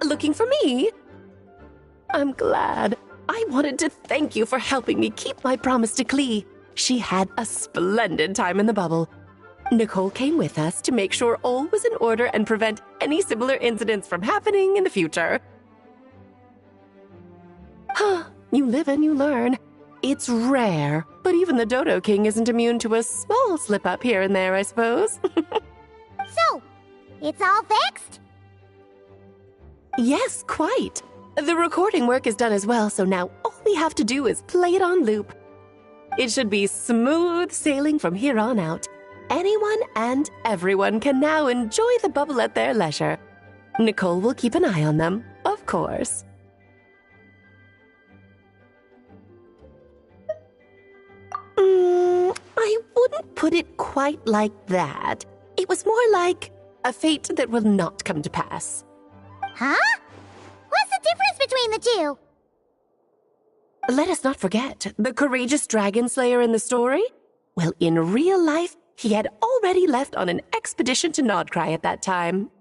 looking for me. I'm glad. I wanted to thank you for helping me keep my promise to Klee. She had a splendid time in the bubble. Nicole came with us to make sure all was in order and prevent any similar incidents from happening in the future. You live and you learn. It's rare, but even the Dodo King isn't immune to a small slip-up here and there, I suppose. So, it's all fixed? Yes, quite. The recording work is done as well, so now all we have to do is play it on loop. It should be smooth sailing from here on out. Anyone and everyone can now enjoy the bubble at their leisure. Nicole will keep an eye on them, of course. I wouldn't put it quite like that. It was more like a fate that will not come to pass. Huh? What's the difference between the two? Let us not forget the courageous dragon slayer in the story. Well, in real life, he had already left on an expedition to Nodcry at that time.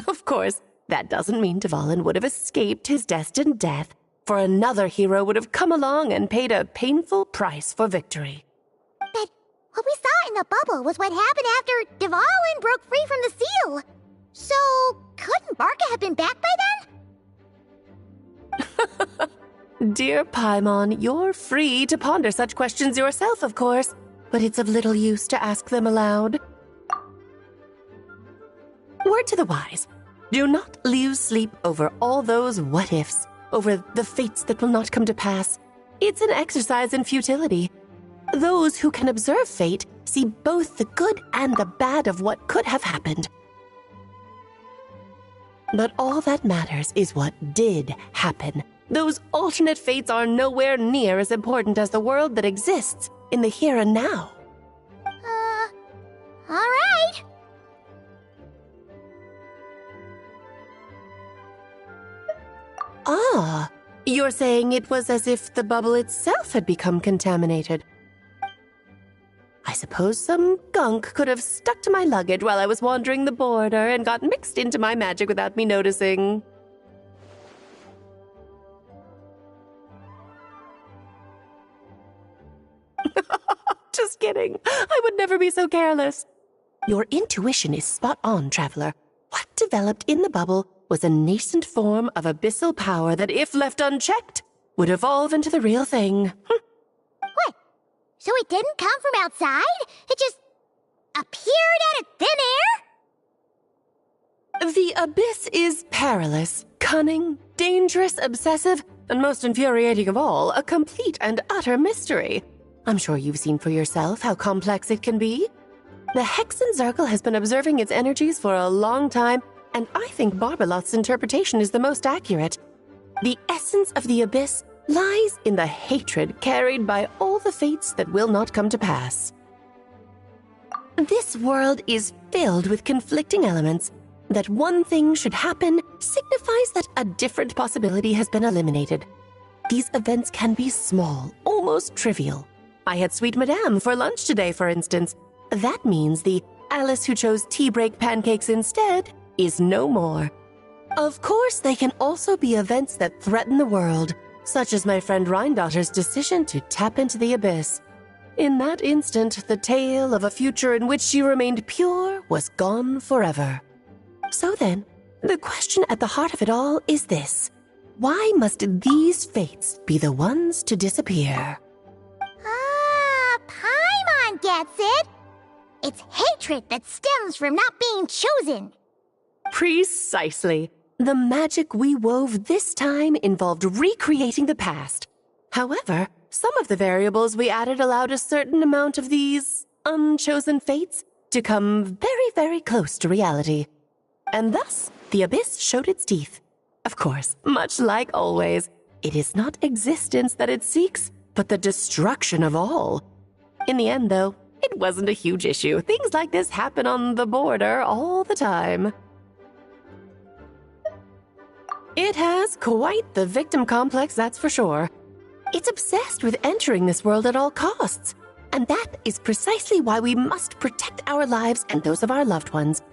Of course, that doesn't mean Dvalin would have escaped his destined death, for another hero would have come along and paid a painful price for victory. But what we saw in the bubble was what happened after Dvalin broke free from the seal. So, couldn't Barca have been back by then? Dear Paimon, you're free to ponder such questions yourself, of course, but it's of little use to ask them aloud. Word to the wise, do not lose sleep over all those what-ifs, over the fates that will not come to pass. It's an exercise in futility. Those who can observe fate see both the good and the bad of what could have happened. But all that matters is what did happen. Those alternate fates are nowhere near as important as the world that exists in the here and now. All right. Ah, you're saying it was as if the bubble itself had become contaminated. I suppose some gunk could have stuck to my luggage while I was wandering the border and got mixed into my magic without me noticing. Just kidding. I would never be so careless. Your intuition is spot on, Traveler. What developed in the bubble was a nascent form of abyssal power that, if left unchecked, would evolve into the real thing. What? So it didn't come from outside? It just appeared out of thin air? The abyss is perilous, cunning, dangerous, obsessive, and most infuriating of all, a complete and utter mystery. I'm sure you've seen for yourself how complex it can be. The Hexen Zircle has been observing its energies for a long time, and I think Barbalot's interpretation is the most accurate. The essence of the abyss lies in the hatred carried by all the fates that will not come to pass. This world is filled with conflicting elements. That one thing should happen signifies that a different possibility has been eliminated. These events can be small, almost trivial. I had Sweet Madame for lunch today, for instance. That means the Alice who chose tea break pancakes instead is no more. Of course, they can also be events that threaten the world, such as my friend Rhindotter's decision to tap into the abyss. In that instant, the tale of a future in which she remained pure was gone forever. So then, the question at the heart of it all is this. Why must these fates be the ones to disappear? Paimon gets it. It's hatred that stems from not being chosen. Precisely. The magic we wove this time involved recreating the past. However, some of the variables we added allowed a certain amount of these unchosen fates to come very, very close to reality. And thus, the abyss showed its teeth. Of course, much like always, it is not existence that it seeks, but the destruction of all. In the end, though, it wasn't a huge issue. Things like this happen on the border all the time. It has quite the victim complex, that's for sure. It's obsessed with entering this world at all costs. And that is precisely why we must protect our lives and those of our loved ones.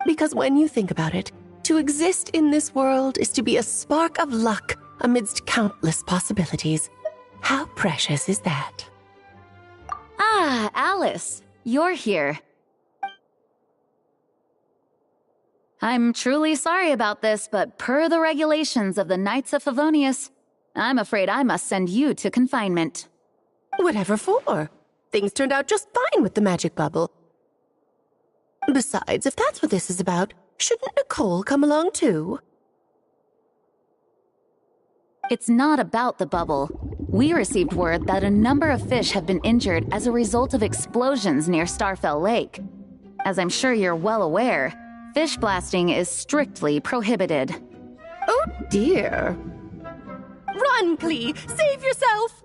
Because when you think about it, To exist in this world is to be a spark of luck amidst countless possibilities. How precious is that? Ah, Alice, you're here. I'm truly sorry about this, but per the regulations of the Knights of Favonius, I'm afraid I must send you to confinement. Whatever for? Things turned out just fine with the magic bubble. Besides, if that's what this is about, shouldn't Nicole come along too? It's not about the bubble. We received word that a number of fish have been injured as a result of explosions near Starfell Lake. As I'm sure you're well aware, fish blasting is strictly prohibited. Oh dear. Run, Clee! Save yourself!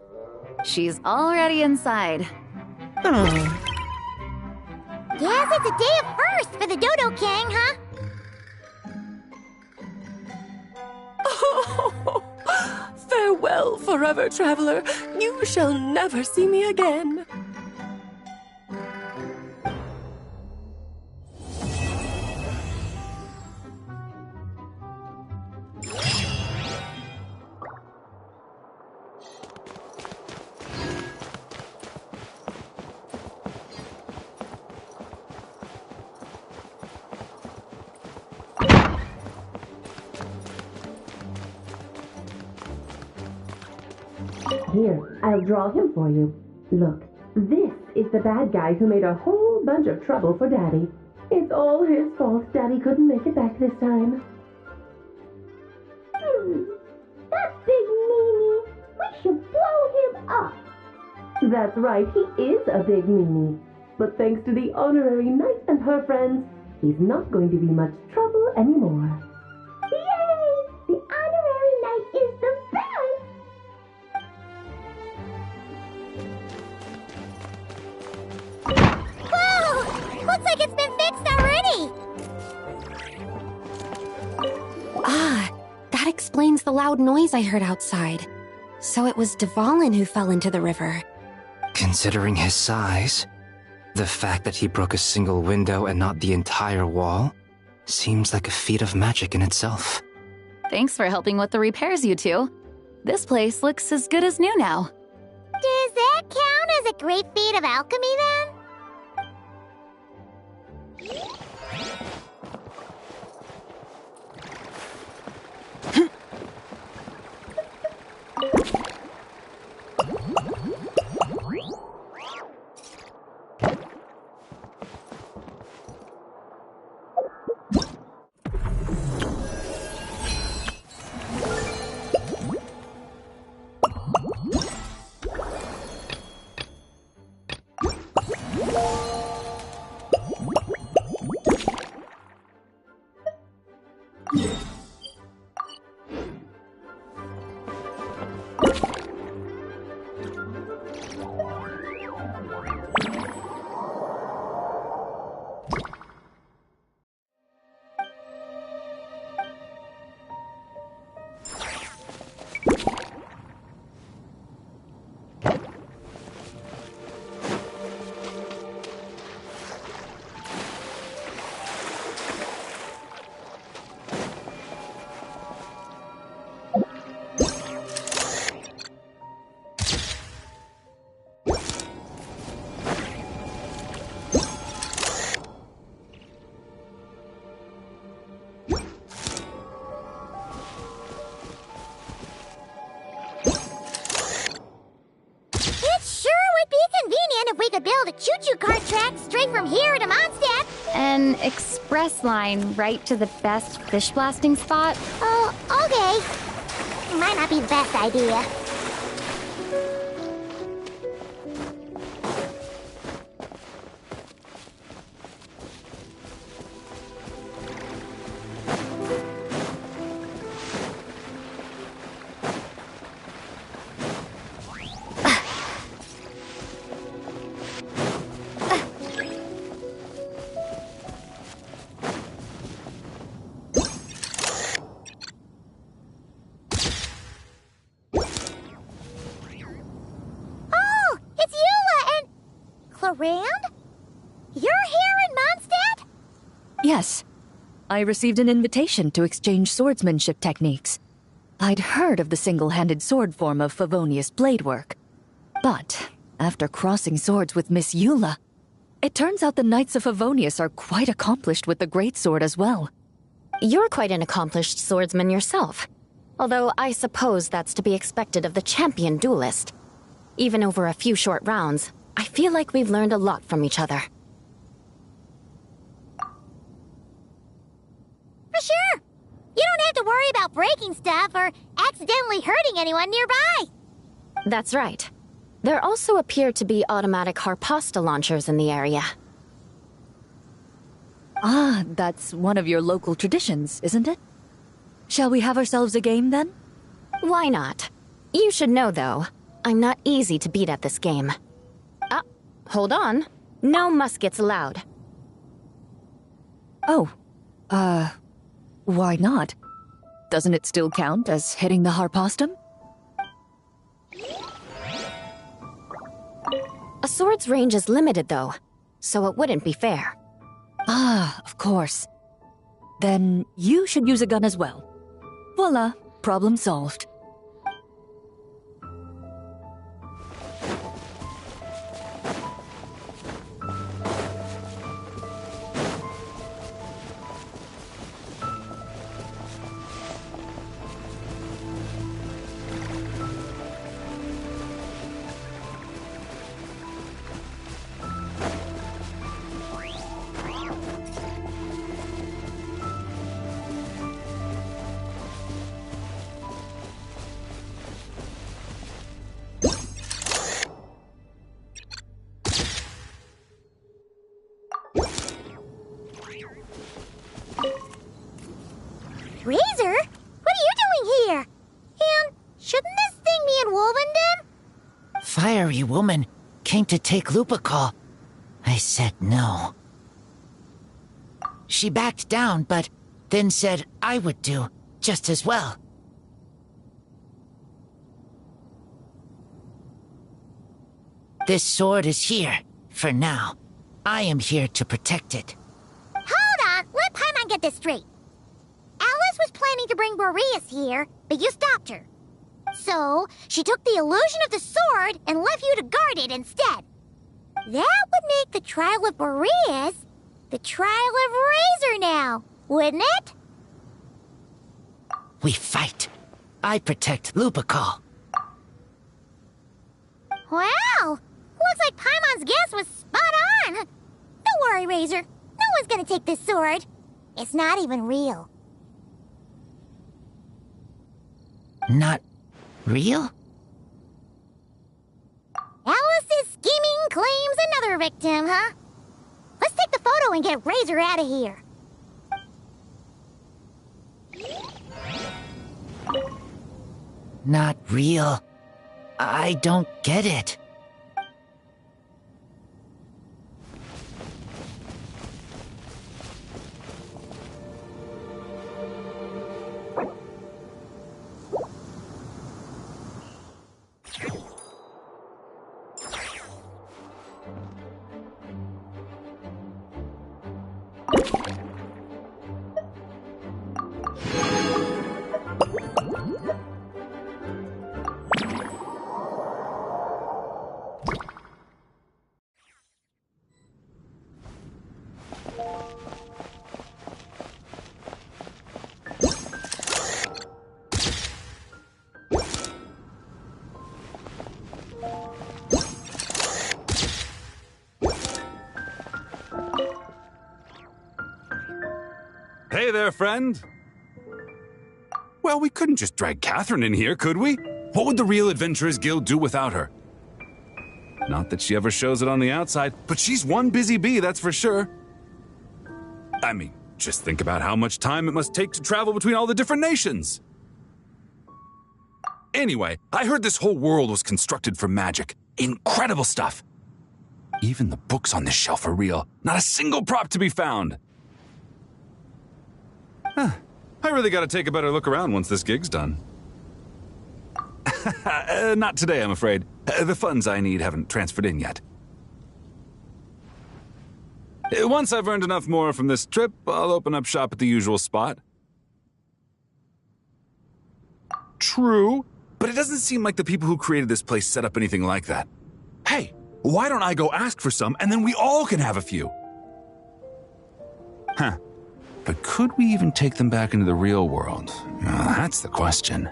She's already inside. Oh. Guess it's a day of firsts for the Dodo King, huh? Oh, farewell, forever traveler. You shall never see me again. Here, I'll draw him for you. Look, this is the bad guy who made a whole bunch of trouble for Daddy. It's all his fault Daddy couldn't make it back this time. That big meanie! We should blow him up! That's right, he is a big meanie. But thanks to the honorary knight and her friends, he's not going to be much trouble anymore. Yay! The honorary knight is the best! Whoa! Looks like it's been fixed already! Ah, that explains the loud noise I heard outside. So it was Dvalin who fell into the river. Considering his size, the fact that he broke a single window and not the entire wall seems like a feat of magic in itself. Thanks for helping with the repairs, you two. This place looks as good as new now. Does that count as a great feat of alchemy, then? We could build a choo-choo cart track straight from here to Mondstadt. An express line right to the best fish blasting spot? Oh, okay. Might not be the best idea. Rand? You're here in Mondstadt? Yes. I received an invitation to exchange swordsmanship techniques. I'd heard of the single-handed sword form of Favonius blade work. But after crossing swords with Miss Eula, it turns out the Knights of Favonius are quite accomplished with the greatsword as well. You're quite an accomplished swordsman yourself. Although I suppose that's to be expected of the champion duelist. Even over a few short rounds, I feel like we've learned a lot from each other. For sure! You don't have to worry about breaking stuff or accidentally hurting anyone nearby. That's right. There also appear to be automatic harpasta launchers in the area. Ah, that's one of your local traditions, isn't it? Shall we have ourselves a game then? Why not? You should know, though, I'm not easy to beat at this game. Ah, hold on. No muskets allowed. Oh, why not? Doesn't it still count as hitting the harpastum? A sword's range is limited, though, so it wouldn't be fair. Ah, of course. Then you should use a gun as well. Voila, problem solved. Razor? What are you doing here? And shouldn't this thing be in Wolvenden? Fiery woman came to take Lupacol. I said no. She backed down, but then said I would do just as well. This sword is here, for now. I am here to protect it. Hold on, let Paimon get this straight. Alice was planning to bring Boreas here, but you stopped her. So, she took the illusion of the sword and left you to guard it instead. That would make the trial of Boreas the trial of Razor now, wouldn't it? We fight. I protect Lupacol. Wow! Looks like Paimon's guess was spot on. Don't worry, Razor. No one's gonna take this sword. It's not even real. Not real? Alice's scheming claims another victim, huh? Let's take the photo and get Razor out of here. Not real. I don't get it. Hey there, friend. Well, we couldn't just drag Catherine in here, could we? What would the Real Adventurers Guild do without her? Not that she ever shows it on the outside, but she's one busy bee, that's for sure. I mean, just think about how much time it must take to travel between all the different nations. Anyway, I heard this whole world was constructed from magic. Incredible stuff. Even the books on this shelf are real. Not a single prop to be found. Huh. I really gotta take a better look around once this gig's done. Not today, I'm afraid. The funds I need haven't transferred in yet. Once I've earned enough more from this trip, I'll open up shop at the usual spot. True, but it doesn't seem like the people who created this place set up anything like that. Hey, why don't I go ask for some and then we all can have a few? Huh. But could we even take them back into the real world? That's the question.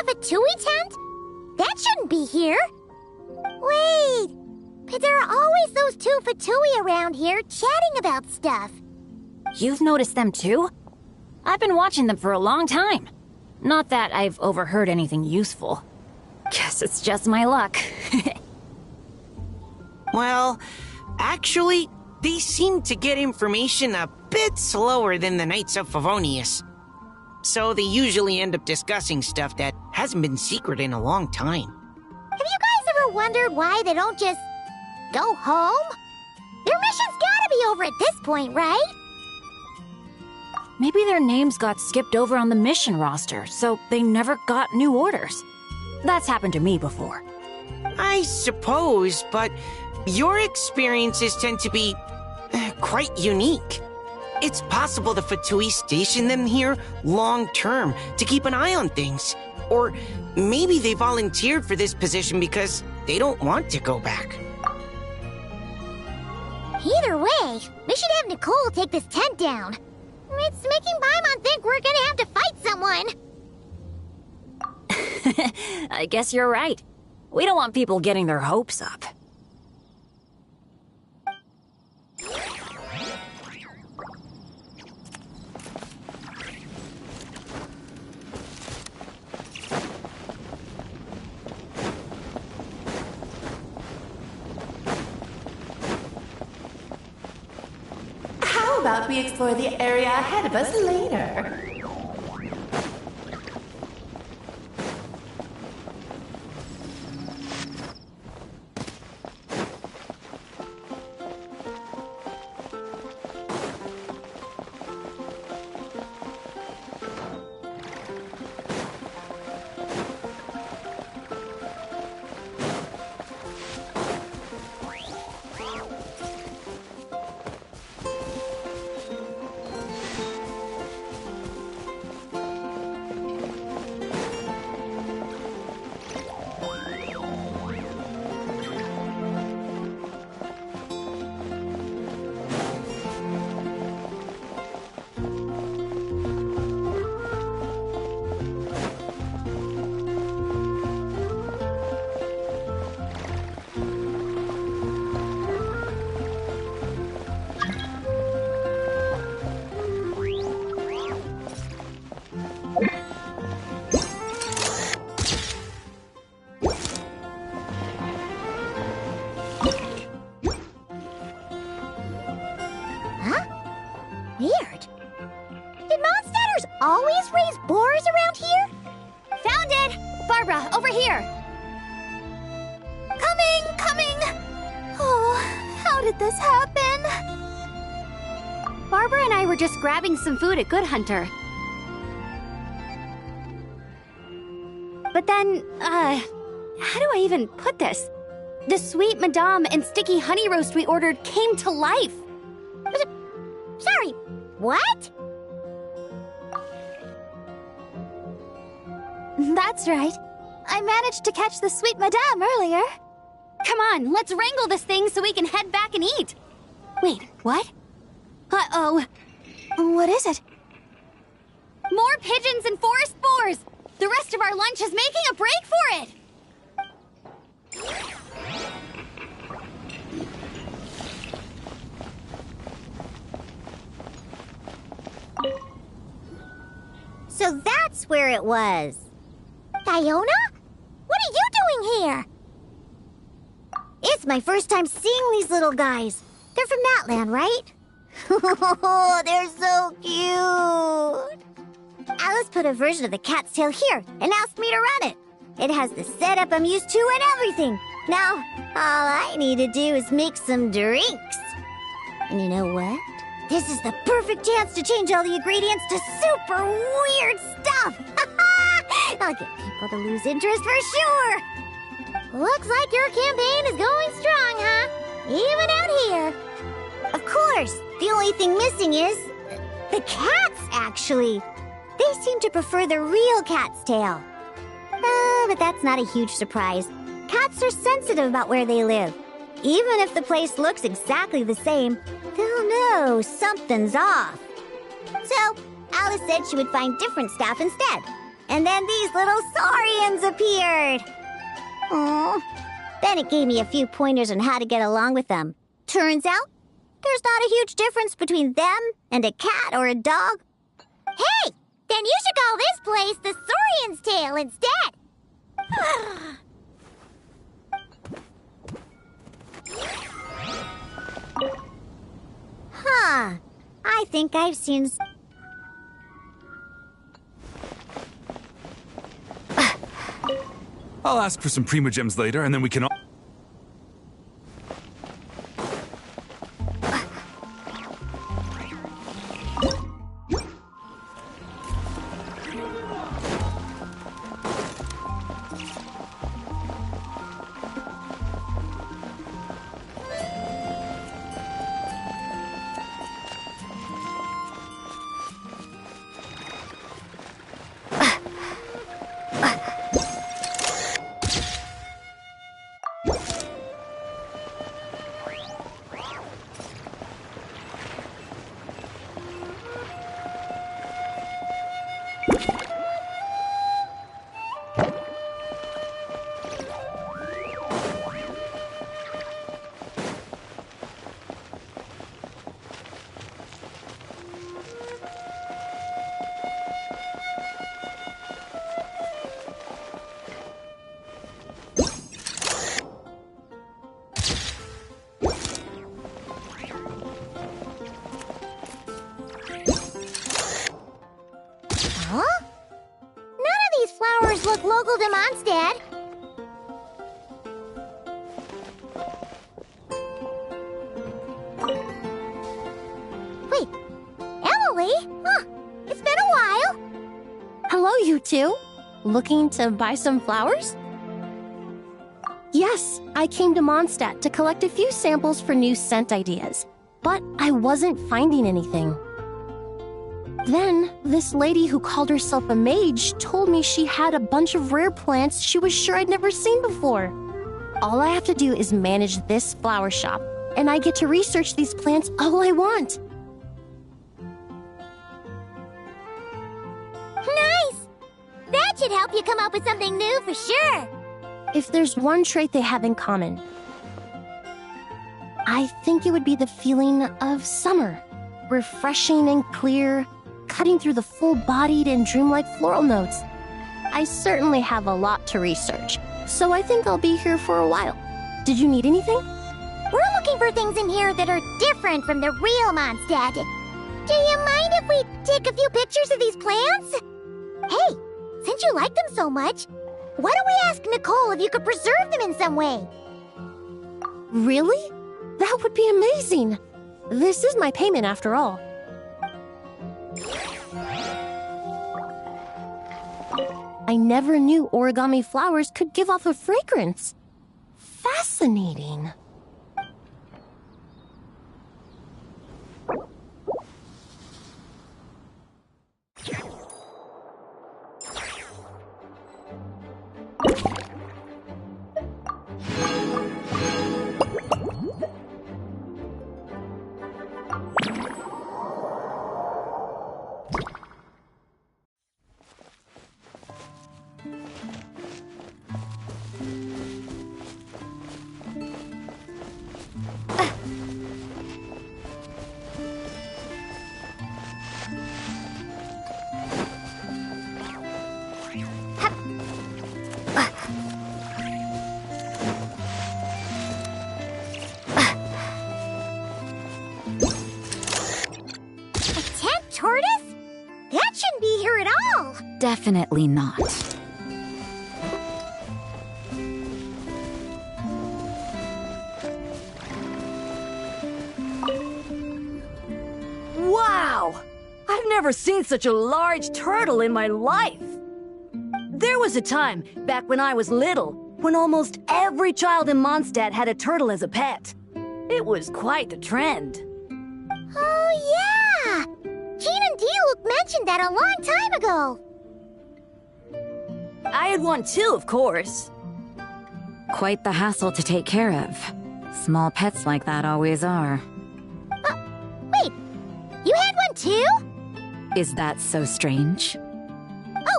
Fatui tent? That shouldn't be here. Wait, but there are always those two Fatui around here chatting about stuff. You've noticed them too? I've been watching them for a long time. Not that I've overheard anything useful. Guess it's just my luck. Well, actually, they seem to get information a bit slower than the Knights of Favonius. So they usually end up discussing stuff that hasn't been secret in a long time. Have you guys ever wondered why they don't just go home? Their mission's gotta be over at this point, right? Maybe their names got skipped over on the mission roster, so they never got new orders. That's happened to me before. I suppose, but your experiences tend to be quite unique. It's possible the Fatui stationed them here long-term to keep an eye on things. Or maybe they volunteered for this position because they don't want to go back. Either way, we should have Nicole take this tent down. It's making Paimon think we're gonna have to fight someone. I guess you're right. We don't want people getting their hopes up. How about we explore the area ahead of us later? Weird. Did monsters always raise boars around here? Found it! Barbara, over here! Coming! Oh, how did this happen? Barbara and I were just grabbing some food at Good Hunter. But then, how do I even put this? The sweet madame and sticky honey roast we ordered came to life. Sorry, what? That's right. I managed to catch the sweet madame earlier. Come on, let's wrangle this thing so we can head back and eat. Wait, what? Uh-oh. What is it? More pigeons and forest boars! The rest of our lunch is making a break for it! So that's where it was. Fiona? What are you doing here? It's my first time seeing these little guys. They're from that land, right? They're so cute. Alice put a version of the cat's tail here and asked me to run it. It has the setup I'm used to and everything. Now, all I need to do is make some drinks. And you know what? This is the perfect chance to change all the ingredients to super weird stuff. I'll get people to lose interest for sure. Looks like your campaign is going strong, huh? Even out here. Of course. The only thing missing is the cats, actually. They seem to prefer the real cat's tail. But that's not a huge surprise. Cats are sensitive about where they live. Even if the place looks exactly the same, they'll know something's off. So, Alice said she would find different staff instead. And then these little saurians appeared. Aww. Then it gave me a few pointers on how to get along with them. Turns out, there's not a huge difference between them and a cat or a dog. Hey! Then you should call this place the Saurian's Tail instead! Huh. I think I've seen... I'll ask for some Primogems later, and then we can all... Look local to Mondstadt. Wait, Emily? Huh, it's been a while. Hello, you two. Looking to buy some flowers? Yes, I came to Mondstadt to collect a few samples for new scent ideas, but I wasn't finding anything. Then, this lady who called herself a mage told me she had a bunch of rare plants she was sure I'd never seen before. All I have to do is manage this flower shop, and I get to research these plants all I want. Nice! That should help you come up with something new for sure. If there's one trait they have in common, I think it would be the feeling of summer. Refreshing and clear, cutting through the full-bodied and dreamlike floral notes. I certainly have a lot to research, so I think I'll be here for a while. Did you need anything? We're looking for things in here that are different from the real Mondstadt. Do you mind if we take a few pictures of these plants? Hey, since you like them so much, why don't we ask Nicole if you could preserve them in some way? Really? That would be amazing. This is my payment after all. I never knew origami flowers could give off a fragrance. Fascinating. Definitely not. Wow! I've never seen such a large turtle in my life! There was a time, back when I was little, when almost every child in Mondstadt had a turtle as a pet. It was quite the trend. Oh, yeah! Jean and Diluc mentioned that a long time ago. I had one too, of course. Quite the hassle to take care of. Small pets like that always are. Wait, you had one too? Is that so strange? No,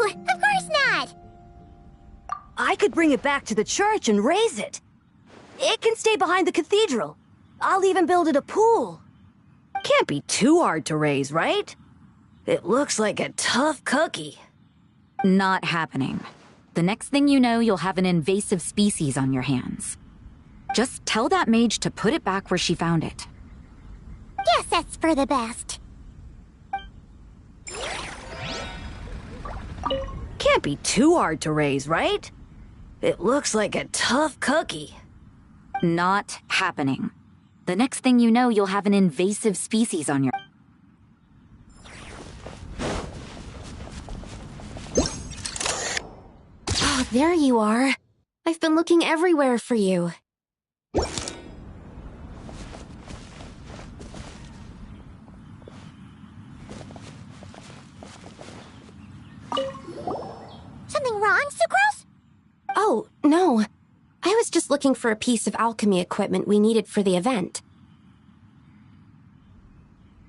of course not. I could bring it back to the church and raise it. It can stay behind the cathedral. I'll even build it a pool. Can't be too hard to raise, right? It looks like a tough cookie. Not happening. The next thing you know, you'll have an invasive species on your hands. Just tell that mage to put it back where she found it. Guess that's for the best. Can't be too hard to raise, right? It looks like a tough cookie. Not happening. The next thing you know, you'll have an invasive species on your... Oh, there you are. I've been looking everywhere for you. Something wrong, Sucrose? Oh, no. I was just looking for a piece of alchemy equipment we needed for the event.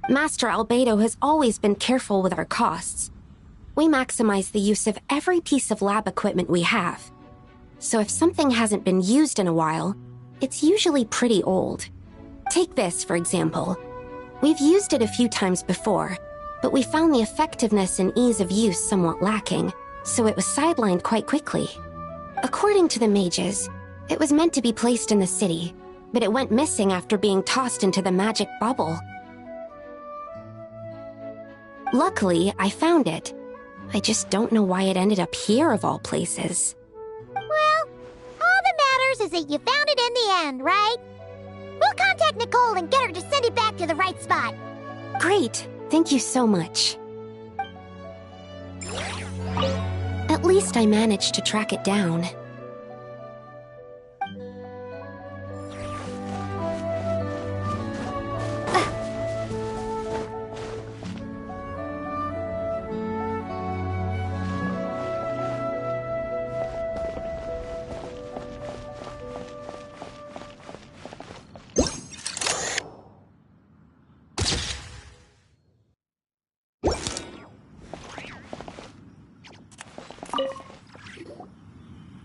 Master Albedo has always been careful with our costs. We maximize the use of every piece of lab equipment we have. So if something hasn't been used in a while, it's usually pretty old. Take this, for example. We've used it a few times before, but we found the effectiveness and ease of use somewhat lacking, so it was sidelined quite quickly. According to the mages, it was meant to be placed in the city, but it went missing after being tossed into the magic bubble. Luckily, I found it. I just don't know why it ended up here of all places. Well, all that matters is that you found it in the end, right? We'll contact Nicole and get her to send it back to the right spot. Great. Thank you so much. At least I managed to track it down.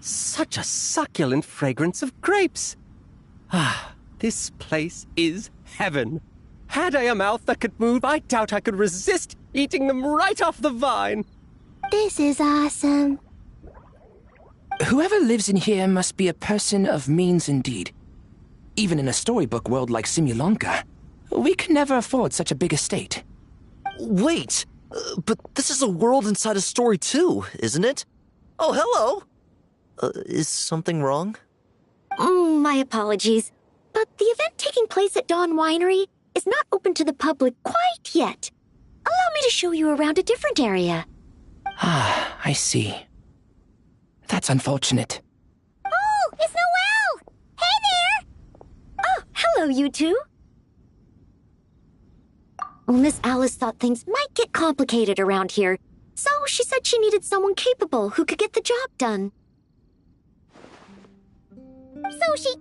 Such a succulent fragrance of grapes. Ah, this place is heaven. Had I a mouth that could move, I doubt I could resist eating them right off the vine. This is awesome. Whoever lives in here must be a person of means indeed. Even in a storybook world like Simulonka, we can never afford such a big estate. Wait, but this is a world inside a story too, isn't it? Oh, hello! Is something wrong? My apologies, but the event taking place at Dawn Winery is not open to the public quite yet. Allow me to show you around a different area. Ah, I see. That's unfortunate. Oh, it's Noelle! Hey there! Oh, hello, you two. Well, Miss Alice thought things might get complicated around here, so she said she needed someone capable who could get the job done. So she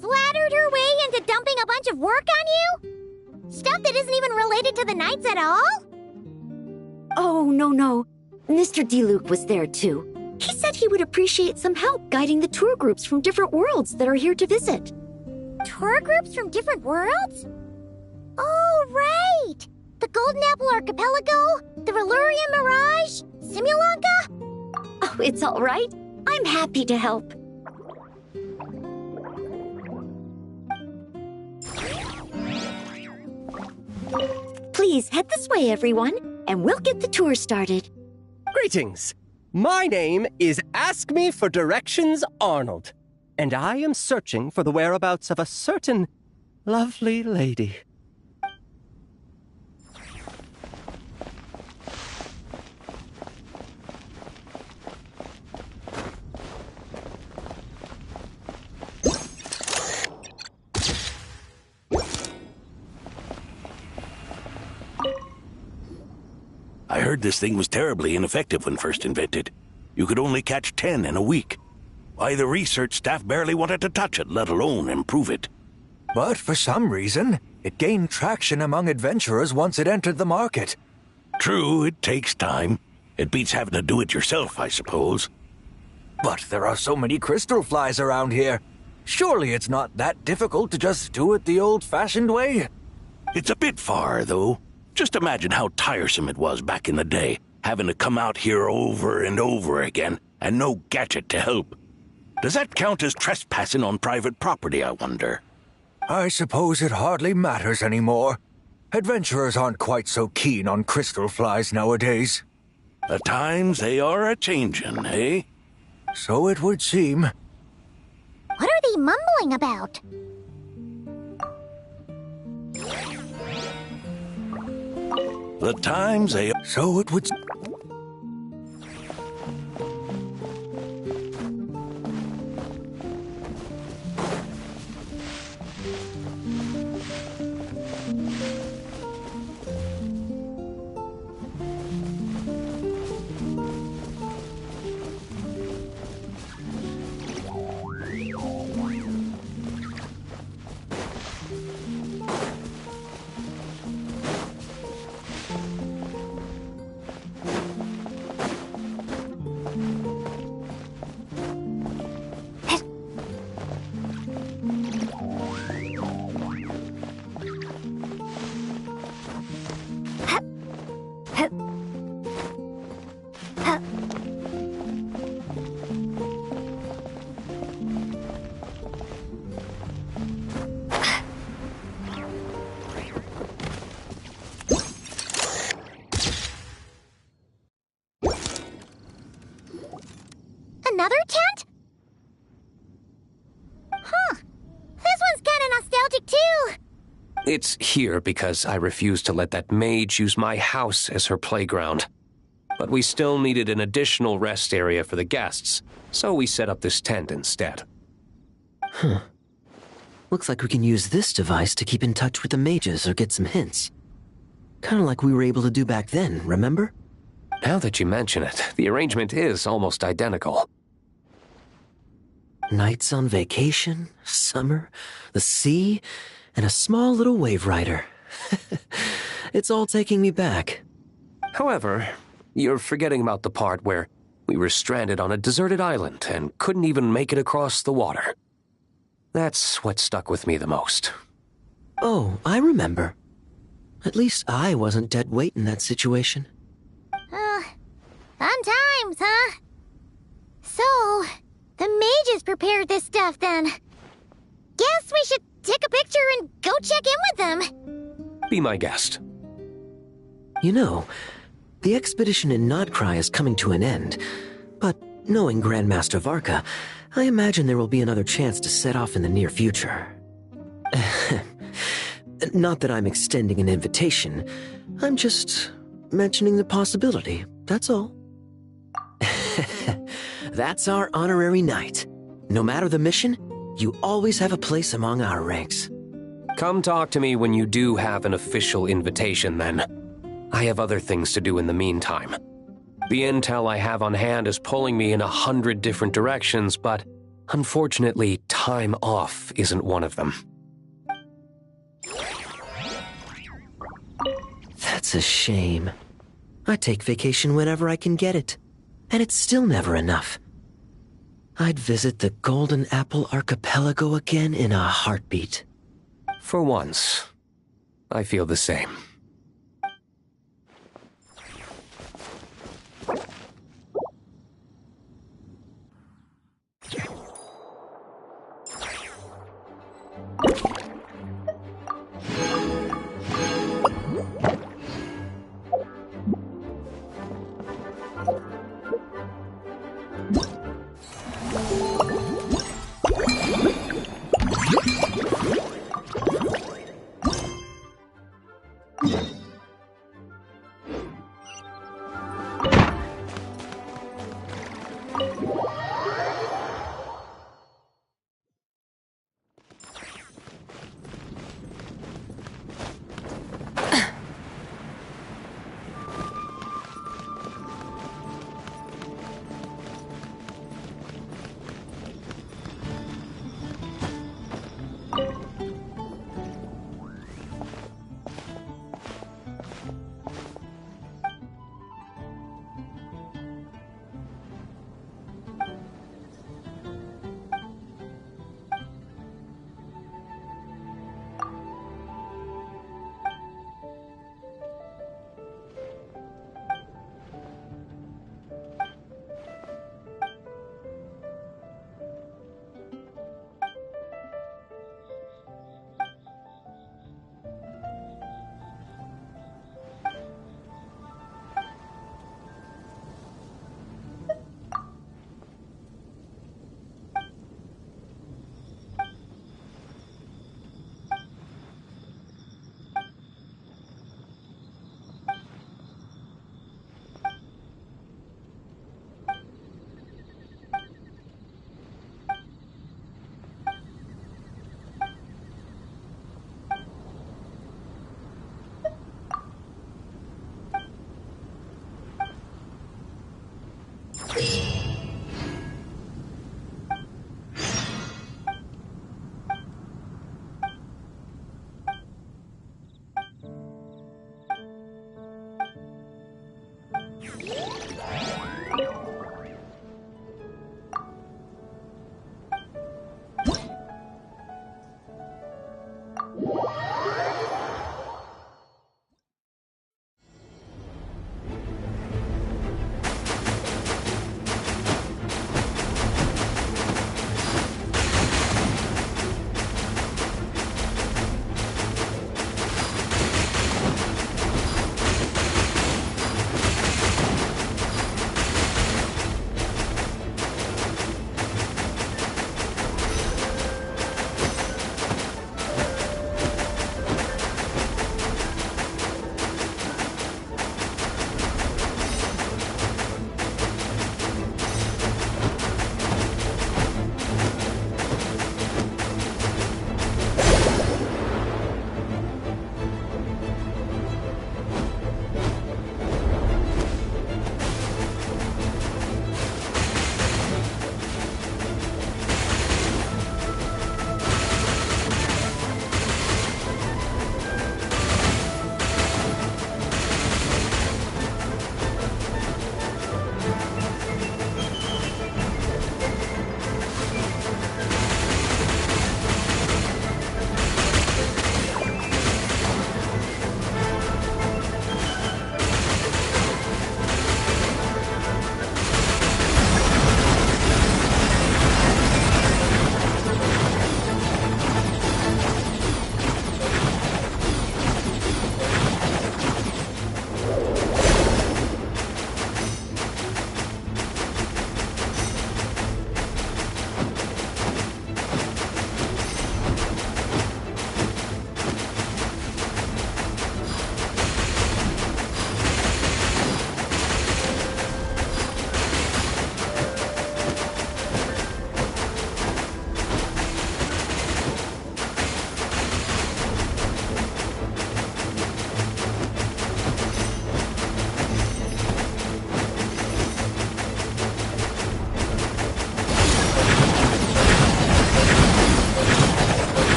flattered her way into dumping a bunch of work on you? Stuff that isn't even related to the Knights at all? Oh, no. Mr. Diluc was there, too. He said he would appreciate some help guiding the tour groups from different worlds that are here to visit. Tour groups from different worlds? Oh, right! The Golden Apple Archipelago, the Relurian Mirage, Simulonka? Oh, it's all right. I'm happy to help. Please head this way, everyone. and we'll get the tour started. Greetings. My name is Ask Me for Directions Arnold, and I am searching for the whereabouts of a certain lovely lady. I heard this thing was terribly ineffective when first invented. You could only catch 10 in a week. Why, the research staff barely wanted to touch it, let alone improve it. But for some reason, it gained traction among adventurers once it entered the market. True, it takes time. It beats having to do it yourself, I suppose. But there are so many crystal flies around here. Surely it's not that difficult to just do it the old-fashioned way? It's a bit far, though. Just imagine how tiresome it was back in the day, having to come out here over and over again, and no gadget to help. Does that count as trespassing on private property, I wonder? I suppose it hardly matters anymore. Adventurers aren't quite so keen on crystal flies nowadays. The times they are a-changin', eh? So it would seem. What are they mumbling about? The times they... So it would... Another tent? Huh. This one's kinda nostalgic too. It's here because I refused to let that mage use my house as her playground. But we still needed an additional rest area for the guests, so we set up this tent instead. Huh. Looks like we can use this device to keep in touch with the mages or get some hints. Kinda like we were able to do back then, remember? Now that you mention it, the arrangement is almost identical. Nights on vacation, summer, the sea, and a small little wave rider. It's all taking me back. However, you're forgetting about the part where we were stranded on a deserted island and couldn't even make it across the water. That's what stuck with me the most. Oh, I remember. At least I wasn't dead weight in that situation. Fun times, huh? So, the mages prepared this stuff then. Guess we should take a picture and go check in with them. Be my guest. You know, the expedition in Nodcry is coming to an end, but knowing Grandmaster Varka, I imagine there will be another chance to set off in the near future. Not that I'm extending an invitation, I'm just mentioning the possibility, that's all. That's our honorary knight. No matter the mission, you always have a place among our ranks. Come talk to me when you do have an official invitation, then. I have other things to do in the meantime. The intel I have on hand is pulling me in 100 different directions, but unfortunately, time off isn't one of them. That's a shame. I take vacation whenever I can get it, and it's still never enough. I'd visit the Golden Apple Archipelago again in a heartbeat. For once, I feel the same.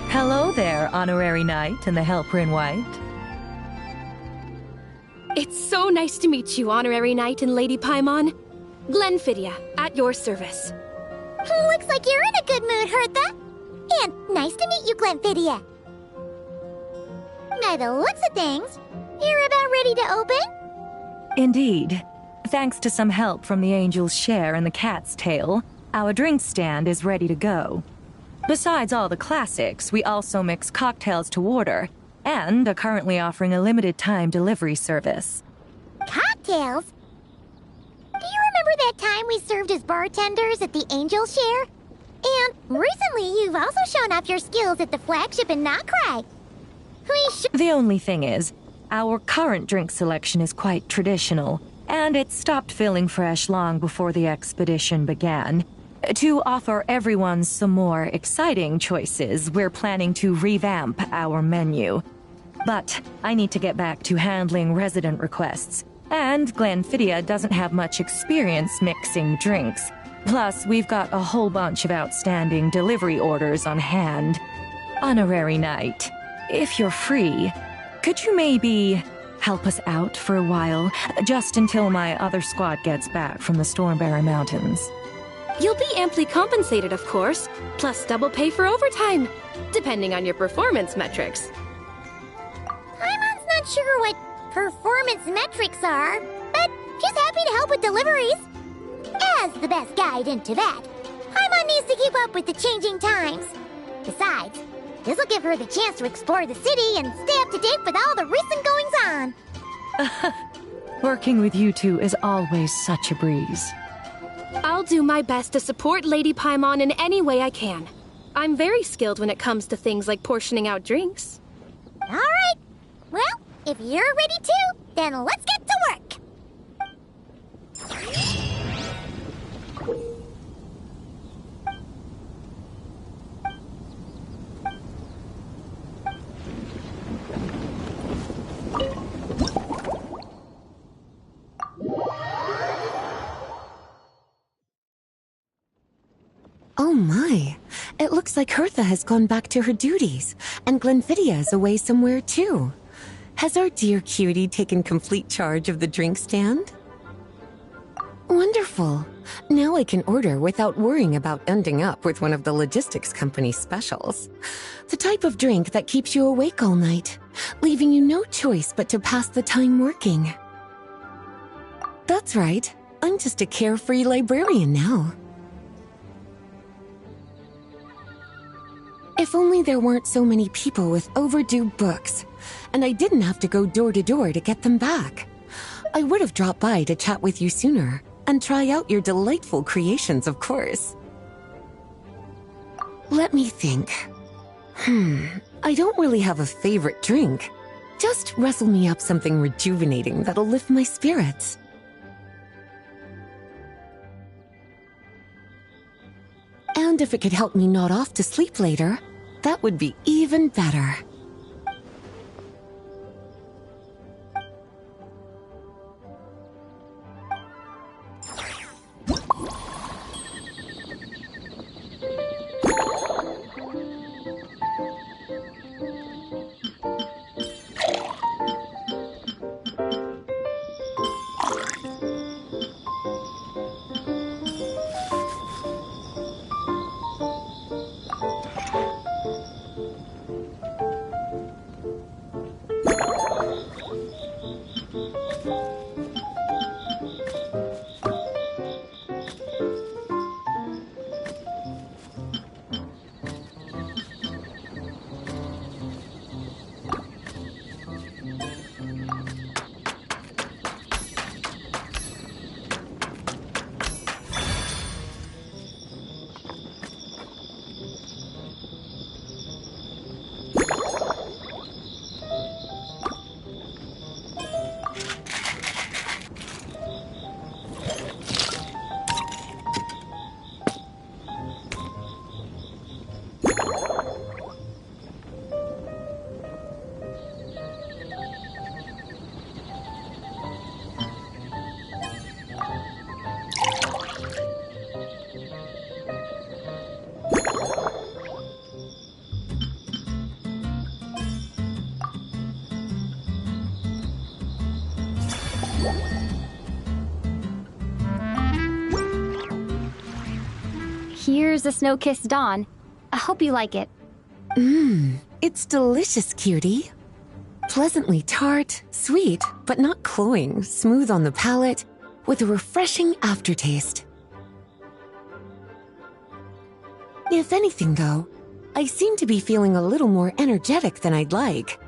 Hello there, Honorary Knight and the Helper in White. It's so nice to meet you, Honorary Knight and Lady Paimon. Glenfidia, at your service. Looks like you're in a good mood, Hertha. And nice to meet you, Glenfidia. By the looks of things, you're about ready to open? Indeed. Thanks to some help from the Angel's Share and the Cat's Tail, our drink stand is ready to go. Besides all the classics, we also mix cocktails to order, and are currently offering a limited-time delivery service. Cocktails? Do you remember that time we served as bartenders at the Angel Share? And recently you've also shown off your skills at the flagship in Nokrai. The only thing is, our current drink selection is quite traditional, and it stopped feeling fresh long before the expedition began. To offer everyone some more exciting choices, we're planning to revamp our menu. But I need to get back to handling resident requests, and Glenfidia doesn't have much experience mixing drinks. Plus, we've got a whole bunch of outstanding delivery orders on hand. Honorary Knight, if you're free, could you maybe help us out for a while, just until my other squad gets back from the Stormbearer Mountains? You'll be amply compensated, of course, plus double pay for overtime, depending on your performance metrics. Paimon's not sure what performance metrics are, but she's happy to help with deliveries. As the best guide into that, Paimon needs to keep up with the changing times. Besides, this'll give her the chance to explore the city and stay up to date with all the recent goings-on. Working with you two is always such a breeze. I'll do my best to support Lady Paimon in any way I can. I'm very skilled when it comes to things like portioning out drinks. All right. Well, if you're ready to, then let's get to work. Oh my, it looks like Hertha has gone back to her duties, and Glenfidia is away somewhere too. Has our dear cutie taken complete charge of the drink stand? Wonderful. Now I can order without worrying about ending up with one of the logistics company specials. The type of drink that keeps you awake all night, leaving you no choice but to pass the time working. That's right. I'm just a carefree librarian now. If only there weren't so many people with overdue books, and I didn't have to go door to door to get them back. I would have dropped by to chat with you sooner, and try out your delightful creations, of course. Let me think. I don't really have a favorite drink. Just rustle me up something rejuvenating that'll lift my spirits. And if it could help me nod off to sleep later, that would be even better. Here's a snow-kissed dawn. I hope you like it. It's delicious, cutie. Pleasantly tart, sweet, but not cloying, smooth on the palate, with a refreshing aftertaste. If anything, though, I seem to be feeling a little more energetic than I'd like.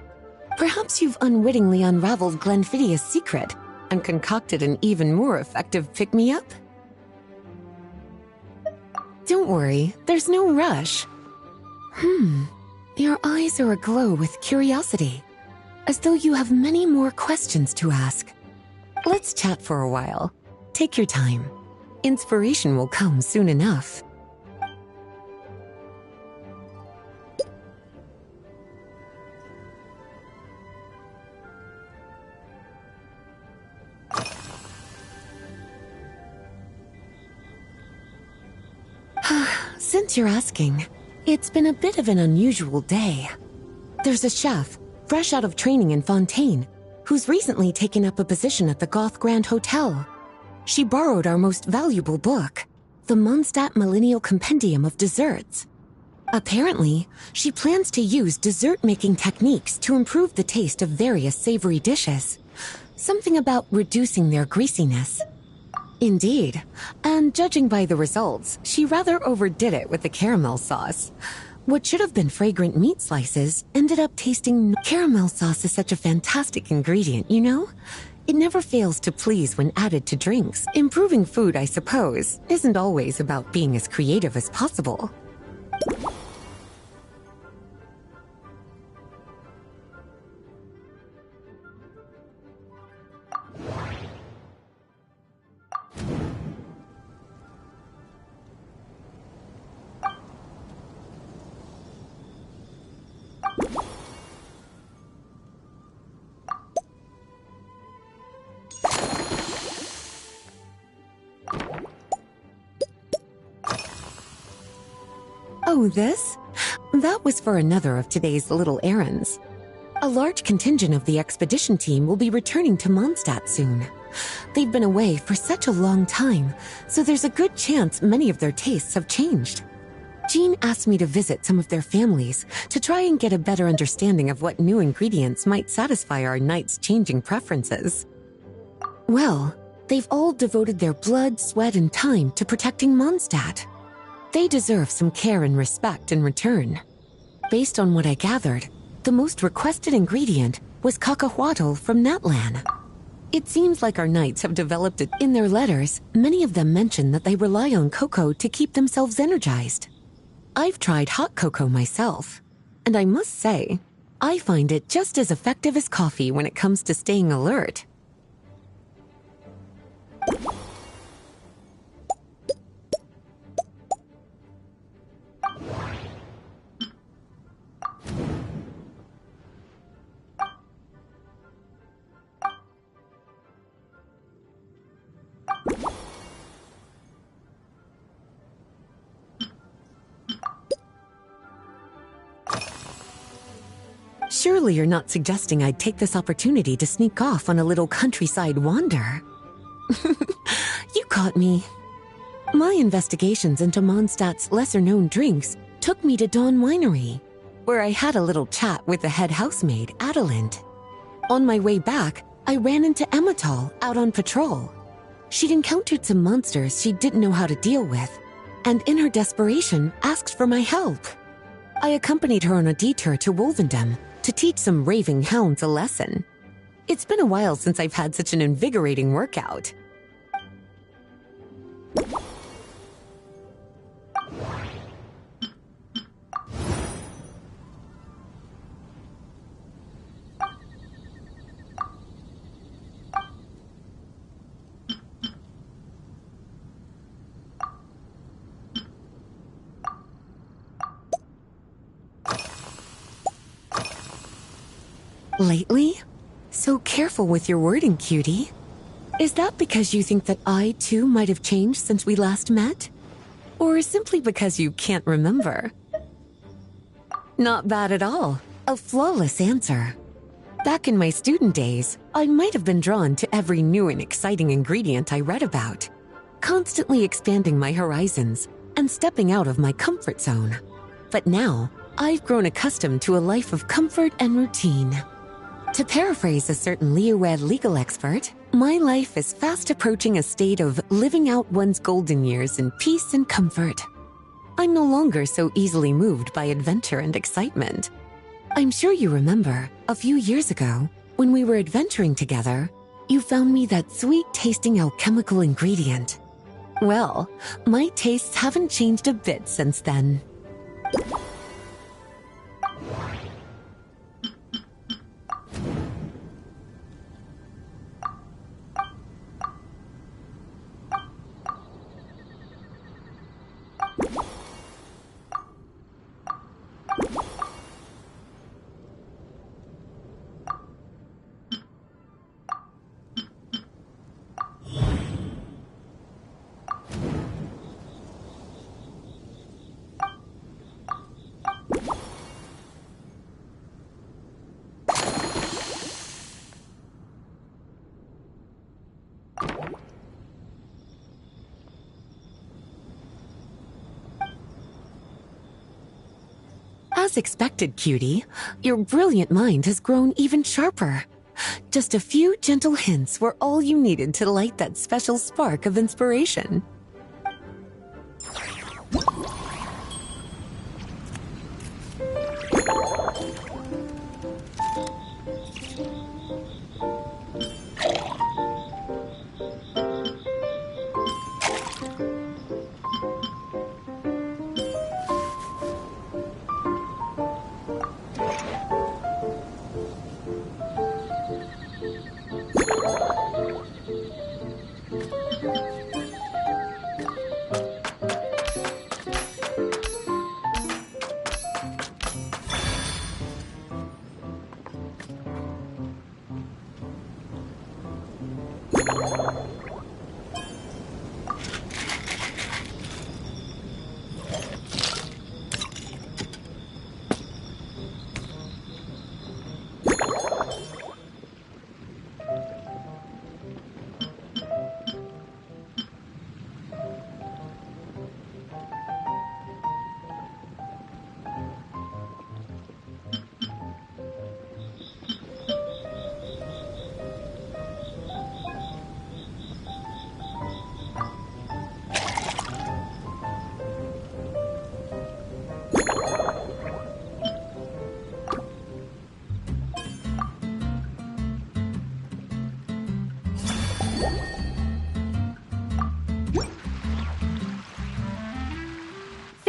Perhaps you've unwittingly unraveled Glenfiddia's secret and concocted an even more effective pick-me-up? Don't worry, there's no rush. Your eyes are aglow with curiosity, as though you have many more questions to ask. Let's chat for a while. Take your time. Inspiration will come soon enough. Since you're asking, it's been a bit of an unusual day. There's a chef, fresh out of training in Fontaine, who's recently taken up a position at the Goth Grand Hotel. She borrowed our most valuable book, the Mondstadt Millennial Compendium of Desserts. Apparently, she plans to use dessert-making techniques to improve the taste of various savory dishes. Something about reducing their greasiness. Indeed, and judging by the results, she rather overdid it with the caramel sauce. What should have been fragrant meat slices ended up tasting... Caramel sauce is such a fantastic ingredient, you know? It never fails to please when added to drinks. Improving food, I suppose, isn't always about being as creative as possible. Oh, this? That was for another of today's little errands. A large contingent of the expedition team will be returning to Mondstadt soon. They've been away for such a long time, so there's a good chance many of their tastes have changed. Jean asked me to visit some of their families to try and get a better understanding of what new ingredients might satisfy our knights' changing preferences. Well, they've all devoted their blood, sweat, and time to protecting Mondstadt. They deserve some care and respect in return. Based on what I gathered, the most requested ingredient was cacahuatl from Natlan. It seems like our knights have developed it. In their letters, many of them mention that they rely on cocoa to keep themselves energized. I've tried hot cocoa myself, and I must say, I find it just as effective as coffee when it comes to staying alert. Surely you're not suggesting I'd take this opportunity to sneak off on a little countryside wander? You caught me. My investigations into Mondstadt's lesser-known drinks took me to Dawn Winery, where I had a little chat with the head housemaid, Adelind. On my way back, I ran into Emmetall out on patrol. She'd encountered some monsters she didn't know how to deal with, and in her desperation, asked for my help. I accompanied her on a detour to Wolvendam to teach some raving hounds a lesson. It's been a while since I've had such an invigorating workout. Lately? So careful with your wording, cutie. Is that because you think that I, too, might have changed since we last met? Or simply because you can't remember? Not bad at all. A flawless answer. Back in my student days, I might have been drawn to every new and exciting ingredient I read about, constantly expanding my horizons and stepping out of my comfort zone. But now, I've grown accustomed to a life of comfort and routine. To paraphrase a certain Leo-Ed legal expert, my life is fast approaching a state of living out one's golden years in peace and comfort. I'm no longer so easily moved by adventure and excitement. I'm sure you remember, a few years ago, when we were adventuring together, you found me that sweet-tasting alchemical ingredient. Well, my tastes haven't changed a bit since then. As expected, cutie, your brilliant mind has grown even sharper. Just a few gentle hints were all you needed to light that special spark of inspiration.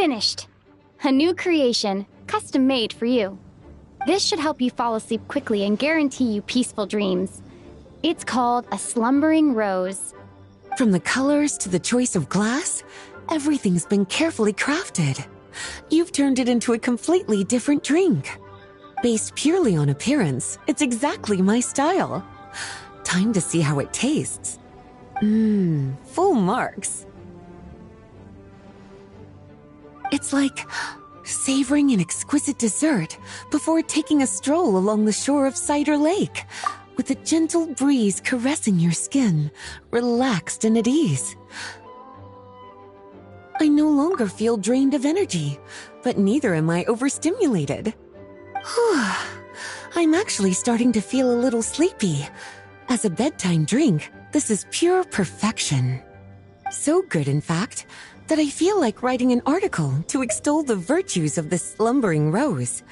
finished. A new creation, custom made for you. This should help you fall asleep quickly and guarantee you peaceful dreams. It's called a slumbering rose. From the colors to the choice of glass, everything's been carefully crafted. You've turned it into a completely different drink. Based purely on appearance, it's exactly my style. Time to see how it tastes. Full marks. It's like savoring an exquisite dessert before taking a stroll along the shore of Cider Lake, with a gentle breeze caressing your skin, relaxed and at ease. I no longer feel drained of energy, but neither am I overstimulated. I'm actually starting to feel a little sleepy. As a bedtime drink, this is pure perfection. So good, in fact, that I feel like writing an article to extol the virtues of the slumbering rose.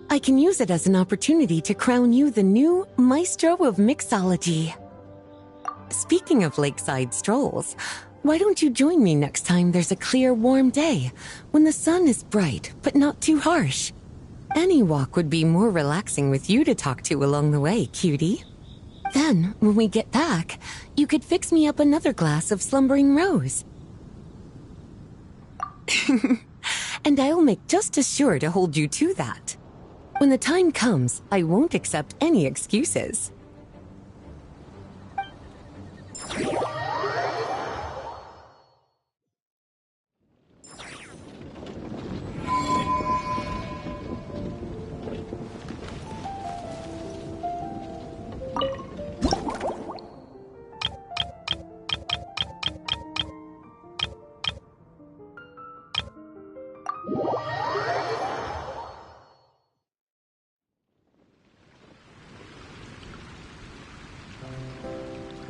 I can use it as an opportunity to crown you the new maestro of mixology. Speaking of lakeside strolls, why don't you join me next time there's a clear, warm day, when the sun is bright but not too harsh? Any walk would be more relaxing with you to talk to along the way, cutie. Then, when we get back, you could fix me up another glass of slumbering rose. And I'll make just as sure to hold you to that. When the time comes, I won't accept any excuses.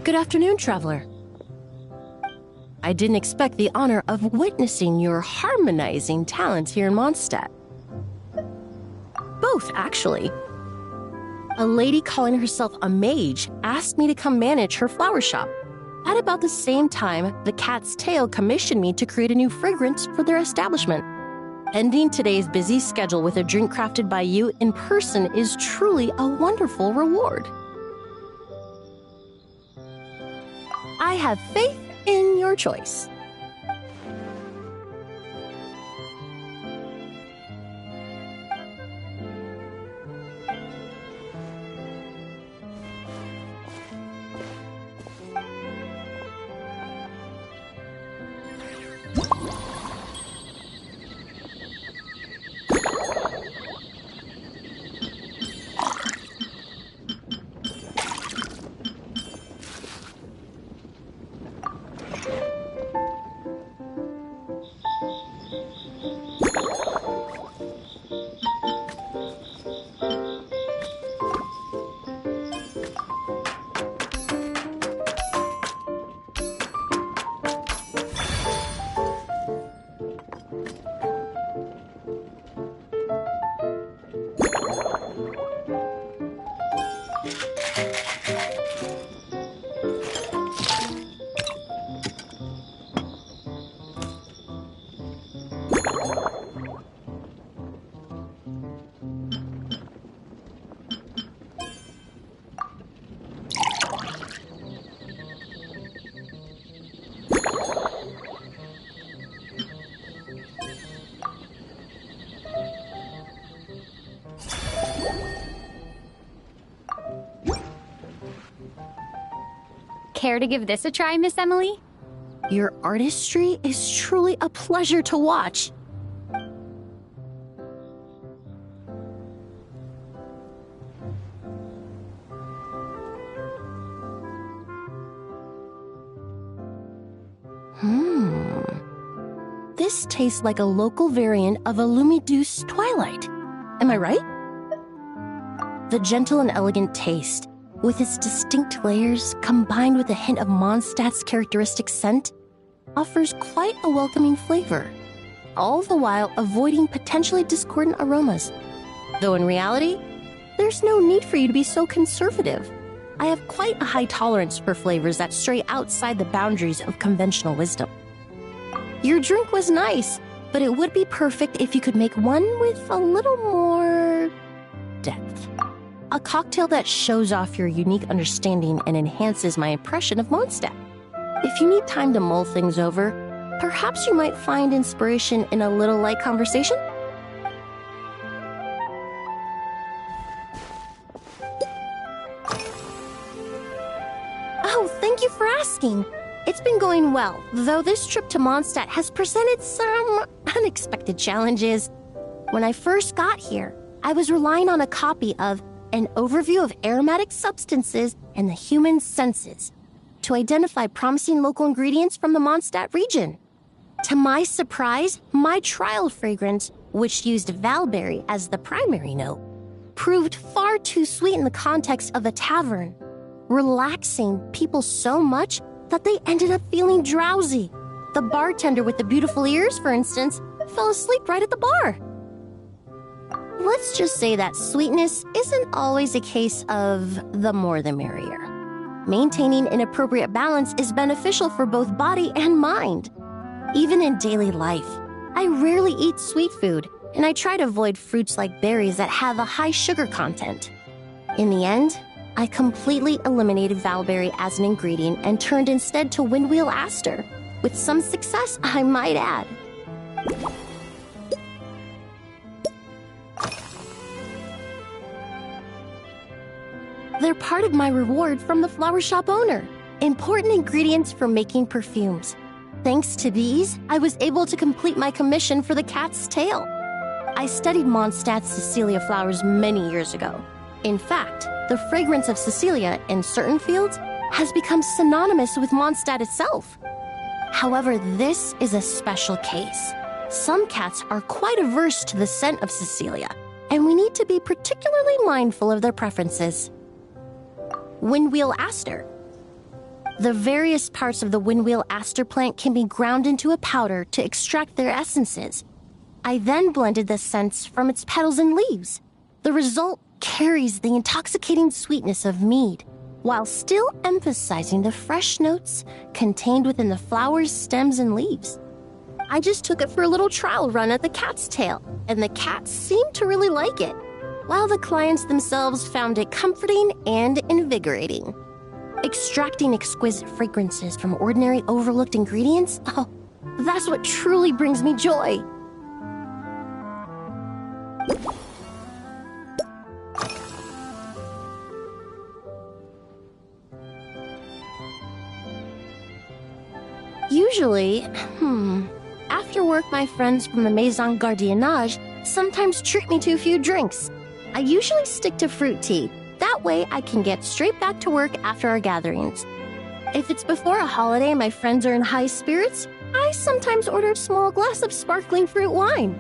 Good afternoon, traveler. I didn't expect the honor of witnessing your harmonizing talents here in Mondstadt. Both, actually. A lady calling herself a mage asked me to come manage her flower shop. At about the same time, the Cat's Tail commissioned me to create a new fragrance for their establishment. Ending today's busy schedule with a drink crafted by you in person is truly a wonderful reward. I have faith in your choice. Care to give this a try, Miss Emily? Your artistry is truly a pleasure to watch. This tastes like a local variant of a Lumideuse Twilight. Am I right? The gentle and elegant taste, with its distinct layers combined with a hint of Mondstadt's characteristic scent, offers quite a welcoming flavor, all the while avoiding potentially discordant aromas. Though in reality, there's no need for you to be so conservative. I have quite a high tolerance for flavors that stray outside the boundaries of conventional wisdom. Your drink was nice, but it would be perfect if you could make one with a little more depth. A cocktail that shows off your unique understanding and enhances my impression of Mondstadt. If you need time to mull things over, perhaps you might find inspiration in a little light conversation? Oh, thank you for asking. It's been going well, though this trip to Mondstadt has presented some unexpected challenges. When I first got here, I was relying on a copy of An Overview of Aromatic Substances and the Human Senses to identify promising local ingredients from the Mondstadt region. To my surprise, my trial fragrance, which used valberry as the primary note, proved far too sweet in the context of a tavern, relaxing people so much that they ended up feeling drowsy. The bartender with the beautiful ears, for instance, fell asleep right at the bar. Let's just say that sweetness isn't always a case of the more the merrier. Maintaining an appropriate balance is beneficial for both body and mind. Even in daily life, I rarely eat sweet food, and I try to avoid fruits like berries that have a high sugar content. In the end, I completely eliminated valberry as an ingredient and turned instead to windwheel aster, with some success, I might add. They're part of my reward from the flower shop owner, important ingredients for making perfumes. Thanks to these, I was able to complete my commission for the cat's tail. I studied Mondstadt's Cecilia flowers many years ago. In fact, the fragrance of Cecilia in certain fields has become synonymous with Mondstadt itself. However, this is a special case. Some cats are quite averse to the scent of Cecilia, and we need to be particularly mindful of their preferences. Windwheel aster. The various parts of the windwheel aster plant can be ground into a powder to extract their essences. I then blended the scents from its petals and leaves. The result carries the intoxicating sweetness of mead, while still emphasizing the fresh notes contained within the flower's stems and leaves. I just took it for a little trial run at the cat's tail, and the cats seemed to really like it, while the clients themselves found it comforting and invigorating. Extracting exquisite fragrances from ordinary overlooked ingredients, oh, that's what truly brings me joy. Usually, after work my friends from the Maison Gardiennage sometimes treat me to a few drinks. I usually stick to fruit tea. That way I can get straight back to work after our gatherings. If it's before a holiday and my friends are in high spirits, I sometimes order a small glass of sparkling fruit wine.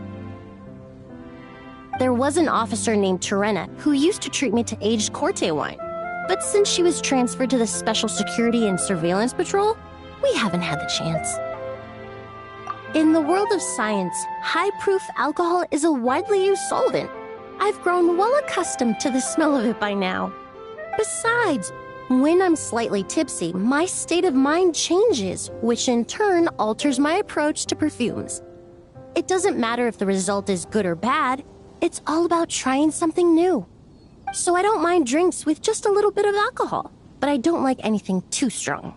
There was an officer named Terena who used to treat me to aged Corte wine. But since she was transferred to the Special Security and Surveillance Patrol, we haven't had the chance. In the world of science, high-proof alcohol is a widely used solvent. I've grown well accustomed to the smell of it by now. Besides, when I'm slightly tipsy, my state of mind changes, which in turn alters my approach to perfumes. It doesn't matter if the result is good or bad, it's all about trying something new. So I don't mind drinks with just a little bit of alcohol, but I don't like anything too strong.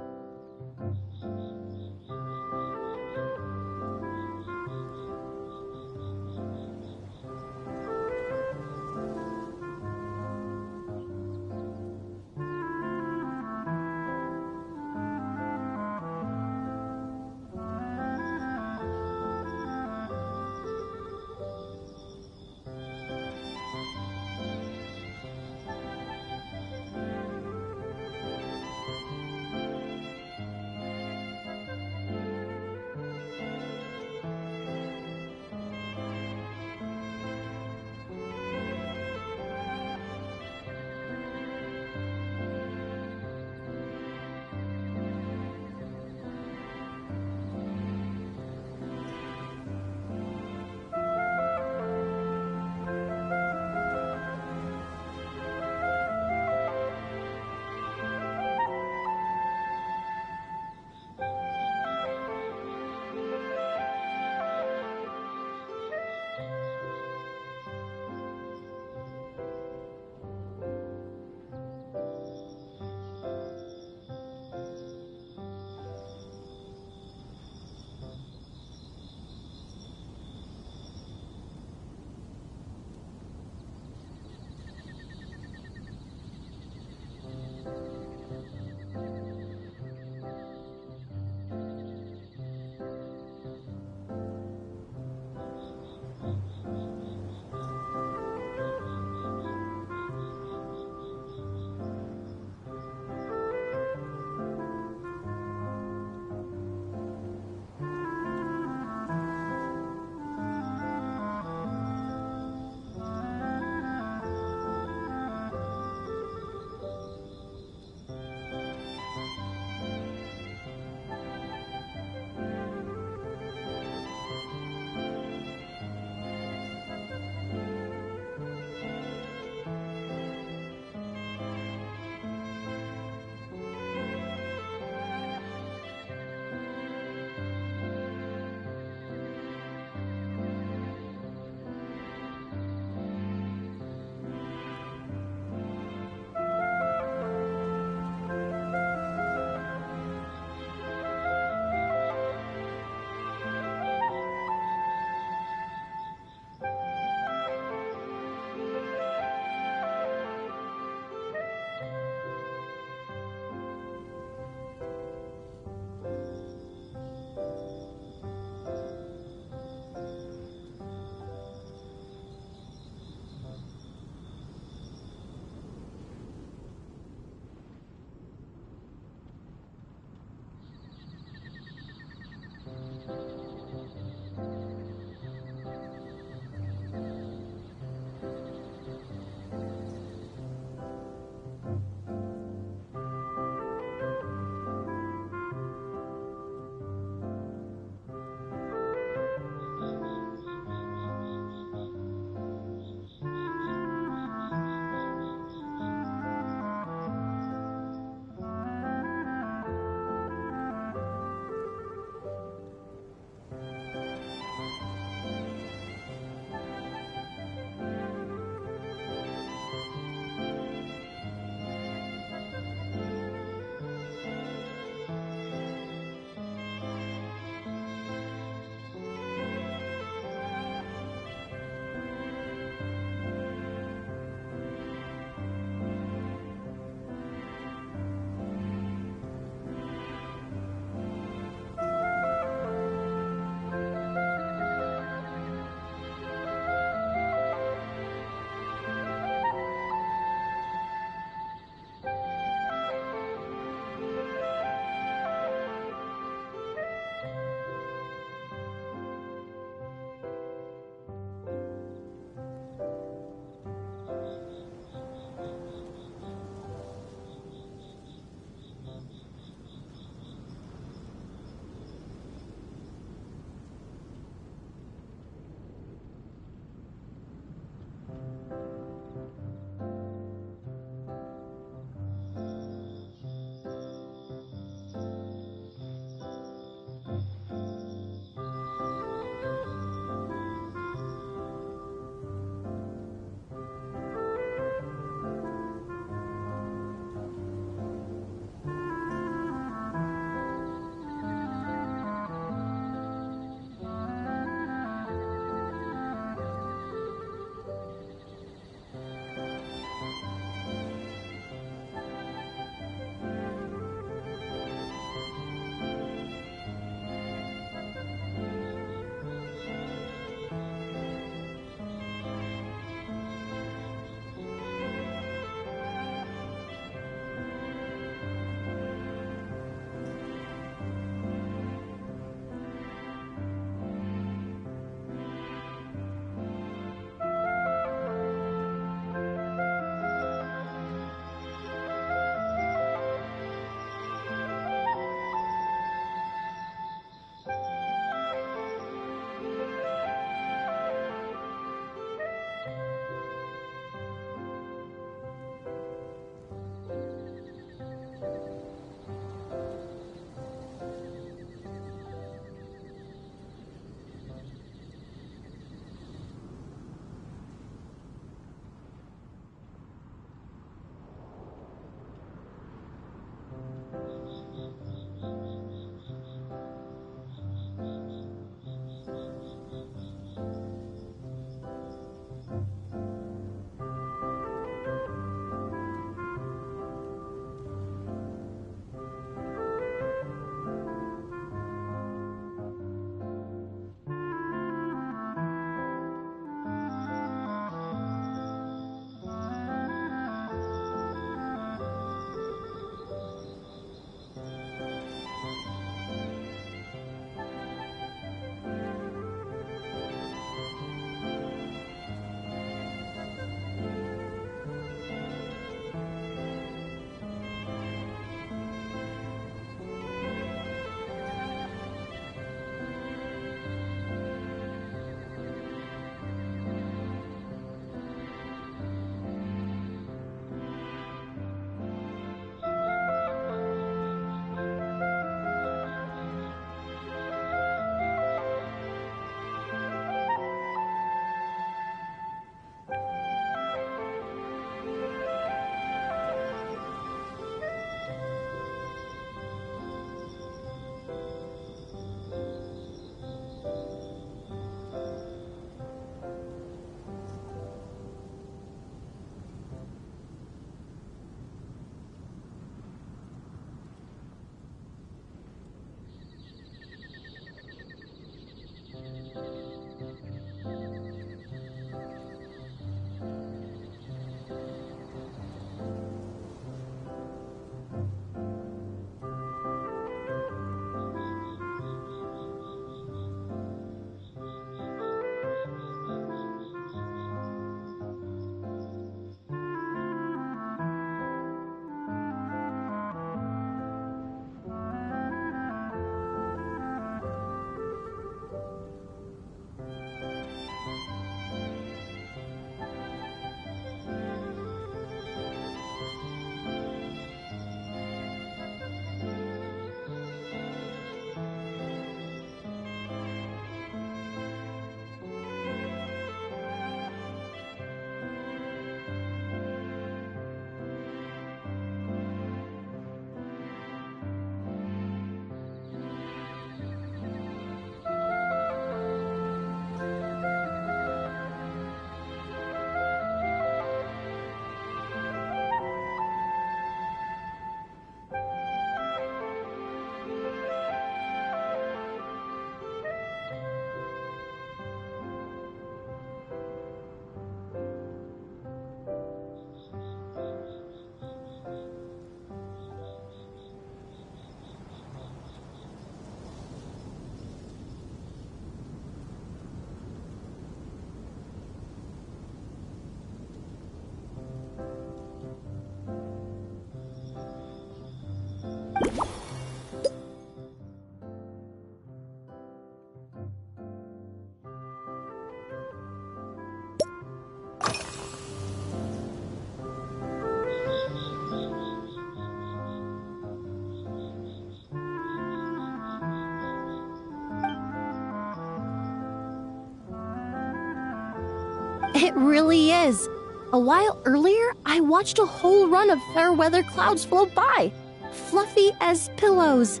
It really is. A while earlier, I watched a whole run of fair weather clouds float by, fluffy as pillows.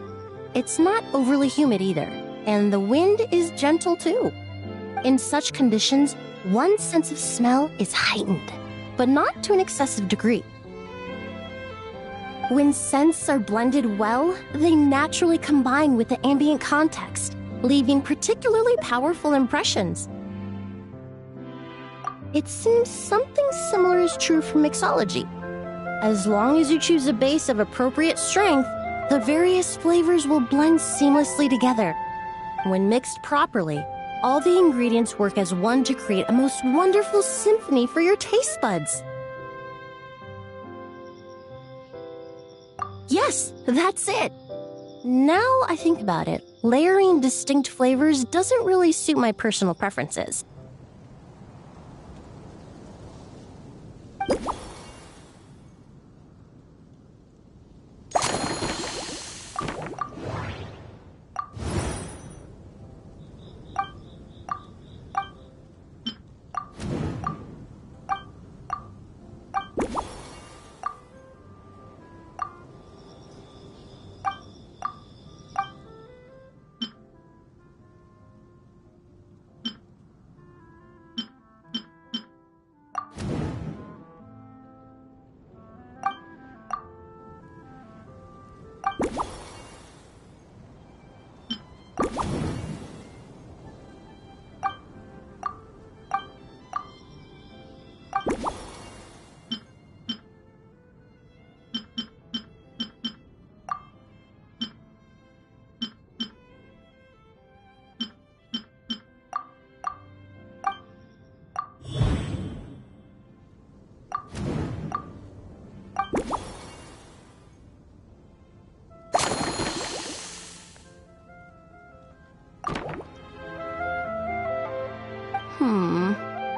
It's not overly humid either, and the wind is gentle too. In such conditions, one's sense of smell is heightened, but not to an excessive degree. When scents are blended well, they naturally combine with the ambient context, leaving particularly powerful impressions. It seems something similar is true for mixology. As long as you choose a base of appropriate strength, the various flavors will blend seamlessly together. When mixed properly, all the ingredients work as one to create a most wonderful symphony for your taste buds. Yes, that's it. Now I think about it, layering distinct flavors doesn't really suit my personal preferences.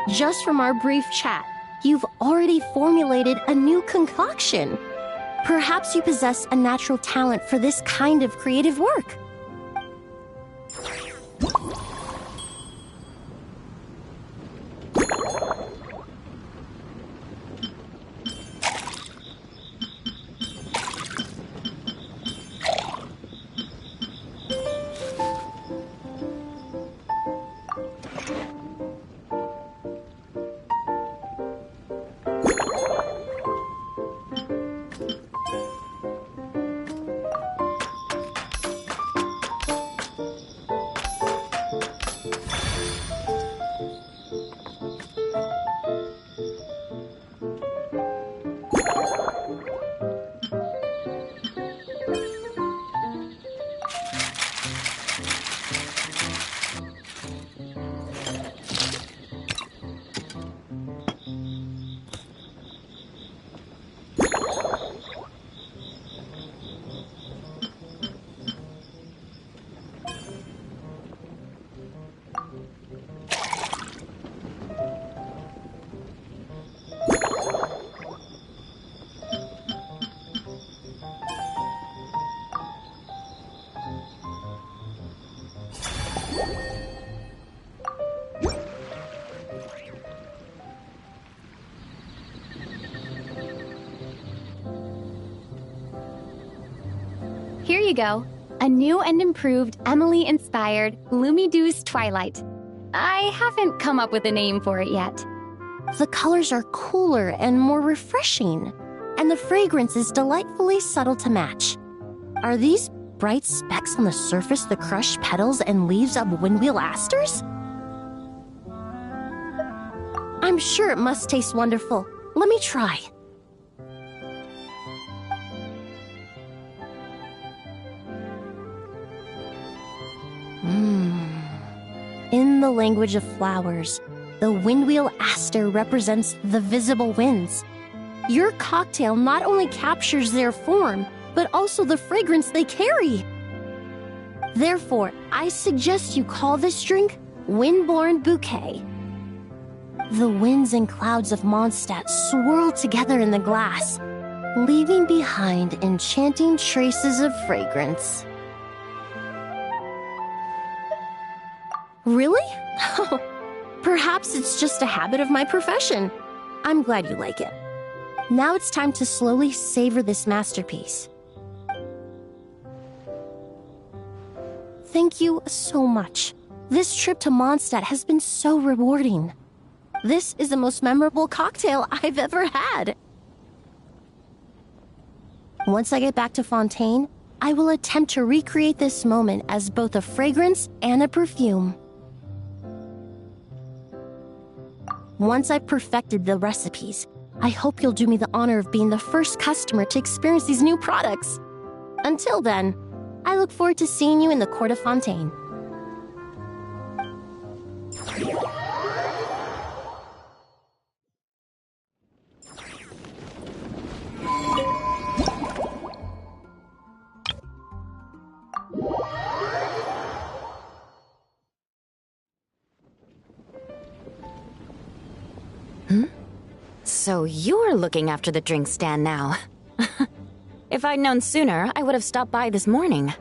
Just from our brief chat, you've already formulated a new concoction. Perhaps you possess a natural talent for this kind of creative work. Here you go. A new and improved Emily-inspired Lumidouce Twilight. I haven't come up with a name for it yet. The colors are cooler and more refreshing, and the fragrance is delightfully subtle to match. Are these bright specks on the surface the crushed petals and leaves of windwheel asters? I'm sure it must taste wonderful. Let me try. In the language of flowers, the windwheel aster represents the visible winds. Your cocktail not only captures their form, but also the fragrance they carry. Therefore, I suggest you call this drink Windborne Bouquet. The winds and clouds of Mondstadt swirl together in the glass, leaving behind enchanting traces of fragrance. Really? Perhaps it's just a habit of my profession. I'm glad you like it. Now it's time to slowly savor this masterpiece. Thank you so much. This trip to Mondstadt has been so rewarding. This is the most memorable cocktail I've ever had. Once I get back to Fontaine, I will attempt to recreate this moment as both a fragrance and a perfume. Once I've perfected the recipes, I hope you'll do me the honor of being the first customer to experience these new products. Until then, I look forward to seeing you in the court of Fontaine. So you're looking after the drink stand now. If I'd known sooner, I would have stopped by this morning.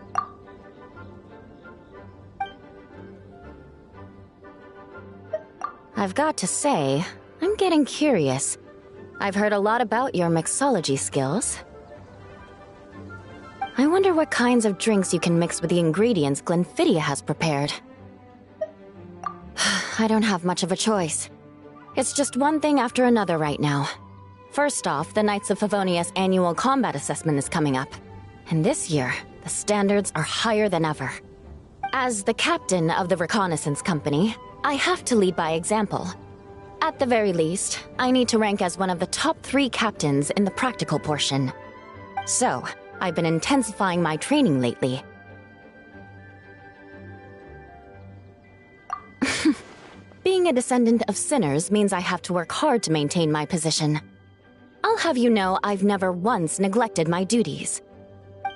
I've got to say, I'm getting curious. I've heard a lot about your mixology skills. I wonder what kinds of drinks you can mix with the ingredients Glenfiddich has prepared. I don't have much of a choice. It's just one thing after another right now. First off, the Knights of Favonius annual combat assessment is coming up. And this year, the standards are higher than ever. As the captain of the reconnaissance company, I have to lead by example. At the very least, I need to rank as one of the top 3 captains in the practical portion. So, I've been intensifying my training lately. Being a descendant of sinners means I have to work hard to maintain my position. I'll have you know I've never once neglected my duties.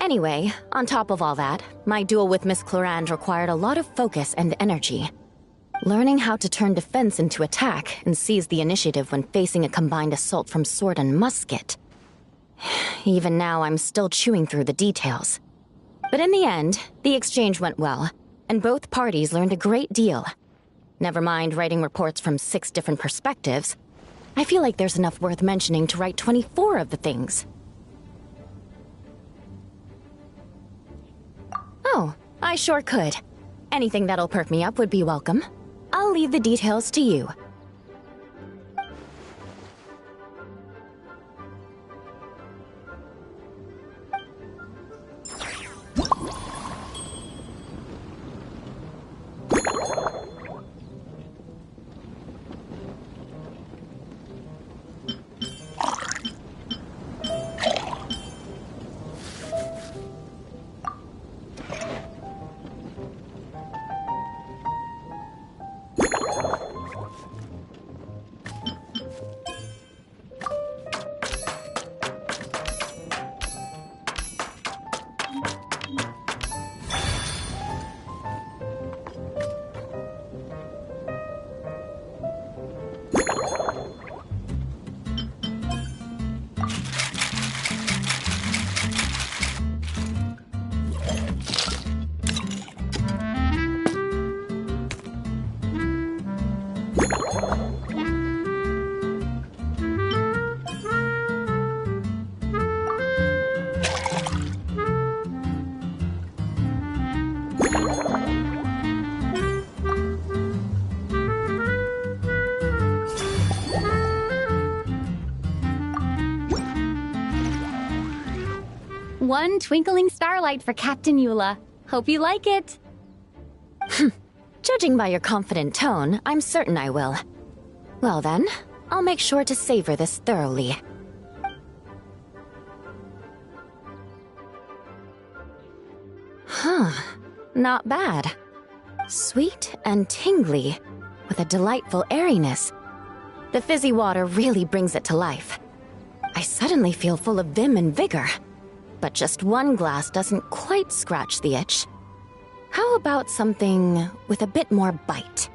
Anyway, on top of all that, my duel with Miss Clorand required a lot of focus and energy. Learning how to turn defense into attack and seize the initiative when facing a combined assault from sword and musket. Even now, I'm still chewing through the details. But in the end, the exchange went well, and both parties learned a great deal. Never mind writing reports from 6 different perspectives. I feel like there's enough worth mentioning to write 24 of the things. Oh, I sure could. Anything that'll perk me up would be welcome. I'll leave the details to you. One twinkling starlight for Captain Eula. Hope you like it. Judging by your confident tone, I'm certain I will. Well then, I'll make sure to savor this thoroughly. Huh, not bad. Sweet and tingly, with a delightful airiness. The fizzy water really brings it to life. I suddenly feel full of vim and vigor. But just one glass doesn't quite scratch the itch. How about something with a bit more bite?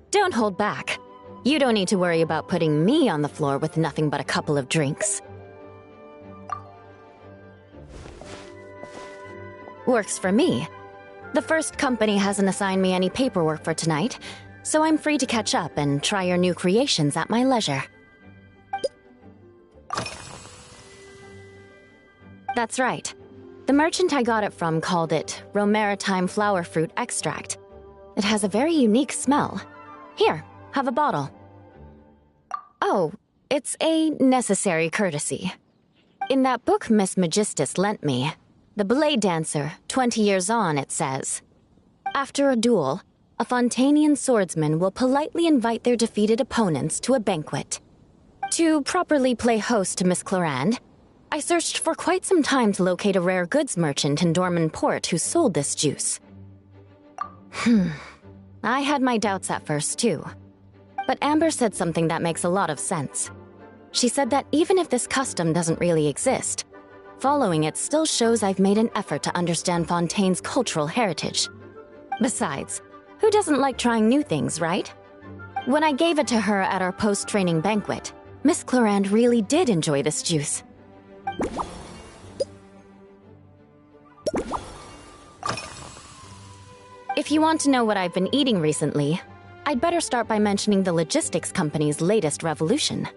Don't hold back. You don't need to worry about putting me on the floor with nothing but a couple of drinks. Works for me. The first company hasn't assigned me any paperwork for tonight, so I'm free to catch up and try your new creations at my leisure. That's right. The merchant I got it from called it Romaritime flower fruit extract. It has a very unique smell. Here, have a bottle. Oh, it's a necessary courtesy. In that book Miss Magistus lent me, The Blade Dancer, 20 Years On, it says, after a duel, a Fontanian swordsman will politely invite their defeated opponents to a banquet. To properly play host to Miss Clarande, I searched for quite some time to locate a rare goods merchant in Dorman Port who sold this juice. I had my doubts at first, too. But Amber said something that makes a lot of sense. She said that even if this custom doesn't really exist, following it still shows I've made an effort to understand Fontaine's cultural heritage. Besides, who doesn't like trying new things, right? When I gave it to her at our post-training banquet, Miss Clarande really did enjoy this juice. If you want to know what I've been eating recently, I'd better start by mentioning the logistics company's latest revolution.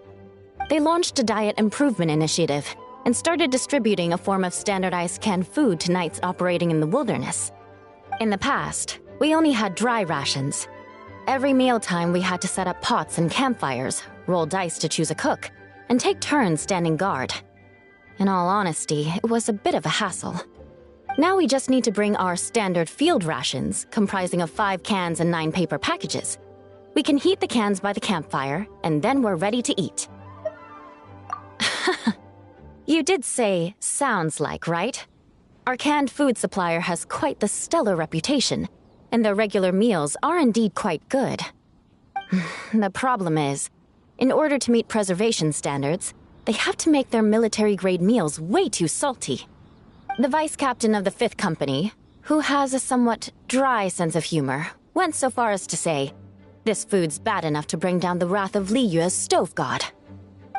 They launched a diet improvement initiative and started distributing a form of standardized canned food to knights operating in the wilderness. In the past, we only had dry rations. Every mealtime we had to set up pots and campfires, roll dice to choose a cook, and take turns standing guard. In all honesty, it was a bit of a hassle. Now we just need to bring our standard field rations, comprising of 5 cans and 9 paper packages. We can heat the cans by the campfire, and then we're ready to eat. You did say, sounds like, right? Our canned food supplier has quite the stellar reputation, and their regular meals are indeed quite good. The problem is, in order to meet preservation standards, they have to make their military-grade meals way too salty. The vice captain of the 5th Company, who has a somewhat dry sense of humor, went so far as to say, this food's bad enough to bring down the wrath of Li Yue's stove god.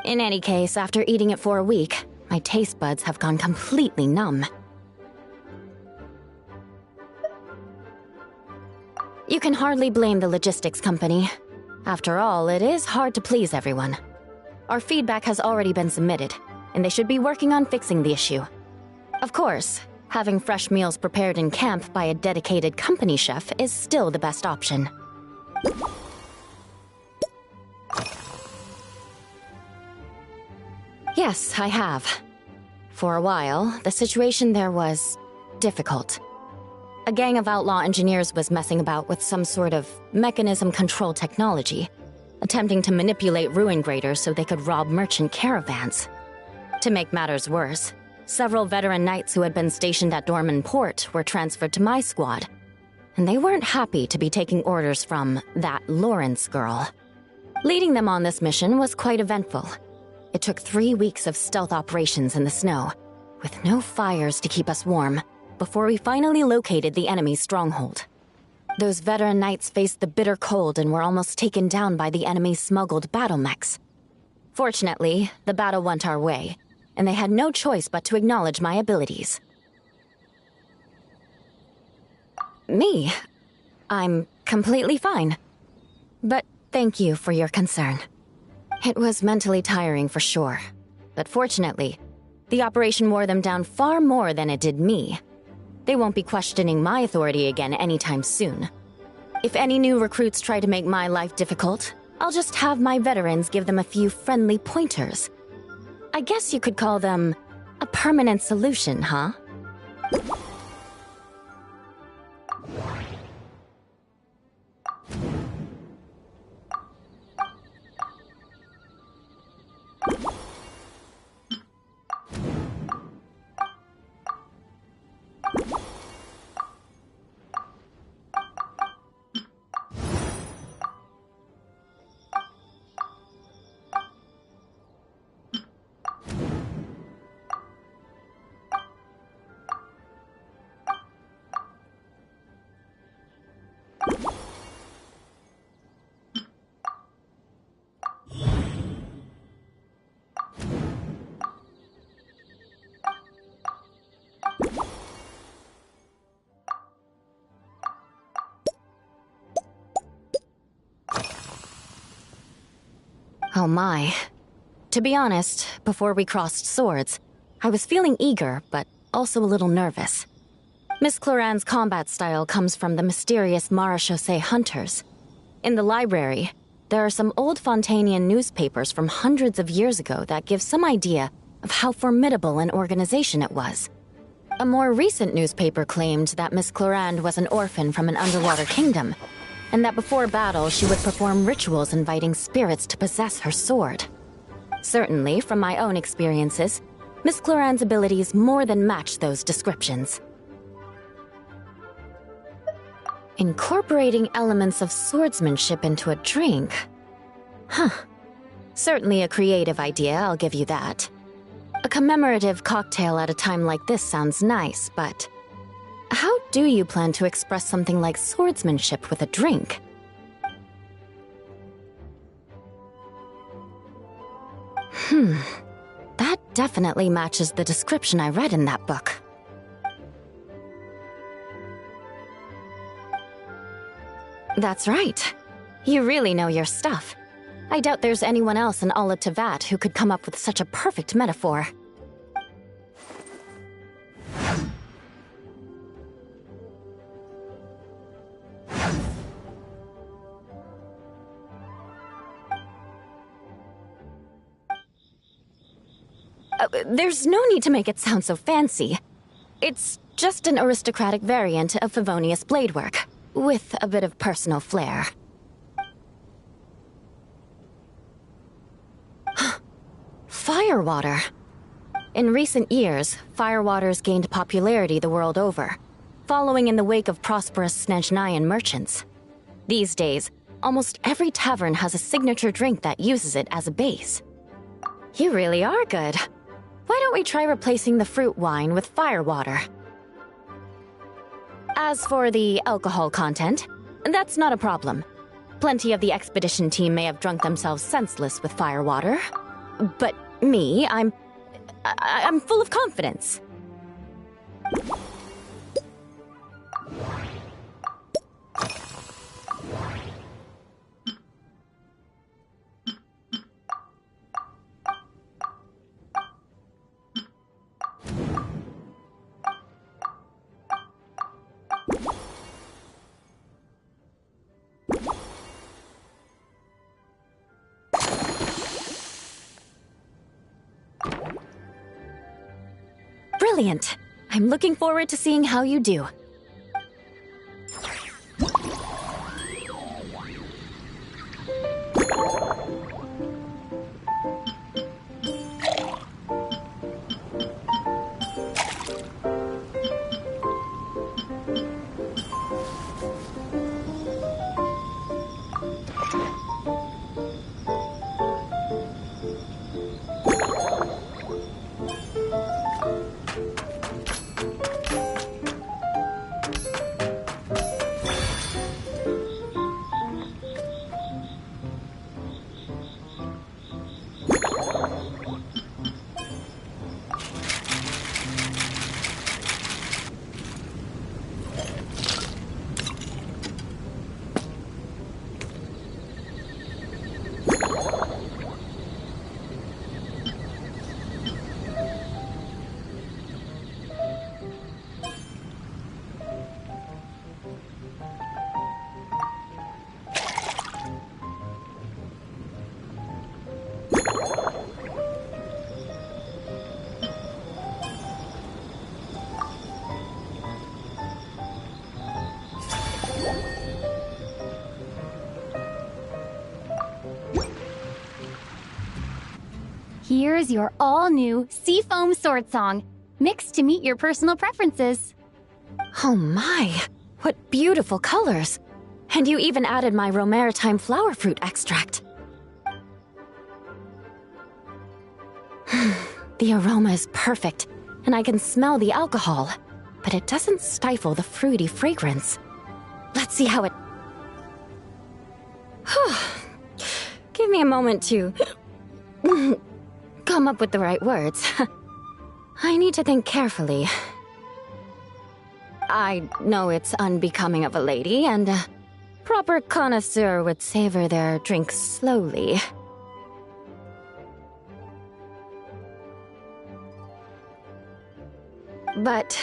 In any case, after eating it for a week, my taste buds have gone completely numb. You can hardly blame the logistics company. After all, it is hard to please everyone. Our feedback has already been submitted, and they should be working on fixing the issue. Of course, having fresh meals prepared in camp by a dedicated company chef is still the best option. Yes, I have. For a while, the situation there was difficult. A gang of outlaw engineers was messing about with some sort of mechanism control technology, attempting to manipulate ruin graders so they could rob merchant caravans. To make matters worse, several veteran knights who had been stationed at Dorman Port were transferred to my squad, and they weren't happy to be taking orders from that Lawrence girl. Leading them on this mission was quite eventful. It took 3 weeks of stealth operations in the snow, with no fires to keep us warm, before we finally located the enemy's stronghold. Those veteran knights faced the bitter cold and were almost taken down by the enemy's smuggled battle mechs. Fortunately, the battle went our way, and they had no choice but to acknowledge my abilities. Me? I'm completely fine. But thank you for your concern. It was mentally tiring for sure, but fortunately, the operation wore them down far more than it did me. They won't be questioning my authority again anytime soon. If any new recruits try to make my life difficult, I'll just have my veterans give them a few friendly pointers. I guess you could call them a permanent solution, huh? Oh my. To be honest, before we crossed swords, I was feeling eager, but also a little nervous. Miss Cloran's combat style comes from the mysterious Marechaussee hunters. In the library, there are some old Fontanian newspapers from hundreds of years ago that give some idea of how formidable an organization it was. A more recent newspaper claimed that Miss Cloran was an orphan from an underwater kingdom, and that before battle she would perform rituals inviting spirits to possess her sword. Certainly, from my own experiences, Miss Cloran's abilities more than match those descriptions. Incorporating elements of swordsmanship into a drink? Huh. Certainly a creative idea, I'll give you that. A commemorative cocktail at a time like this sounds nice, but how do you plan to express something like swordsmanship with a drink? That definitely matches the description I read in that book. That's right. You really know your stuff. I doubt there's anyone else in all of Tevat who could come up with such a perfect metaphor. There's no need to make it sound so fancy. It's just an aristocratic variant of Favonius bladework, with a bit of personal flair. Firewater. In recent years, firewaters gained popularity the world over, following in the wake of prosperous Snezhnayan merchants. These days, almost every tavern has a signature drink that uses it as a base. You really are good. Why don't we try replacing the fruit wine with firewater? As for the alcohol content, that's not a problem. Plenty of the expedition team may have drunk themselves senseless with firewater. But me, I'm full of confidence. Brilliant! I'm looking forward to seeing how you do. Here's your all-new Seafoam Sword Song, mixed to meet your personal preferences. Oh my, what beautiful colors! And you even added my Romaritime flower fruit extract. The aroma is perfect, and I can smell the alcohol, but it doesn't stifle the fruity fragrance. Let's see how it... Give me a moment to... come up with the right words. I need to think carefully. I know it's unbecoming of a lady, and a proper connoisseur would savor their drinks slowly. But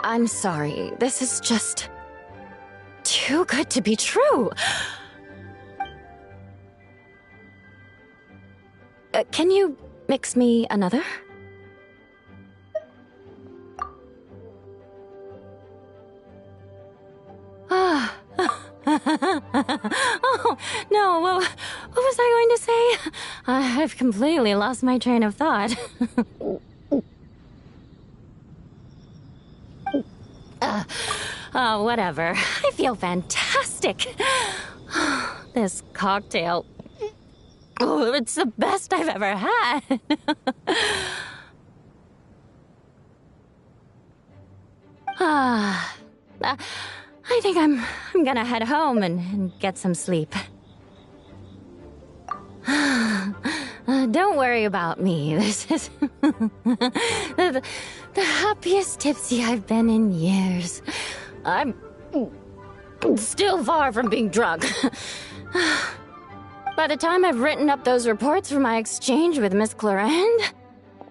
I'm sorry. This is just too good to be true. Can you mix me another? Oh, no, what was I going to say? I've completely lost my train of thought. Whatever. I feel fantastic. This cocktail... Oh, it's the best I've ever had. I think I'm gonna head home and get some sleep. Don't worry about me. This is the happiest tipsy I've been in years. I'm still far from being drunk. By the time I've written up those reports for my exchange with Miss Clarend,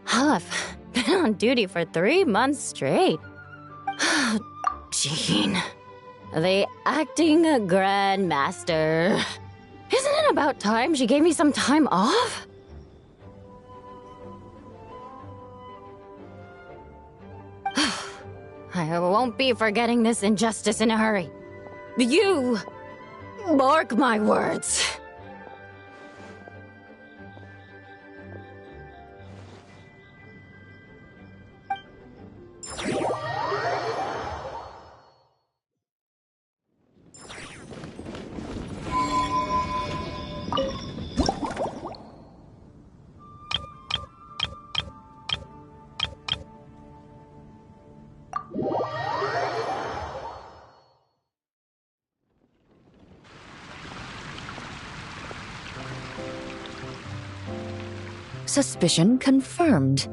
I'll have been on duty for 3 months straight. Jean, the acting grandmaster. Isn't it about time she gave me some time off? I won't be forgetting this injustice in a hurry. You mark my words. Suspicion confirmed.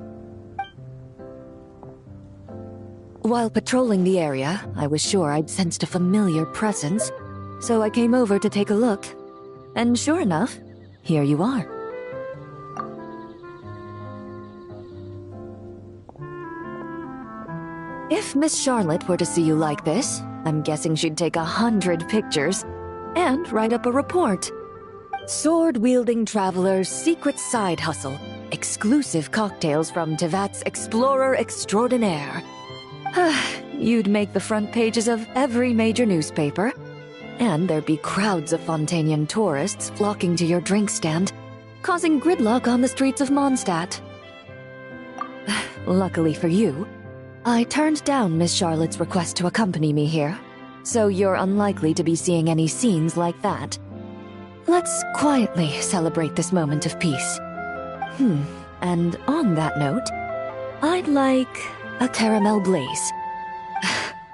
While patrolling the area, I was sure I'd sensed a familiar presence, so I came over to take a look. And sure enough, here you are. If Miss Charlotte were to see you like this, I'm guessing she'd take 100 pictures and write up a report. Sword-wielding traveler's secret side hustle. Exclusive cocktails from Tevat's Explorer Extraordinaire. You'd make the front pages of every major newspaper. And there'd be crowds of Fontanian tourists flocking to your drink stand, causing gridlock on the streets of Mondstadt. Luckily for you, I turned down Miss Charlotte's request to accompany me here, so you're unlikely to be seeing any scenes like that. Let's quietly celebrate this moment of peace. And on that note, I'd like a caramel blaze.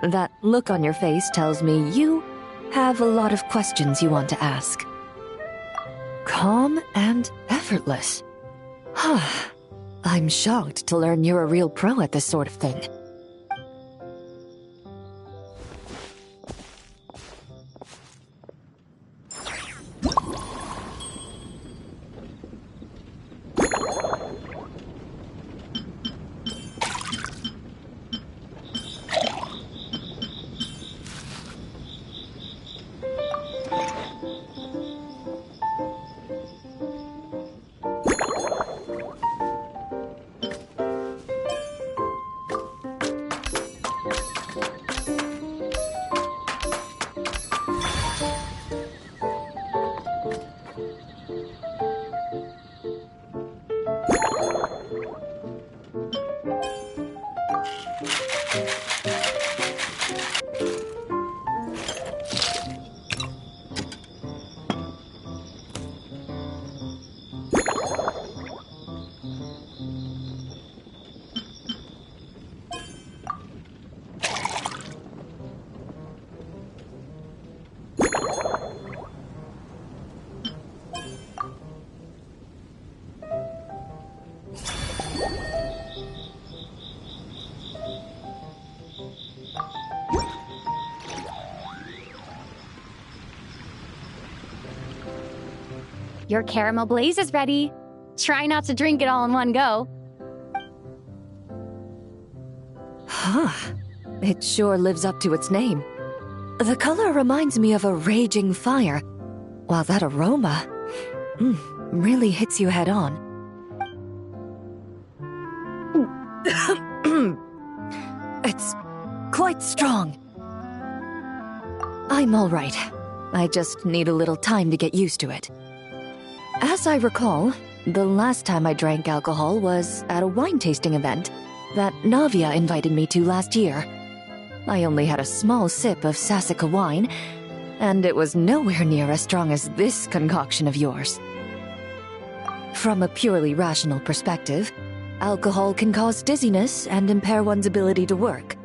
That look on your face tells me you have a lot of questions you want to ask. Calm and effortless. I'm shocked to learn you're a real pro at this sort of thing. Your caramel blaze is ready. Try not to drink it all in one go. Huh. It sure lives up to its name. The color reminds me of a raging fire, while that aroma really hits you head on. It's quite strong. I'm all right. I just need a little time to get used to it. As I recall, the last time I drank alcohol was at a wine tasting event that Navia invited me to last year. I only had a small sip of Sassica wine, and it was nowhere near as strong as this concoction of yours. From a purely rational perspective, alcohol can cause dizziness and impair one's ability to work,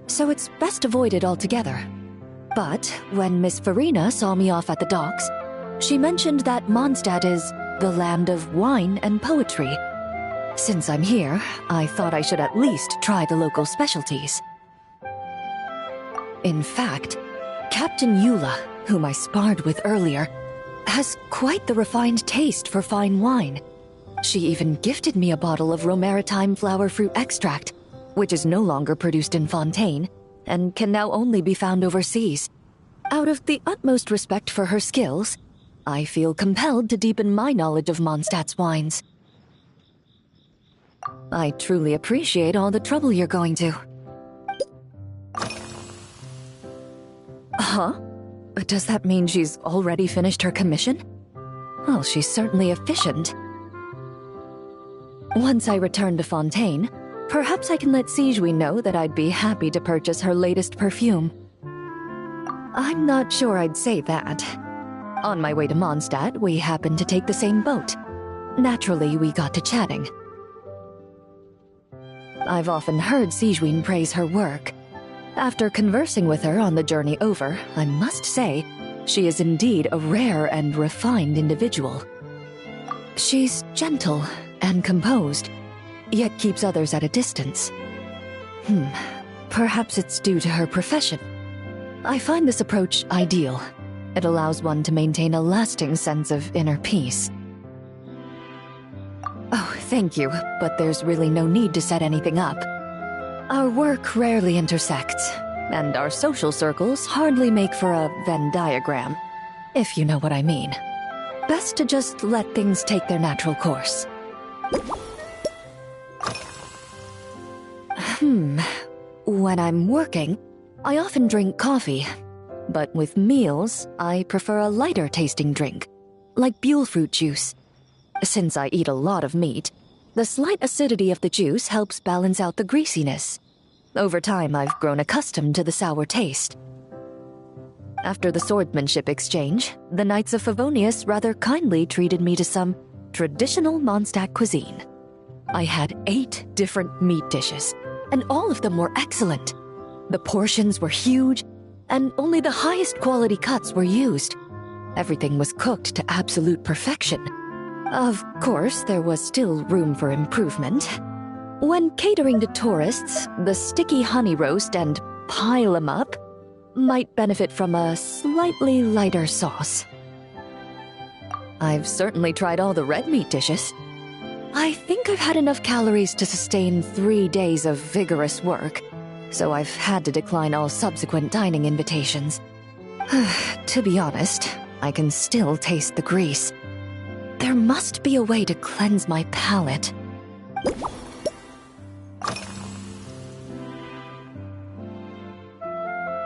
so it's best avoided altogether. But when Miss Farina saw me off at the docks, she mentioned that Mondstadt is the land of wine and poetry. Since I'm here, I thought I should at least try the local specialties. In fact, Captain Eula, whom I sparred with earlier, has quite the refined taste for fine wine. She even gifted me a bottle of Romaritime flower fruit extract, which is no longer produced in Fontaine, and can now only be found overseas. Out of the utmost respect for her skills, I feel compelled to deepen my knowledge of Mondstadt's wines. I truly appreciate all the trouble you're going to. Huh? Does that mean she's already finished her commission? Well, she's certainly efficient. Once I return to Fontaine, perhaps I can let Sigewinne know that I'd be happy to purchase her latest perfume. I'm not sure I'd say that. On my way to Mondstadt, we happened to take the same boat. Naturally, we got to chatting. I've often heard Sigewinne praise her work. After conversing with her on the journey over, I must say, she is indeed a rare and refined individual. She's gentle and composed, yet keeps others at a distance. Perhaps it's due to her profession. I find this approach ideal. It allows one to maintain a lasting sense of inner peace. Oh, thank you, but there's really no need to set anything up. Our work rarely intersects, and our social circles hardly make for a Venn diagram, if you know what I mean. Best to just let things take their natural course. When I'm working, I often drink coffee, but with meals, I prefer a lighter tasting drink, like Buell fruit juice. Since I eat a lot of meat, the slight acidity of the juice helps balance out the greasiness. Over time, I've grown accustomed to the sour taste. After the swordsmanship exchange, the Knights of Favonius rather kindly treated me to some traditional Mondstadt cuisine. I had 8 different meat dishes, and all of them were excellent. The portions were huge, and only the highest quality cuts were used. Everything was cooked to absolute perfection. Of course, there was still room for improvement. When catering to tourists, the sticky honey roast and pile 'em up might benefit from a slightly lighter sauce. I've certainly tried all the red meat dishes. I think I've had enough calories to sustain 3 days of vigorous work, so I've had to decline all subsequent dining invitations. To be honest, I can still taste the grease. There must be a way to cleanse my palate.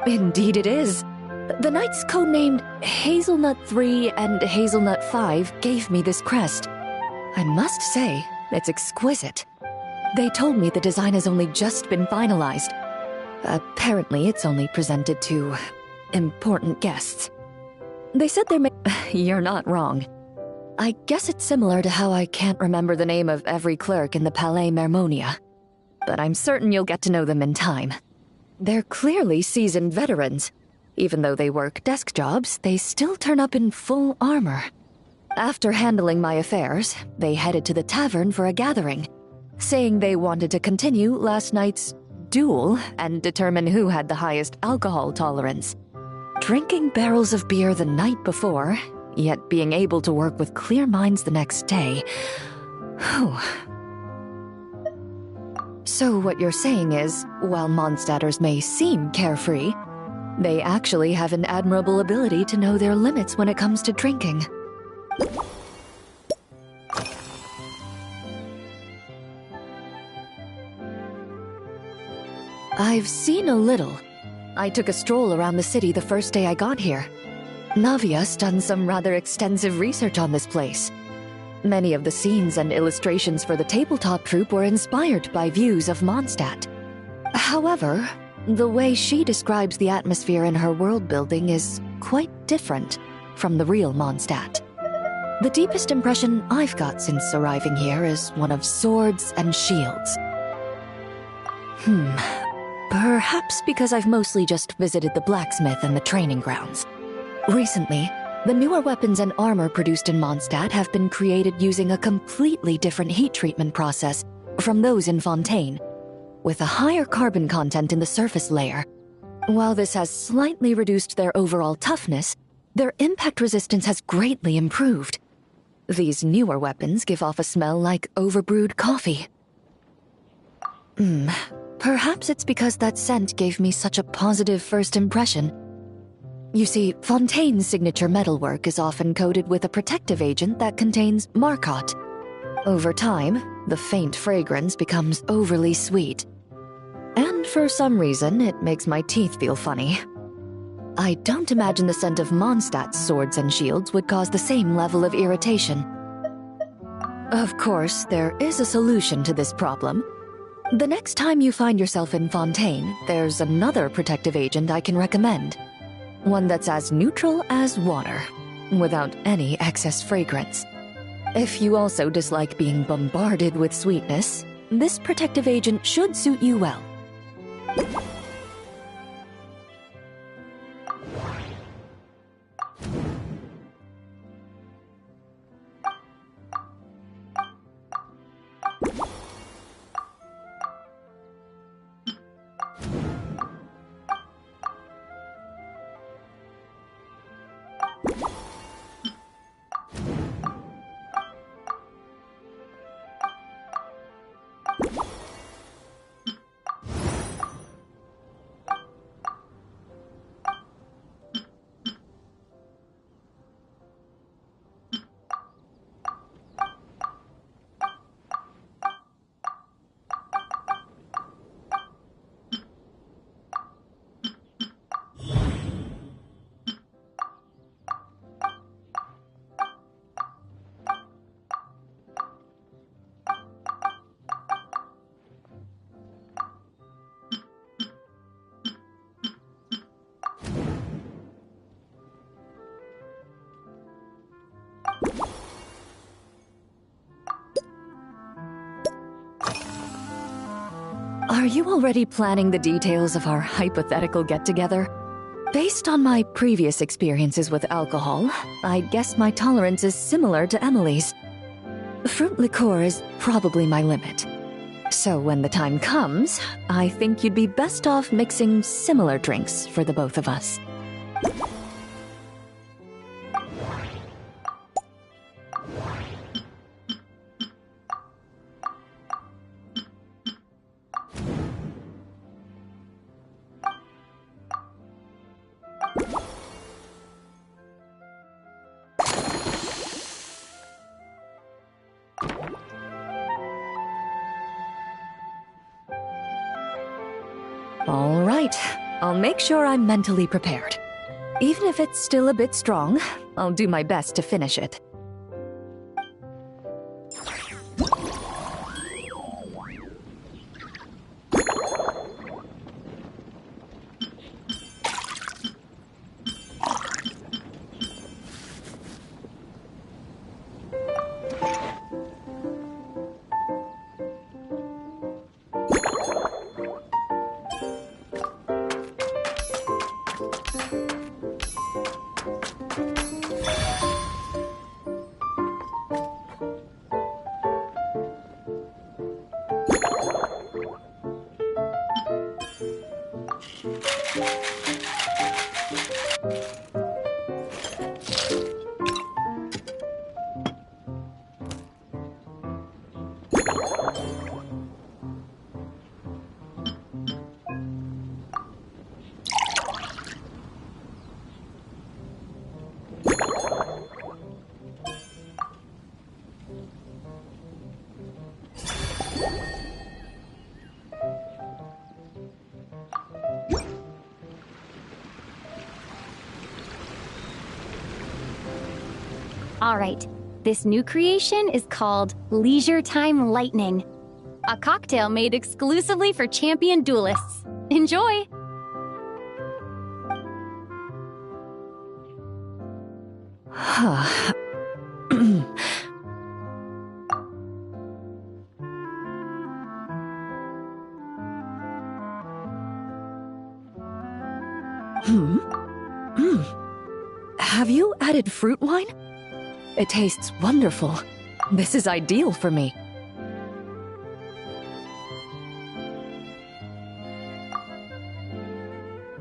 Indeed it is. The knights codenamed Hazelnut 3 and Hazelnut 5 gave me this crest. I must say, it's exquisite. They told me the design has only just been finalized. Apparently, it's only presented to important guests. They said there may... You're not wrong. I guess it's similar to how I can't remember the name of every clerk in the Palais Mermonia. But I'm certain you'll get to know them in time. They're clearly seasoned veterans. Even though they work desk jobs, they still turn up in full armor. After handling my affairs, they headed to the tavern for a gathering, saying they wanted to continue last night's duel and determine who had the highest alcohol tolerance. Drinking barrels of beer the night before, yet being able to work with clear minds the next day. So what you're saying is, while Mondstadters may seem carefree, they actually have an admirable ability to know their limits when it comes to drinking. I've seen a little. I took a stroll around the city the first day I got here. Navia's done some rather extensive research on this place. Many of the scenes and illustrations for the tabletop troupe were inspired by views of Mondstadt. However, the way she describes the atmosphere in her world building is quite different from the real Mondstadt. The deepest impression I've got since arriving here is one of swords and shields. Perhaps because I've mostly just visited the blacksmith and the training grounds. Recently, the newer weapons and armor produced in Mondstadt have been created using a completely different heat treatment process from those in Fontaine, with a higher carbon content in the surface layer. While this has slightly reduced their overall toughness, their impact resistance has greatly improved. These newer weapons give off a smell like overbrewed coffee. Perhaps it's because that scent gave me such a positive first impression. You see, Fontaine's signature metalwork is often coated with a protective agent that contains Marcotte. Over time, the faint fragrance becomes overly sweet. And for some reason, it makes my teeth feel funny. I don't imagine the scent of Mondstadt's swords and shields would cause the same level of irritation. Of course, there is a solution to this problem. The next time you find yourself in Fontaine, there's another protective agent I can recommend. One that's as neutral as water, without any excess fragrance. If you also dislike being bombarded with sweetness, this protective agent should suit you well. Are you already planning the details of our hypothetical get-together? Based on my previous experiences with alcohol, I guess my tolerance is similar to Emily's. Fruit liqueur is probably my limit. So when the time comes, I think you'd be best off mixing similar drinks for the both of us. All right, I'll make sure I'm mentally prepared. Even if it's still a bit strong, I'll do my best to finish it. All right, this new creation is called Leisure Time Lightning, a cocktail made exclusively for champion duelists. Enjoy! Have you added fruit wine? It tastes wonderful. This is ideal for me.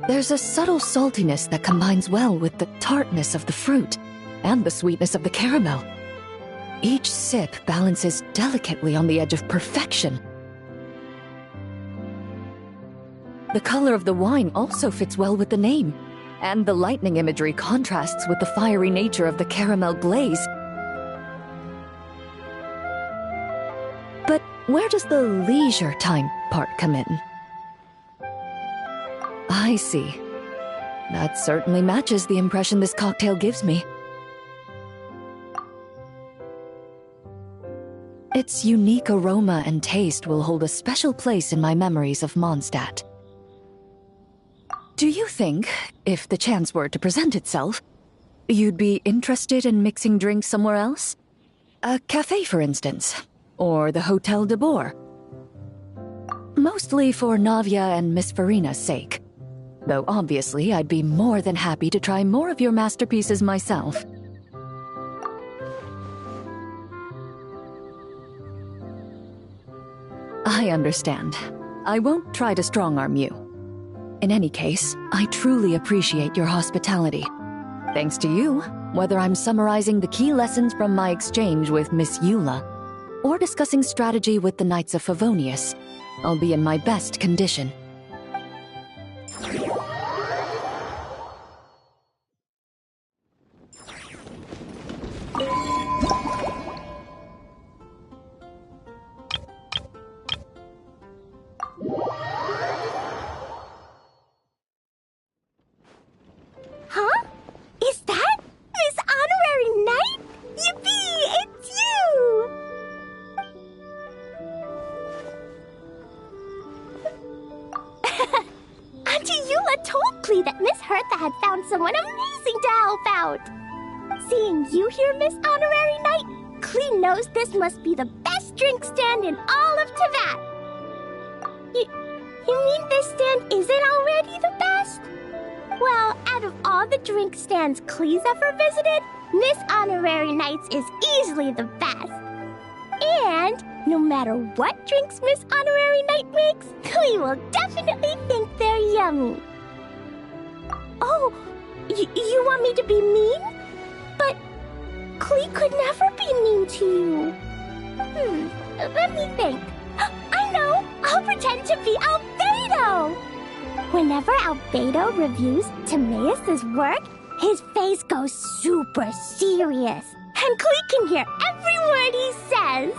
There's a subtle saltiness that combines well with the tartness of the fruit and the sweetness of the caramel. Each sip balances delicately on the edge of perfection. The color of the wine also fits well with the name, and the lightning imagery contrasts with the fiery nature of the caramel glaze. But where does the leisure time part come in? I see. That certainly matches the impression this cocktail gives me. Its unique aroma and taste will hold a special place in my memories of Mondstadt. Do you think, if the chance were to present itself, you'd be interested in mixing drinks somewhere else? A cafe, for instance, or the Hotel de Boer? Mostly for Navia and Miss Farina's sake. Though obviously I'd be more than happy to try more of your masterpieces myself. I understand. I won't try to strong-arm you. In any case, I truly appreciate your hospitality. Thanks to you, whether I'm summarizing the key lessons from my exchange with Miss Eula, or discussing strategy with the Knights of Favonius, I'll be in my best condition. Huh? Is that Miss Honorary Knight? Yippee! It's you! Auntie Eula told Klee that Miss Hertha had found someone amazing to help out. Seeing you here, Miss Honorary Knight, Klee knows this must be the best drink stand in all of Teyvat. You mean this stand isn't already the best? Well, out of all the drink stands Klee's ever visited, Miss Honorary Knight's is easily the best. And no matter what drinks Miss Honorary Knight makes, Klee will definitely think they're yummy. Oh, you want me to be mean? But Klee could never be mean to you. Let me think. I know! I'll pretend to be Albedo! Whenever Albedo reviews Timaeus' work, his face goes super serious, and Klee can hear every word he says.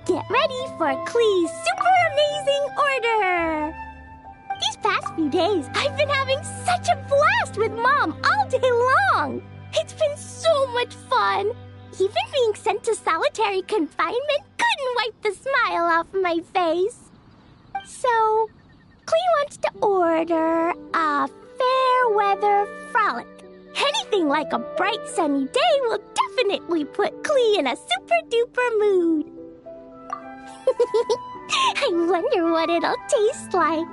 Get ready for Klee's super amazing order! These past few days, I've been having such a blast with Mom all day long! It's been so much fun! Even being sent to solitary confinement couldn't wipe the smile off my face. So, Klee wants to order a fair weather frolic. Anything like a bright sunny day will definitely put Klee in a super duper mood. I wonder what it'll taste like.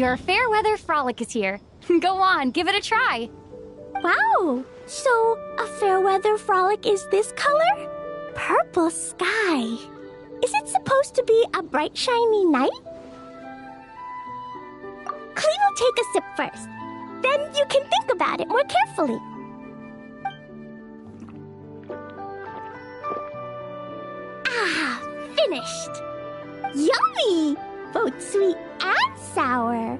Your fair weather frolic is here. Go on, give it a try. Wow! So, a fair weather frolic is this color? Purple sky. Is it supposed to be a bright, shiny night? Clee will take a sip first. Then you can think about it more carefully. Ah, finished. Yummy! Both sweet and sour.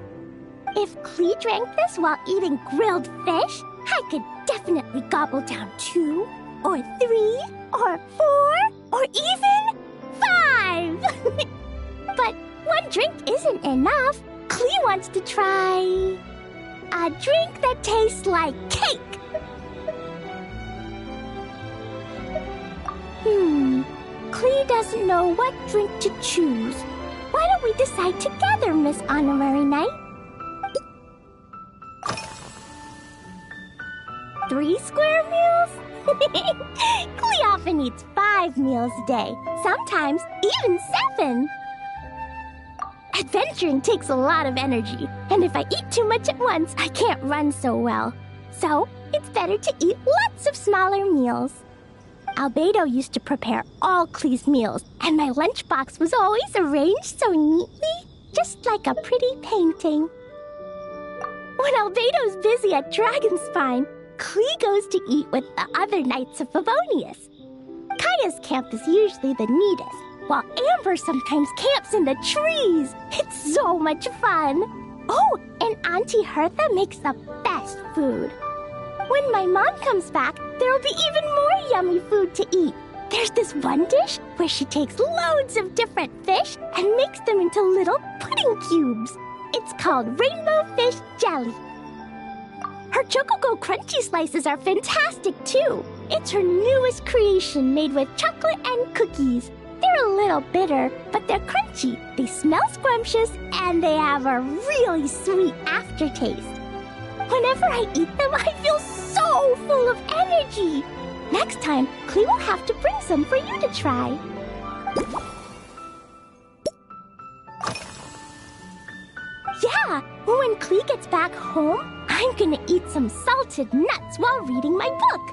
If Clee drank this while eating grilled fish, I could definitely gobble down 2, or 3, or 4, or even 5! But one drink isn't enough. Clee wants to try a drink that tastes like cake. Clee doesn't know what drink to choose. Why don't we decide together, Miss Honorary Knight? 3 square meals? Clee often eats 5 meals a day, sometimes even 7. Adventuring takes a lot of energy, and if I eat too much at once, I can't run so well. So, it's better to eat lots of smaller meals. Albedo used to prepare all Clee's meals, and my lunchbox was always arranged so neatly, just like a pretty painting. When Albedo's busy at Dragonspine, Clee goes to eat with the other Knights of Favonius. Kaya's camp is usually the neatest, while Amber sometimes camps in the trees. It's so much fun. Oh, and Auntie Hertha makes the best food. When my mom comes back, there'll be even more yummy food to eat. There's this one dish where she takes loads of different fish and makes them into little pudding cubes. It's called Rainbow Fish Jelly. Her Chocogo Crunchy Slices are fantastic, too. It's her newest creation made with chocolate and cookies. They're a little bitter, but they're crunchy. They smell scrumptious, and they have a really sweet aftertaste. Whenever I eat them, I feel so full of energy. Next time, Clee will have to bring some for you to try. Yeah, when Clee gets back home, I'm gonna eat some salted nuts while reading my book.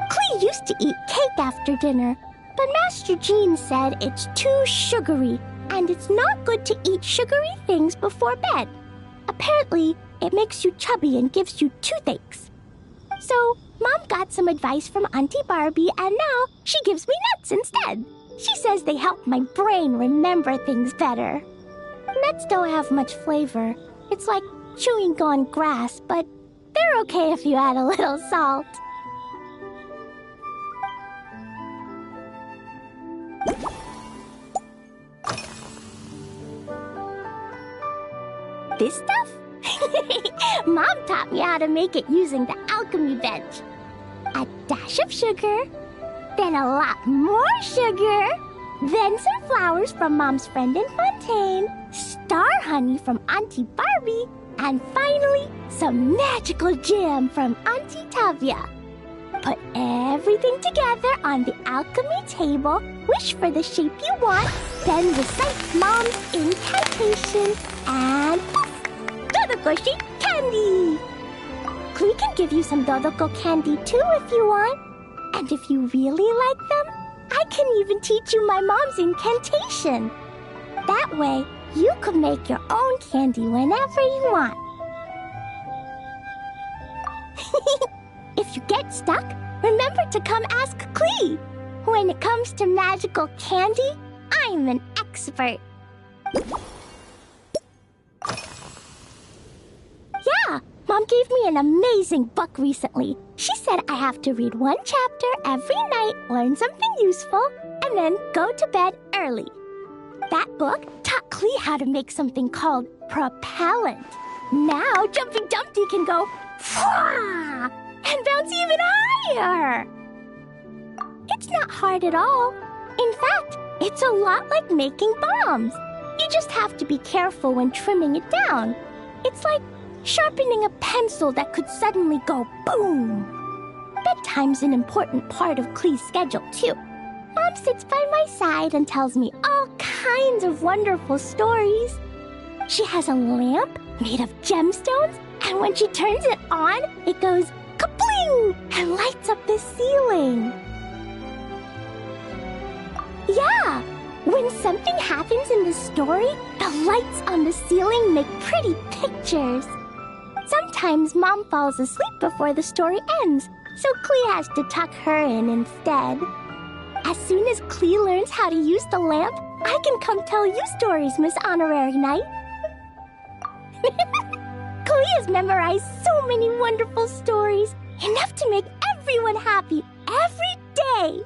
Clee used to eat cake after dinner, but Master Jean said it's too sugary, and it's not good to eat sugary things before bed. Apparently, it makes you chubby and gives you toothaches. So, Mom got some advice from Auntie Barbie, and now she gives me nuts instead. She says they help my brain remember things better. Nuts don't have much flavor. It's like chewing on grass, but they're okay if you add a little salt. This stuff? Mom taught me how to make it using the alchemy bench. A dash of sugar, then a lot more sugar, then some flowers from Mom's friend in Fontaine, star honey from Auntie Barbie, and finally, some magical jam from Auntie Tavia. Put everything together on the alchemy table, wish for the shape you want, then recite Mom's incantation, and poof! Dodoko sheet candy! Clee can give you some Dodoko candy too if you want. And if you really like them, I can even teach you my mom's incantation. That way, you can make your own candy whenever you want. If you get stuck, remember to come ask Clee. When it comes to magical candy, I'm an expert. Yeah, Mom gave me an amazing book recently. She said I have to read one chapter every night, learn something useful, and then go to bed early. That book taught Clee how to make something called propellant. Now Jumping Dumpty can go Fwah! And bounce even higher. It's not hard at all. In fact, it's a lot like making bombs. You just have to be careful when trimming it down. It's like sharpening a pencil that could suddenly go boom. Bedtime's an important part of Clee's schedule, too. Mom sits by my side and tells me all kinds of wonderful stories. She has a lamp made of gemstones, and when she turns it on, it goes kapling and lights up the ceiling. Yeah, when something happens in the story, the lights on the ceiling make pretty pictures. Sometimes Mom falls asleep before the story ends, so Klee has to tuck her in instead. As soon as Klee learns how to use the lamp, I can come tell you stories, Miss Honorary Knight. Klee has memorized so many wonderful stories, enough to make everyone happy every day.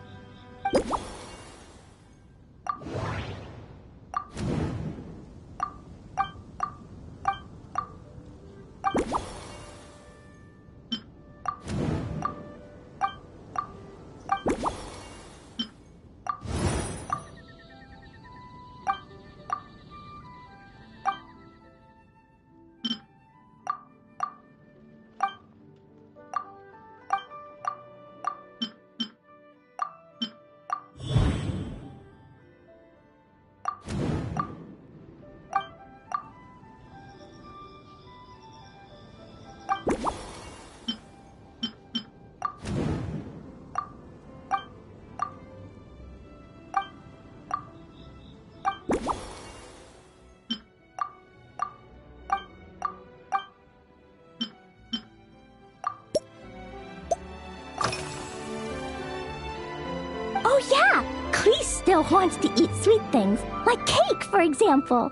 Oh yeah, Klee still wants to eat sweet things, like cake, for example.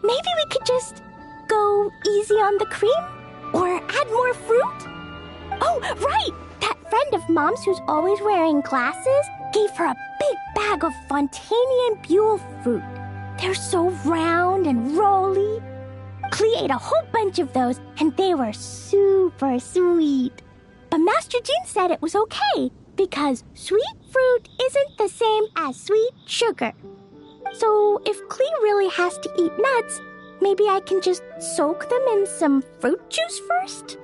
Maybe we could just go easy on the cream? Or add more fruit? Oh, right! That friend of Mom's who's always wearing glasses gave her a big bag of Fontanian Buell fruit. They're so round and rolly. Klee ate a whole bunch of those, and they were super sweet. But Master Jean said it was okay, because sweet fruit isn't the same as sweet sugar. So if Klee really has to eat nuts, maybe I can just soak them in some fruit juice first?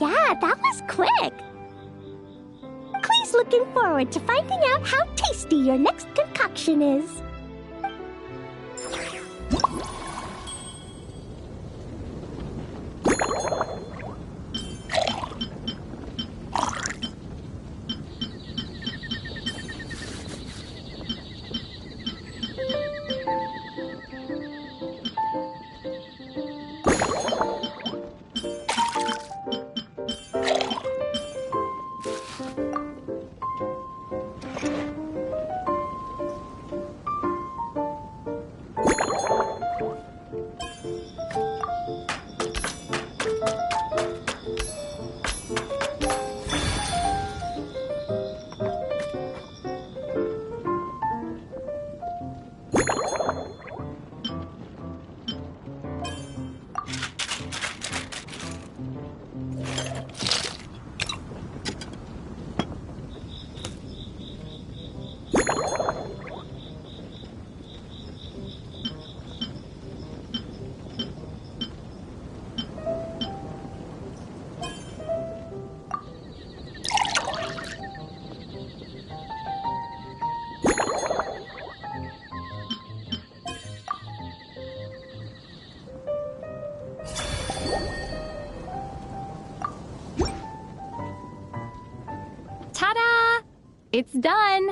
Yeah, that was quick. Klee's looking forward to finding out how tasty your next concoction is. Ta-da! It's done!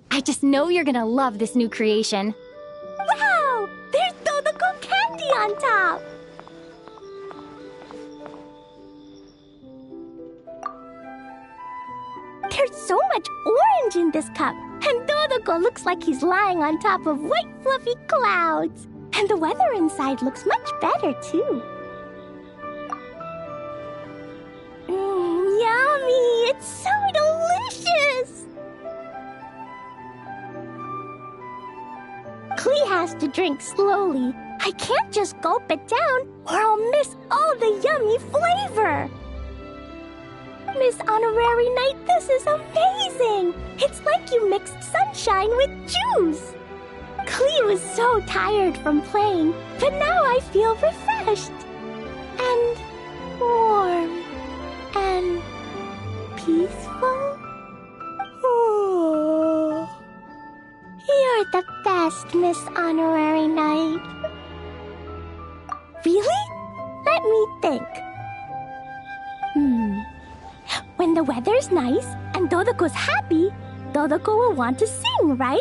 I just know you're gonna love this new creation. Wow! There's Dodoko candy on top! There's so much orange in this cup, and Dodoko looks like he's lying on top of white fluffy clouds. And the weather inside looks much better, too. Yummy! It's so delicious! Klee has to drink slowly. I can't just gulp it down, or I'll miss all the yummy flavor. Miss Honorary Knight, this is amazing! It's like you mixed sunshine with juice! Klee was so tired from playing, but now I feel refreshed. And warm. And peaceful. Oh. You're the best, Miss Honorary Knight. Really? Let me think. When the weather's nice and Dodoko's happy, Dodoko will want to sing, right?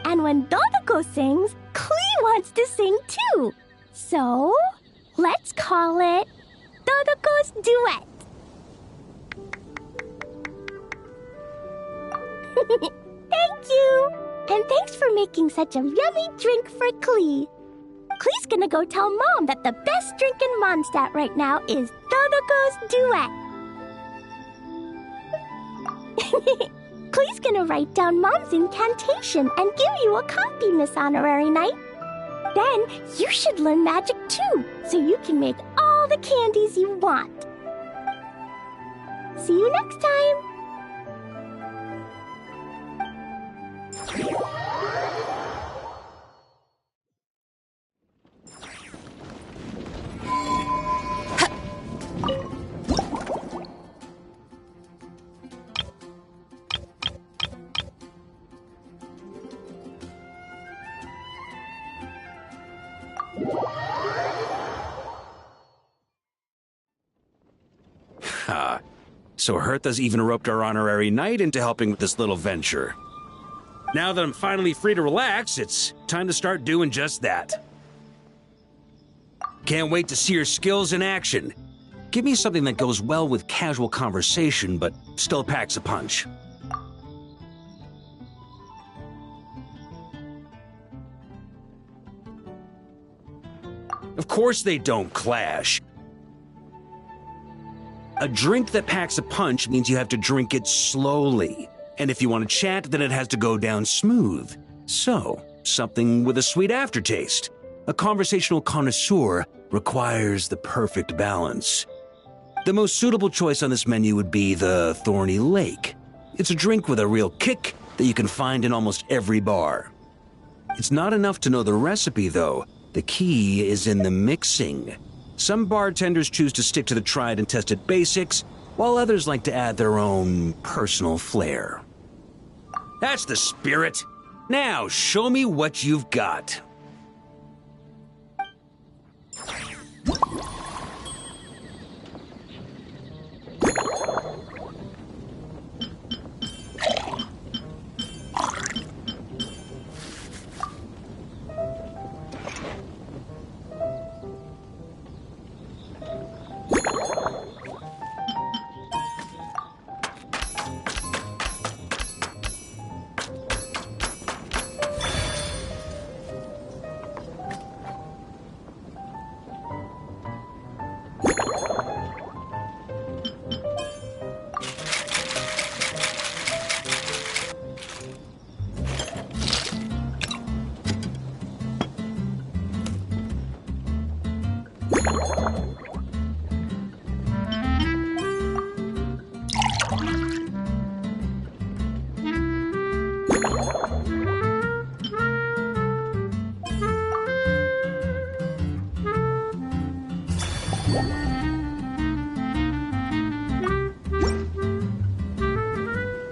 And when Dodoko sings, Klee wants to sing too. So, let's call it Dodoko's Duet. Thank you! And thanks for making such a yummy drink for Klee. Klee's gonna go tell Mom that the best drink in Mondstadt right now is Dodoko's Duet. Klee's gonna write down Mom's incantation and give you a copy, Miss Honorary Knight. Then you should learn magic too, so you can make all the candies you want. See you next time! So Hertha's even roped our honorary knight into helping with this little venture. Now that I'm finally free to relax, it's time to start doing just that. Can't wait to see your skills in action. Give me something that goes well with casual conversation, but still packs a punch. Of course they don't clash. A drink that packs a punch means you have to drink it slowly. And if you want to chat, then it has to go down smooth. So, something with a sweet aftertaste. A conversational connoisseur requires the perfect balance. The most suitable choice on this menu would be the Thorny Lake. It's a drink with a real kick that you can find in almost every bar. It's not enough to know the recipe, though. The key is in the mixing. Some bartenders choose to stick to the tried and tested basics, while others like to add their own personal flair. That's the spirit. Now, show me what you've got.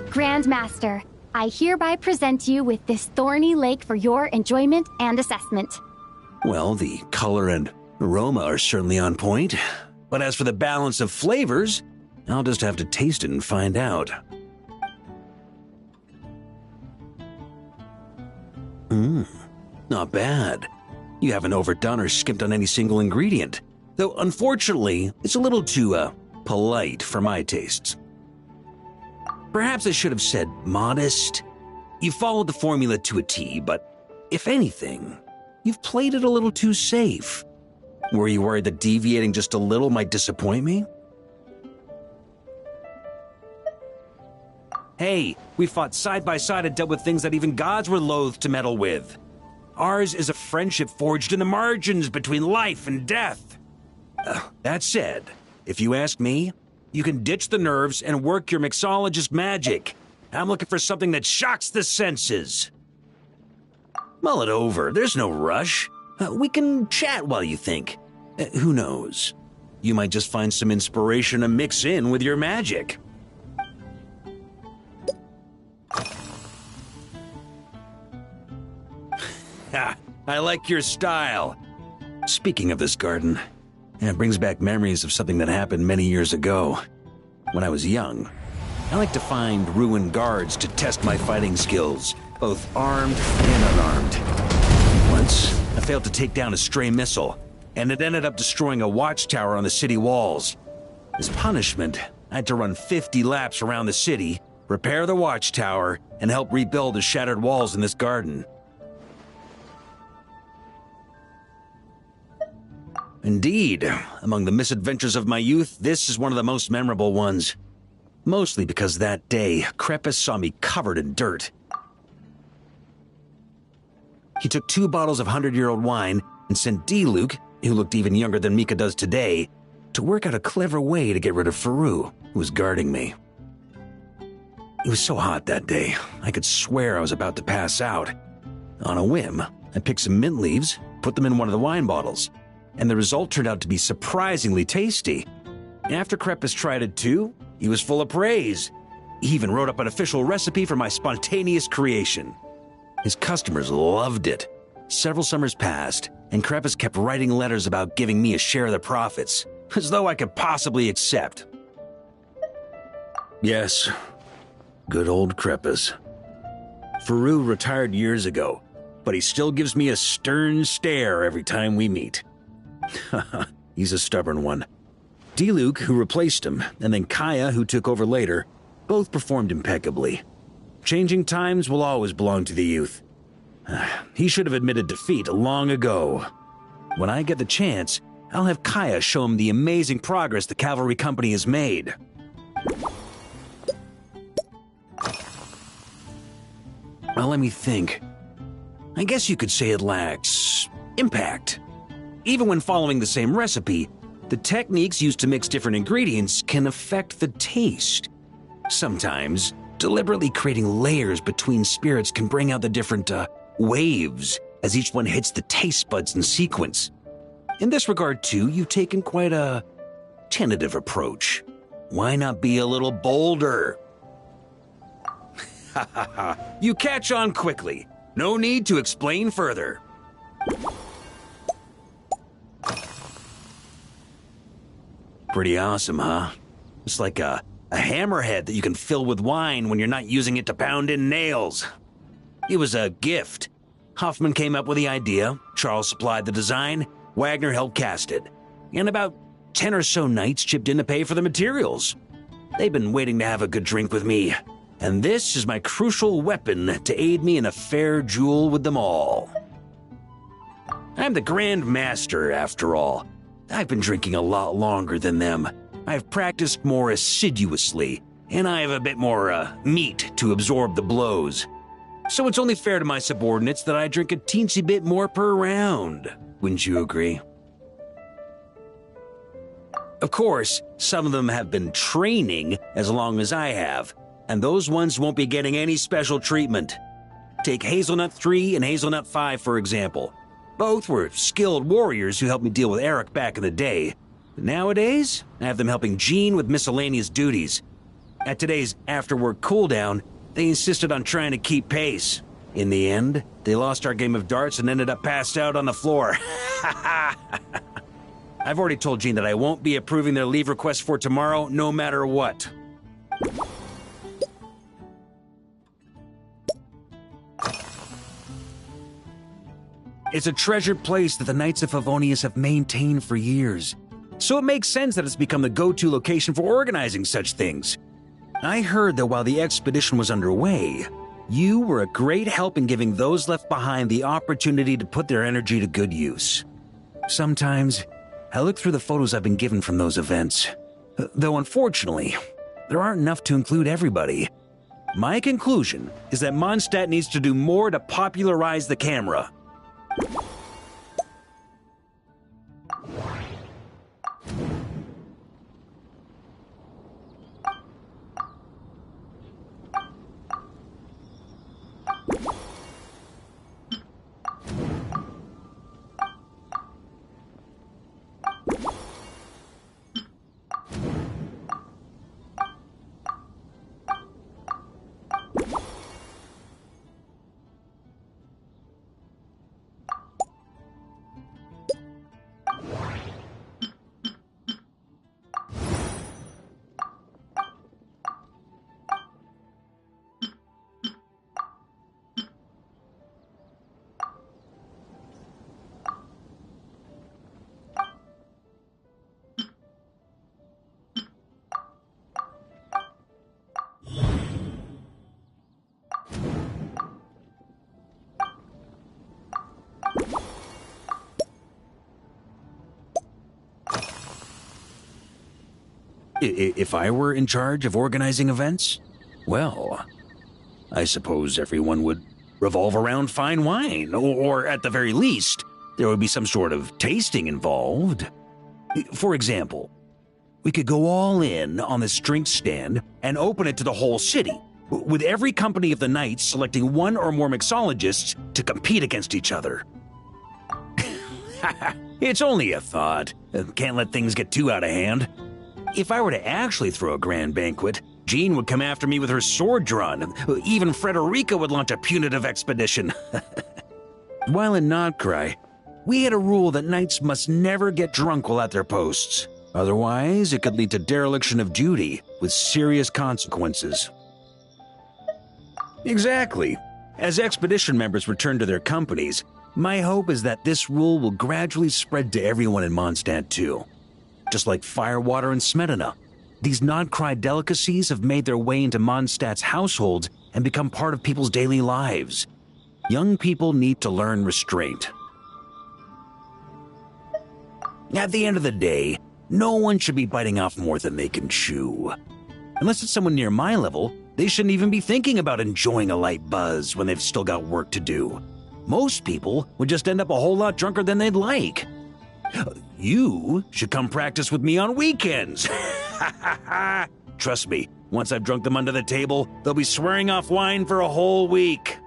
Grandmaster, I hereby present you with this Thorny Lake for your enjoyment and assessment. Well, the color and aroma are certainly on point. But as for the balance of flavors, I'll just have to taste it and find out. Not bad. You haven't overdone or skimped on any single ingredient. Though, unfortunately, it's a little too, polite for my tastes. Perhaps I should have said modest. You followed the formula to a T, but if anything, you've played it a little too safe. Were you worried that deviating just a little might disappoint me? Hey, we fought side by side and dealt with things that even gods were loath to meddle with. Ours is a friendship forged in the margins between life and death. That said, if you ask me, you can ditch the nerves and work your mixologist magic. I'm looking for something that shocks the senses. Mull it over. There's no rush. We can chat while you think. Who knows? You might just find some inspiration to mix in with your magic. I like your style. Speaking of this garden, it brings back memories of something that happened many years ago. When I was young, I like to find ruined guards to test my fighting skills, both armed and unarmed. Once, I failed to take down a stray missile, and it ended up destroying a watchtower on the city walls. As punishment, I had to run 50 laps around the city, repair the watchtower, and help rebuild the shattered walls in this garden. Indeed, among the misadventures of my youth, this is one of the most memorable ones. Mostly because that day, Crepus saw me covered in dirt. He took 2 bottles of 100-year-old wine and sent D-Luke, who looked even younger than Mika does today, to work out a clever way to get rid of Faru, who was guarding me. It was so hot that day, I could swear I was about to pass out. On a whim, I picked some mint leaves, put them in one of the wine bottles, and the result turned out to be surprisingly tasty. After Crepus tried it too, he was full of praise. He even wrote up an official recipe for my spontaneous creation. His customers loved it. Several summers passed, and Crepus kept writing letters about giving me a share of the profits, as though I could possibly accept. Yes, good old Crepus. Faru retired years ago, but he still gives me a stern stare every time we meet. He's a stubborn one. D-Luke, who replaced him, and then Kaya, who took over later, both performed impeccably. Changing times will always belong to the youth. He should have admitted defeat long ago. When I get the chance, I'll have Kaya show him the amazing progress the cavalry company has made. Well, let me think. I guess you could say it lacks impact. Even when following the same recipe, the techniques used to mix different ingredients can affect the taste. Sometimes, deliberately creating layers between spirits can bring out the different waves as each one hits the taste buds in sequence. In this regard, too, you've taken quite a tentative approach. Why not be a little bolder? Ha ha ha, you catch on quickly. No need to explain further. Pretty awesome, huh? It's like a hammerhead that you can fill with wine when you're not using it to pound in nails. It was a gift. Hoffman came up with the idea, Charles supplied the design, Wagner helped cast it, and about 10 or so knights chipped in to pay for the materials. They've been waiting to have a good drink with me, and this is my crucial weapon to aid me in a fair duel with them all. I'm the Grand Master, after all. I've been drinking a lot longer than them. I've practiced more assiduously, and I have a bit more, meat to absorb the blows. So it's only fair to my subordinates that I drink a teensy bit more per round. Wouldn't you agree? Of course, some of them have been training as long as I have, and those ones won't be getting any special treatment. Take Hazelnut 3 and Hazelnut 5, for example. Both were skilled warriors who helped me deal with Eric back in the day. But nowadays, I have them helping Jean with miscellaneous duties. At today's after-work cooldown, they insisted on trying to keep pace. In the end, they lost our game of darts and ended up passed out on the floor. I've already told Jean that I won't be approving their leave request for tomorrow, no matter what. It's a treasured place that the Knights of Favonius have maintained for years. So it makes sense that it's become the go-to location for organizing such things. I heard that while the expedition was underway, you were a great help in giving those left behind the opportunity to put their energy to good use. Sometimes, I look through the photos I've been given from those events. Though unfortunately, there aren't enough to include everybody. My conclusion is that Mondstadt needs to do more to popularize the camera. If I were in charge of organizing events, well, I suppose everyone would revolve around fine wine, or at the very least, there would be some sort of tasting involved. For example, we could go all in on this drink stand and open it to the whole city, with every company of the night selecting one or more mixologists to compete against each other. It's only a thought. Can't let things get too out of hand. If I were to actually throw a grand banquet, Jean would come after me with her sword drawn. Even Frederica would launch a punitive expedition. While in Nodcry, we had a rule that knights must never get drunk while at their posts. Otherwise, it could lead to dereliction of duty with serious consequences. Exactly. As expedition members return to their companies, my hope is that this rule will gradually spread to everyone in Mondstadt too. Just like firewater and Smedina, these Nodcry delicacies have made their way into Mondstadt's households and become part of people's daily lives. Young people need to learn restraint. At the end of the day, no one should be biting off more than they can chew. Unless it's someone near my level, they shouldn't even be thinking about enjoying a light buzz when they've still got work to do. Most people would just end up a whole lot drunker than they'd like. You should come practice with me on weekends. Trust me, once I've drunk them under the table, they'll be swearing off wine for a whole week.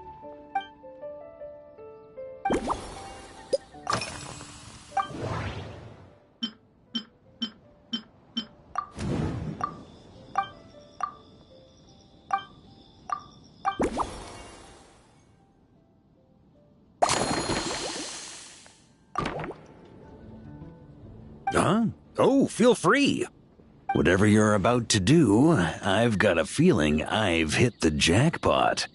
Huh? Oh, feel free. Whatever you're about to do, I've got a feeling I've hit the jackpot.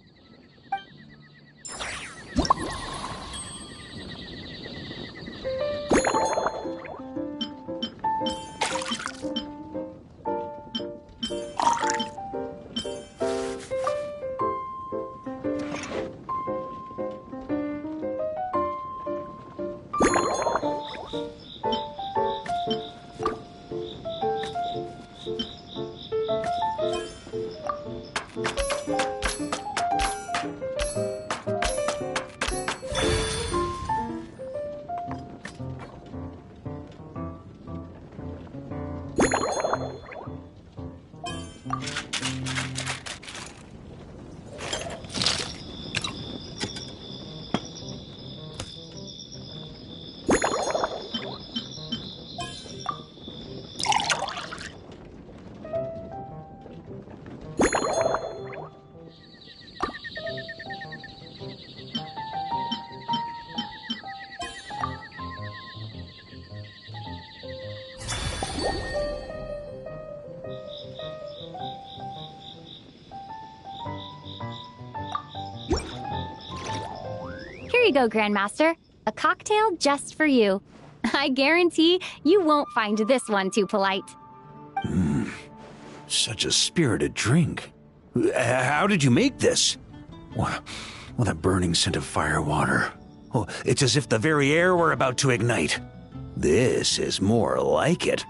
Here you go, Grandmaster. A cocktail just for you. I guarantee you won't find this one too polite. Such a spirited drink. How did you make this? Well, that burning scent of firewater. Oh, it's as if the very air were about to ignite. This is more like it.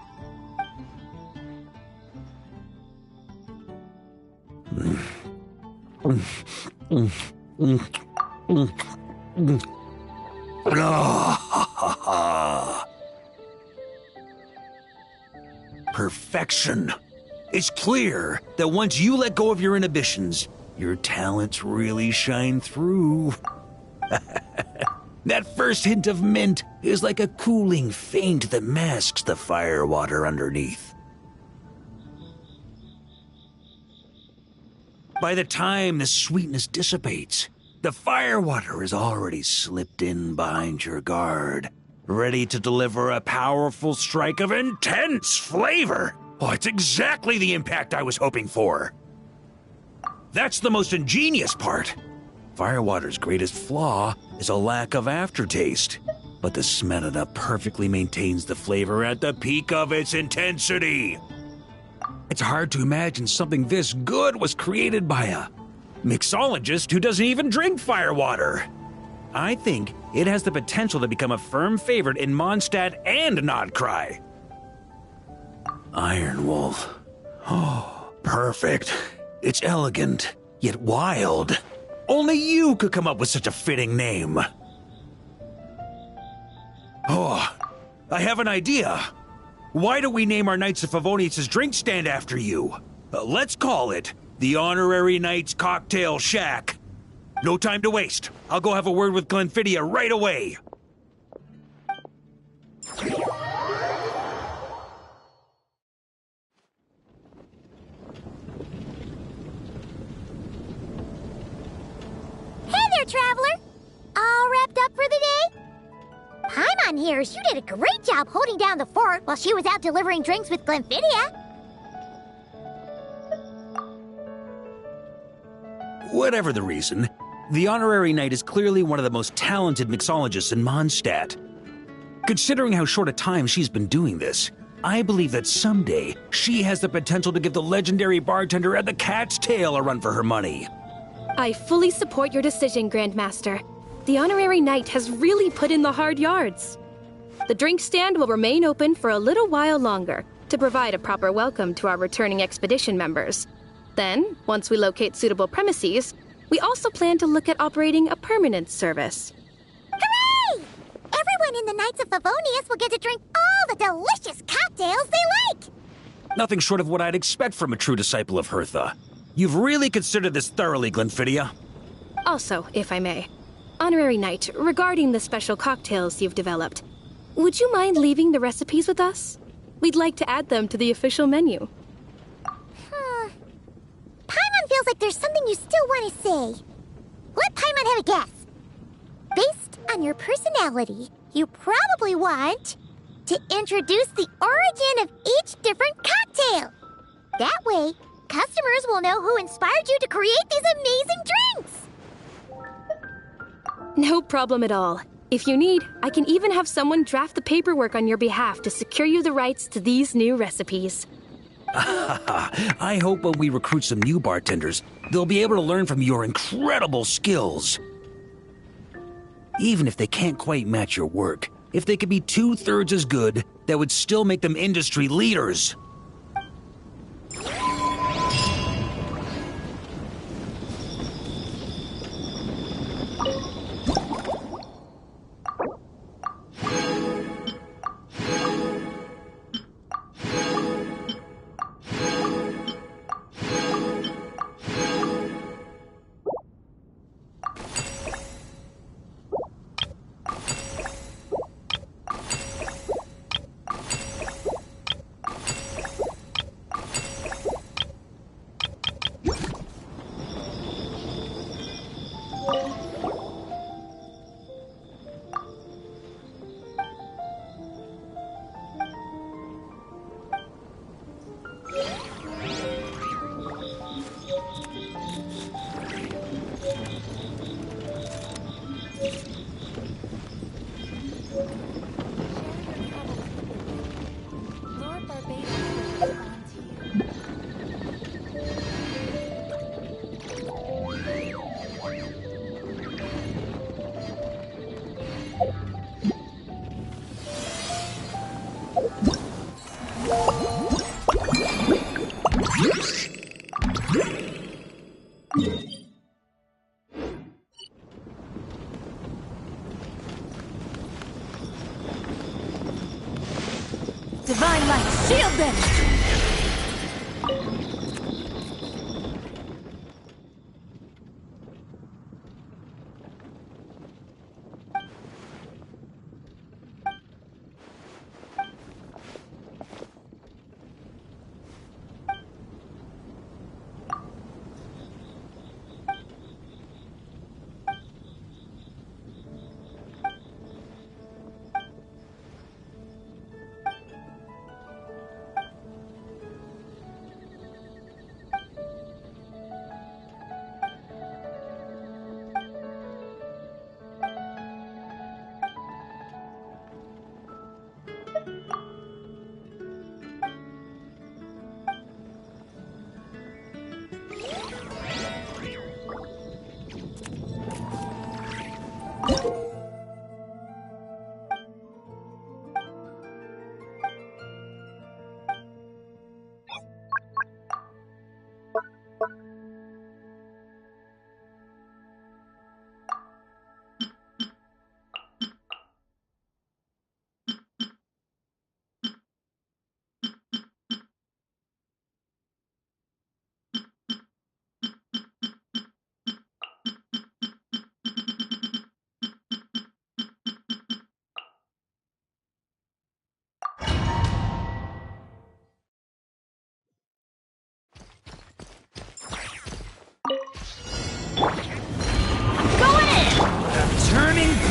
Perfection. It's clear that once you let go of your inhibitions, your talents really shine through. That first hint of mint is like a cooling feint that masks the firewater underneath. By the time the sweetness dissipates, the firewater has already slipped in behind your guard, ready to deliver a powerful strike of intense flavor. Oh, it's exactly the impact I was hoping for. That's the most ingenious part. Firewater's greatest flaw is a lack of aftertaste, but the Smedina perfectly maintains the flavor at the peak of its intensity. It's hard to imagine something this good was created by a mixologist who doesn't even drink firewater. I think it has the potential to become a firm favorite in Mondstadt and Nodcry. Iron Wolf, Oh, perfect. It's elegant, yet wild. Only you could come up with such a fitting name. Oh, I have an idea. Why don't we name our Knights of Favonius' drink stand after you? Let's call it the Honorary Knights Cocktail Shack. No time to waste. I'll go have a word with Glenfiddia right away. Hey there, traveler! All wrapped up for the day? Paimon hears you did a great job holding down the fort while she was out delivering drinks with Glenfiddia. Whatever the reason, the Honorary Knight is clearly one of the most talented mixologists in Mondstadt. Considering how short a time she's been doing this, I believe that someday she has the potential to give the legendary bartender at the Cat's Tail a run for her money. I fully support your decision, Grandmaster. The Honorary Knight has really put in the hard yards. The drink stand will remain open for a little while longer to provide a proper welcome to our returning expedition members. Then, once we locate suitable premises, we also plan to look at operating a permanent service. Hooray! Everyone in the Knights of Favonius will get to drink all the delicious cocktails they like! Nothing short of what I'd expect from a true disciple of Hertha. You've really considered this thoroughly, Glenfiddia. Also, if I may, Honorary Knight, regarding the special cocktails you've developed, would you mind leaving the recipes with us? We'd like to add them to the official menu. Paimon feels like there's something you still want to say. Let Paimon have a guess. Based on your personality, you probably want to introduce the origin of each different cocktail. That way, customers will know who inspired you to create these amazing drinks. No problem at all. If you need, I can even have someone draft the paperwork on your behalf to secure you the rights to these new recipes. I hope when we recruit some new bartenders, they'll be able to learn from your incredible skills. Even if they can't quite match your work, if they could be 2/3 as good, that would still make them industry leaders. Divine light, shield them!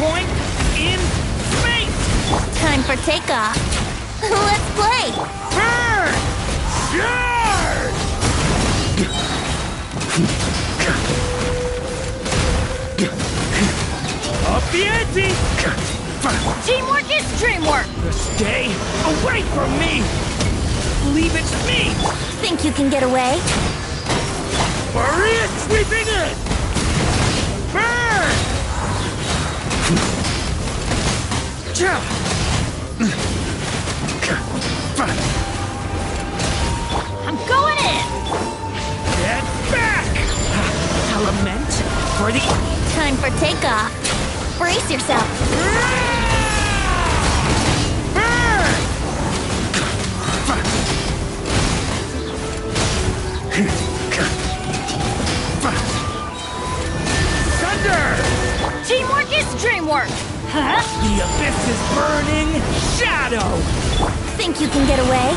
point in space! Time for takeoff. Let's play! Burn! Charge! Up the ante! Teamwork is dreamwork! Stay away from me! Leave it's me! Think you can get away? Maria sweeping in! Burn! I'm going in! Get back! Element for the... Time for takeoff. Brace yourself. Thunder! Teamwork is dreamwork! Huh? The abyss is burning shadow! Think you can get away?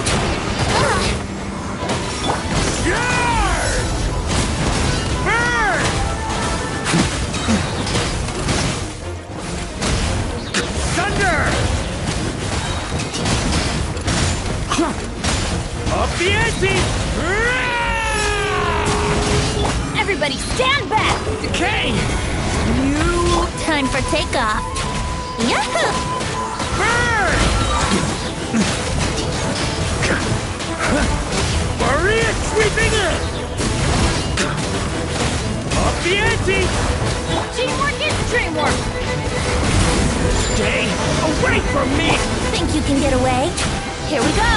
Charge! Burn! Thunder! Up the ante! Everybody stand back! Decay! Time for takeoff. Yahoo! Burn! Maria sweeping in! Up the ante! Teamwork is dreamwork! Stay away from me! Think you can get away? Here we go!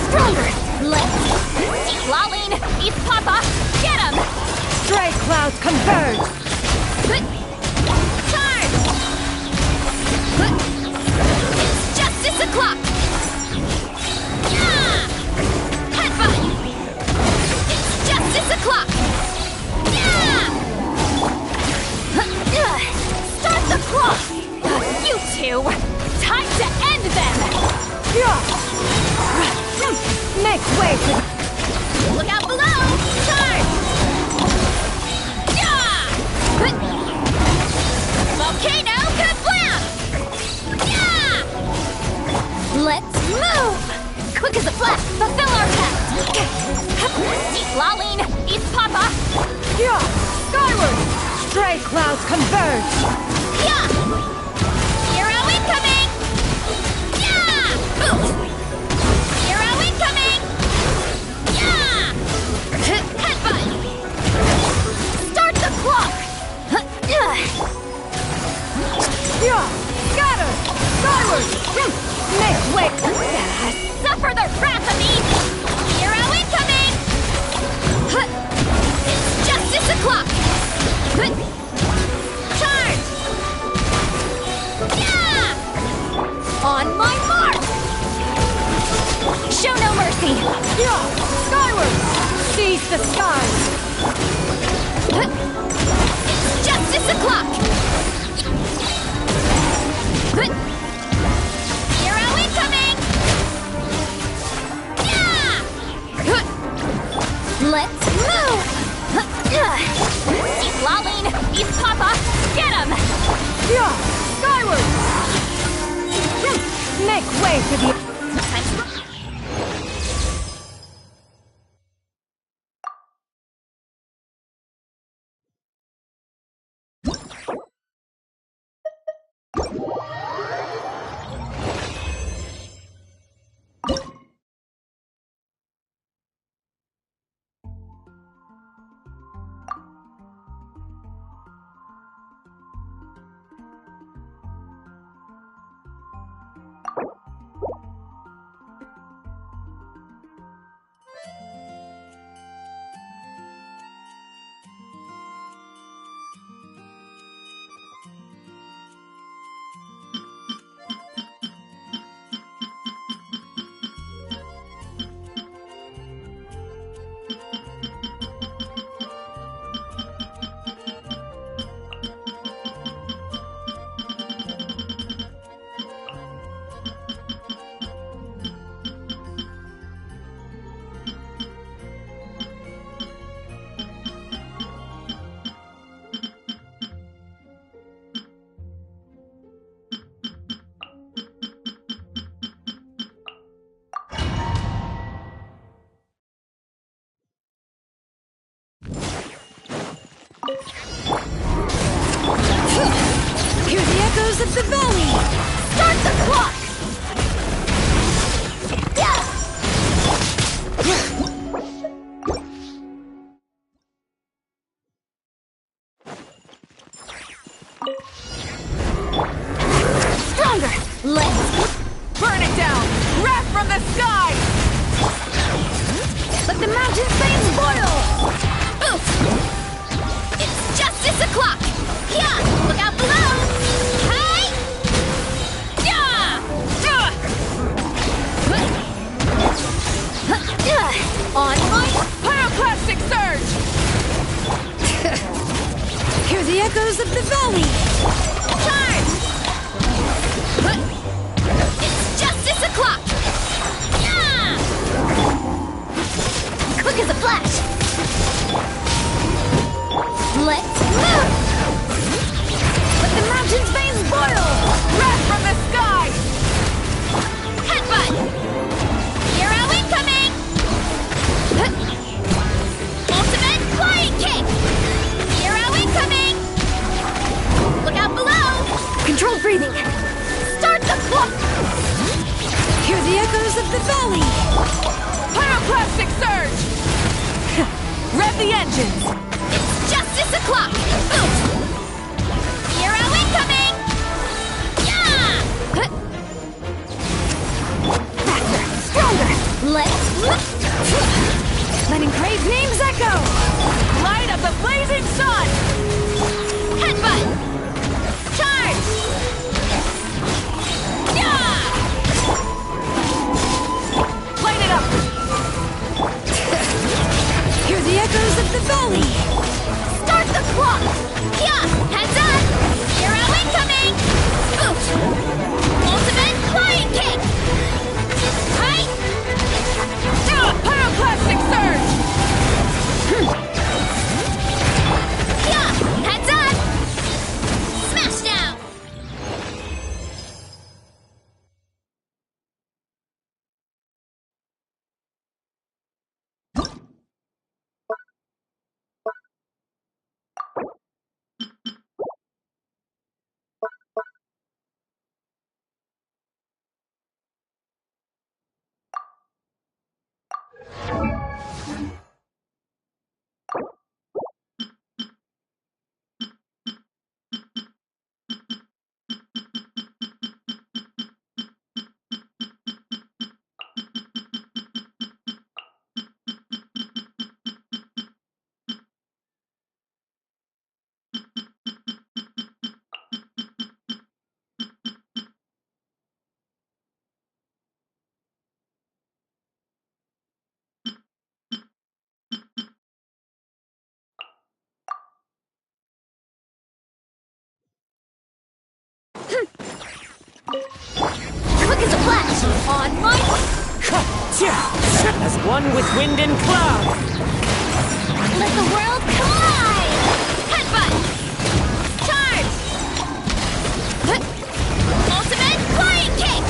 Stronger! Let's see Lolling! East Papa! Get him! Stray clouds converge! Charge! It's justice o'clock! Headbutt! It's justice o'clock! Start the clock! You two! Time to end them! Make way for... Look out below! Charge! Volcano kablam! Let's move! Quick as a flash, fulfill our task! East Lolling! East Papa! Skyward! Stray clouds converge! Hero incoming! Hero incoming! Headbutt! Start the clock! Scatter! Skyward! Make way! Suffer the wrath of me! Hero incoming! It's justice o'clock! Charge! Skyward! Seize the skies! It's justice o'clock! Hero incoming! Let's move! Keep lolling! East Papa! Get him! Skyward! Make way for the... Hear the echoes of the valley! Start the clock! Stronger! Let's burn it down! Wrath from the sky! Let the mountain flames boil! It's justice o'clock! Yeah! Look out below! Hey! Yeah! On point! Pyroclastic surge! Hear the echoes of the valley! Charge! It's justice o'clock! Yeah! Quick as a flash! Let's move! Let the mountain's veins boil! Wrath from the sky! Headbutt! Hero incoming! Ultimate flying kick! Hero incoming! Look out below! Control breathing! Start the clock! Hear the echoes of the valley! Pyroclastic surge! Rev the engines! It's justice o'clock! Boot! Hero incoming! Yeah! Faster! Stronger! Let's... Letting Krave's names echo! Light of the blazing sun! Headbutt! Charge! Yeah! Light it up! Hear the echoes of the valley! Start the clock! Yeah! Heads up! Hero incoming! Boot! Ultimate flying kick! Right! Pyroclastic surge! Yeah! Heads up! Quick as a flash! On my... As one with wind and cloud! Let the world collide! Headbutt! Charge! Ultimate flying kick!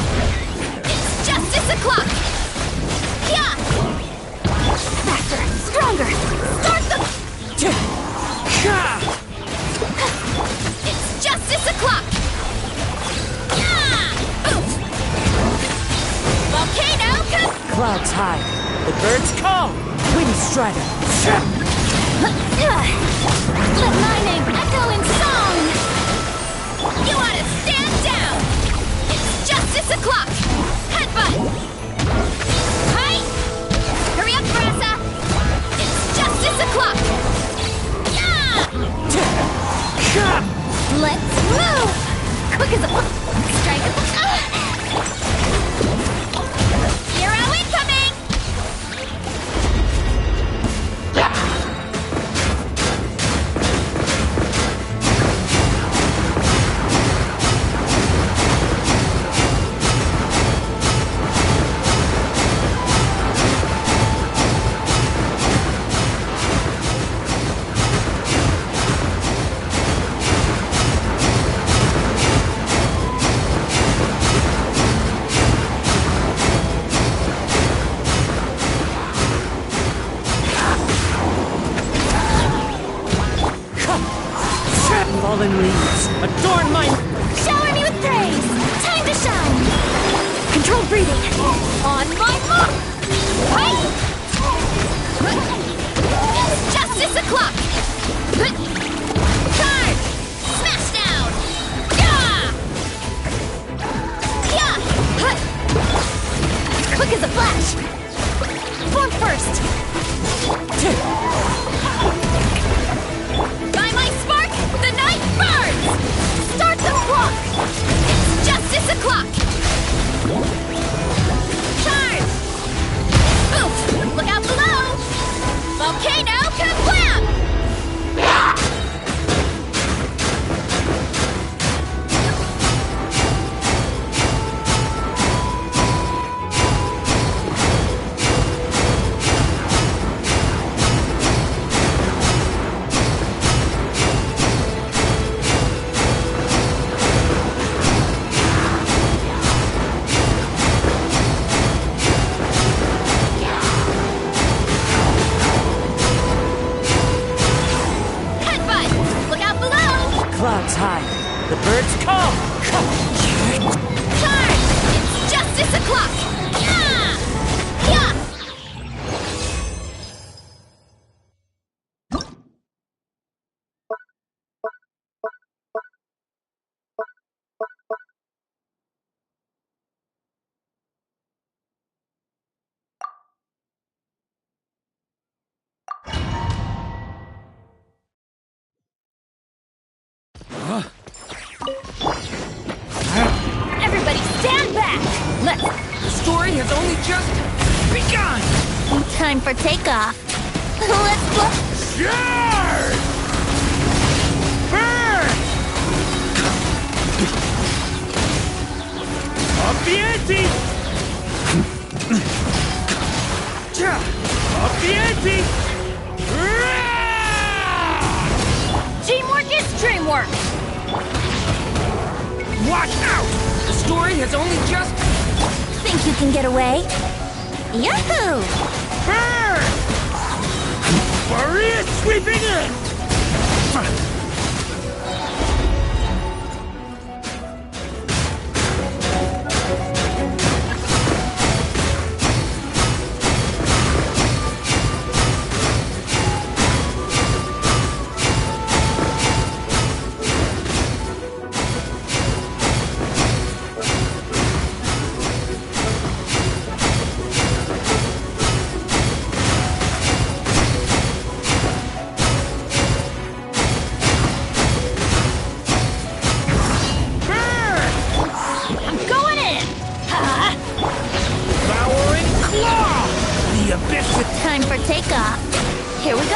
It's justice o'clock! Yeah! Faster! Stronger! Start the... It's justice o'clock! Volcano come... Clouds high, the birds call! Wind strider! Let my name echo in song! You ought to stand down! It's justice o'clock! Headbutt! Hi! Hurry up, Brassa! It's justice o'clock! Let's move! Quick as a... Strike at the... Hero incoming! Fallen leaves, adorn my... Shower me with praise! Time to shine! Controlled breathing! On my mark! Right! It's justice o'clock! Charge! Smash down! Yeah! Yeah! Quick as a flash! Form first! By my spark, the night burns! Start the clock! It's justice o'clock! Charge! Oof! Look out below! Volcano kablam! Clouds high, the birds call! Charge! It's justice o'clock! Yeah! Yeah! Everybody stand back! The story has only just begun! Time for takeoff. Let's go. Charge! Burn! Up the ante! Up the ante! Teamwork is dreamwork! Watch out! The story has only just... Think you can get away? Yahoo! Burn! Maria sweeping in! Time for takeoff. Here we go.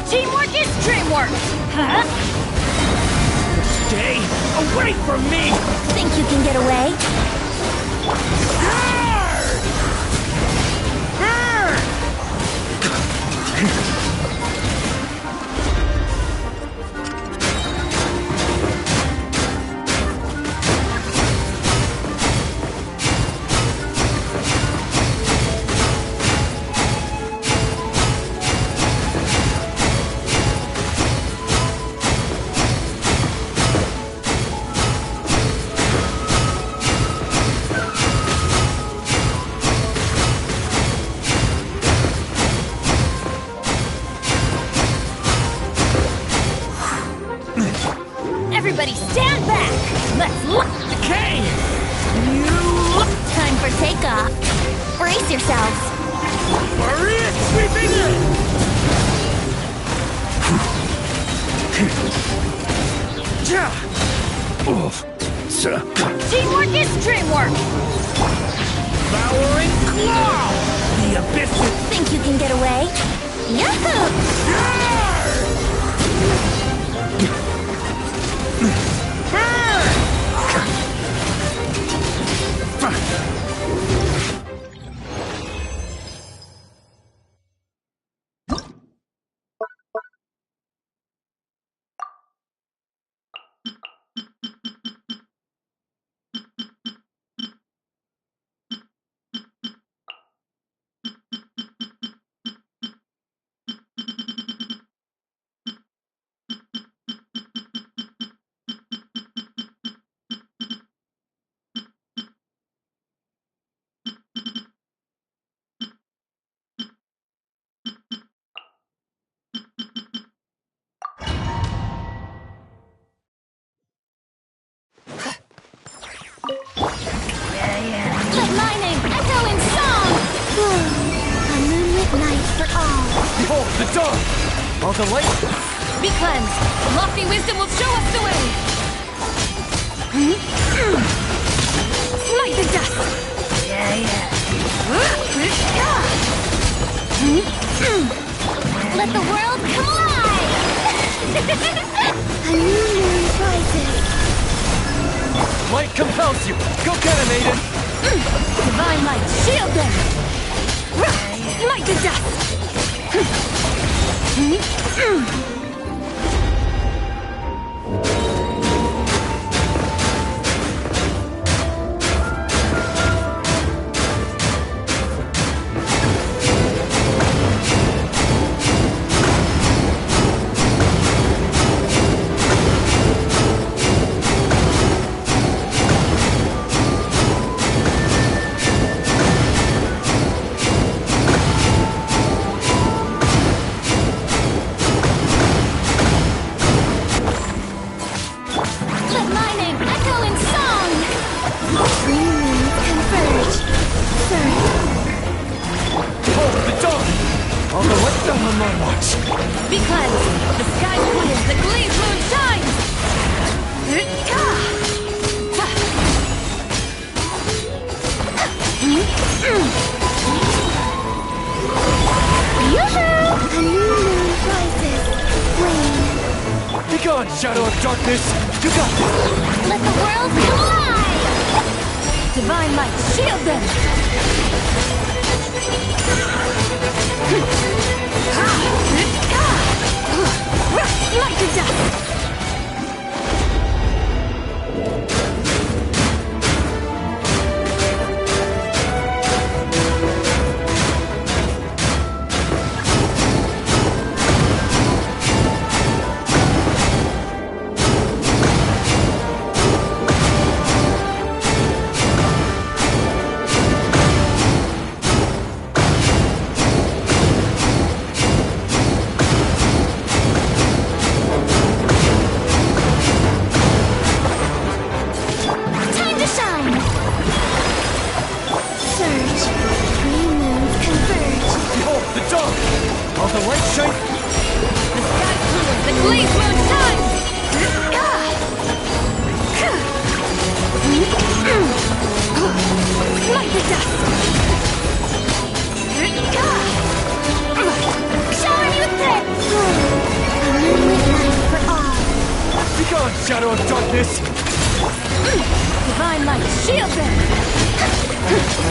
Teamwork is dreamwork! Huh? Stay away from me! Think you can get away? Everybody stand back! Let's look! Okay! Time for takeoff. Brace yourselves. Maria sweeping in! Teamwork is dreamwork! Devouring claw! The abysses! Think you can get away? Yahoo! Let my name echo in song! A moonlit night for all. Behold, the dawn! All the light! Be cleansed! Lofty wisdom will show us the way! Smite the dust! Let the world come alive! A new moon rises. Light compels you! Go get him, Aiden! Divine light, shield them! Smite the dust! Let my name echo in song! Three moons converge. Surge. Behold, the dawn! All the light down on my watch! Be cleansed! The sky clears, the glazed moon shines! A new moon rises. Wane. Begone, shadow of darkness! You got this! Let the world come alive! Divine light, shield them! Light the dust! Time to shine! Surge. Three moons converge. Behold, the dawn! All the light shines... The sky clears, the glazed moon shines! Light the dust! Shower me with it! Be gone, shadow of darkness! Divine light, shield them!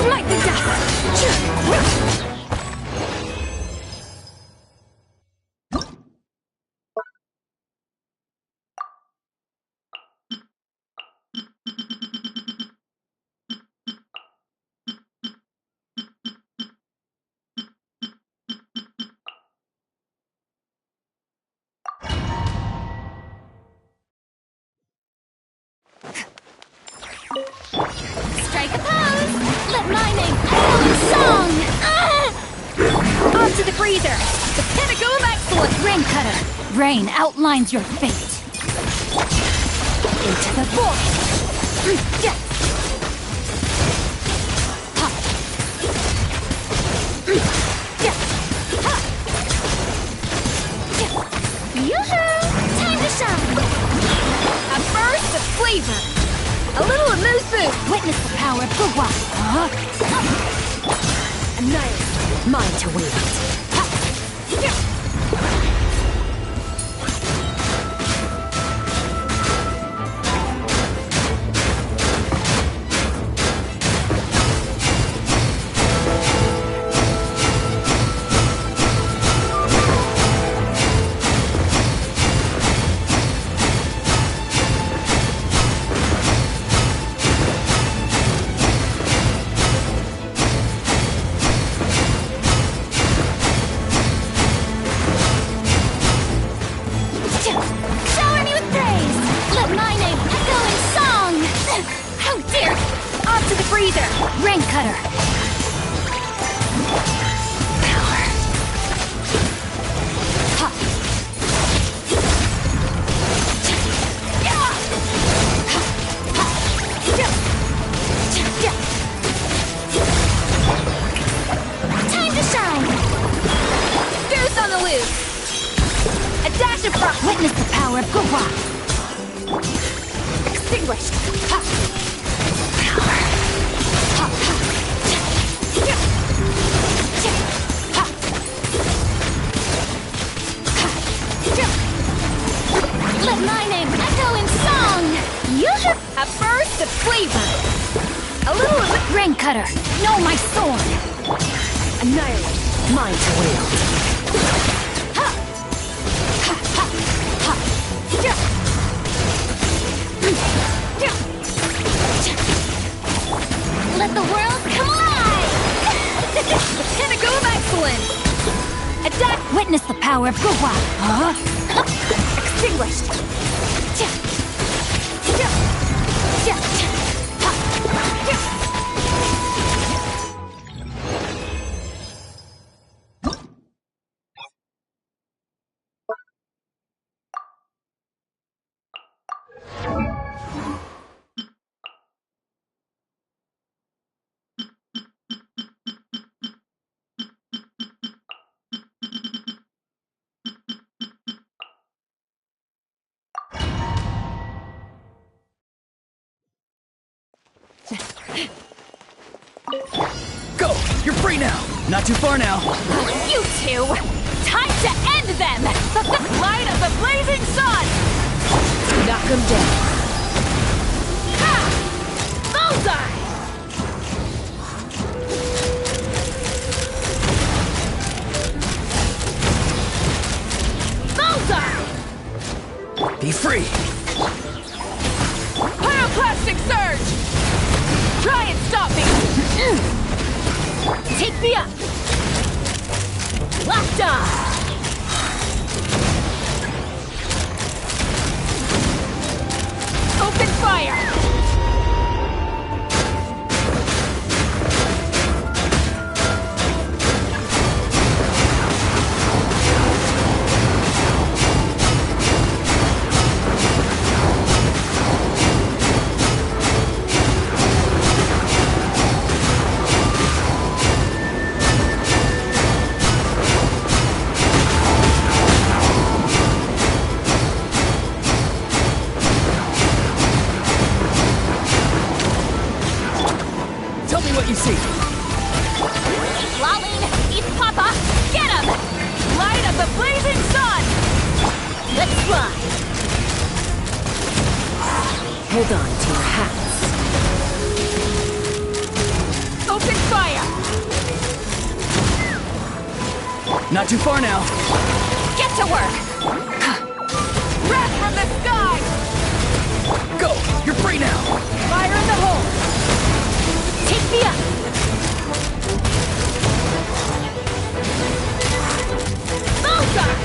Smite the dust! Strike a pose! Let my name echo in song! Onto the freezer! The pinnacle of excellence! Rain cutter! Rain outlines your fate! Into the void! Yoo-hoo! Time to shine! A burst of flavor! A little amuse-bouche! Witness the power of Gugwa! Annihilate! Mine to wield! Shower me with praise! Let my name echo in song! How dare you! Onto the freezer! Rain cutter! Power! Time to shine! Goose on the loose! A dash of frost! Witness the power of Gugwa! Extinguished! Let my name echo in song! Yoo-hoo! A burst of flavor! A little Rain cutter! Know my sword! annihilate! Mine to wield! Let the world come alive! The pinnacle of excellence! Adapt! Witness the power of Gugwa! Extinguished! Go! You're free now! Not too far now. You two! Time to end them! Light of the blazing sun! Knock them down! Ha! Bullseye! Bullseye! Be free! Pyroclastic surge! Try and stop me! Take me up! Locked on! Open fire! the blazing sun! Let's fly! Hold on to your hats. Open fire! Not too far now. Get to work! Wrath from the sky! Go! You're free now! Fire in the hole! Take me up! Bullseye!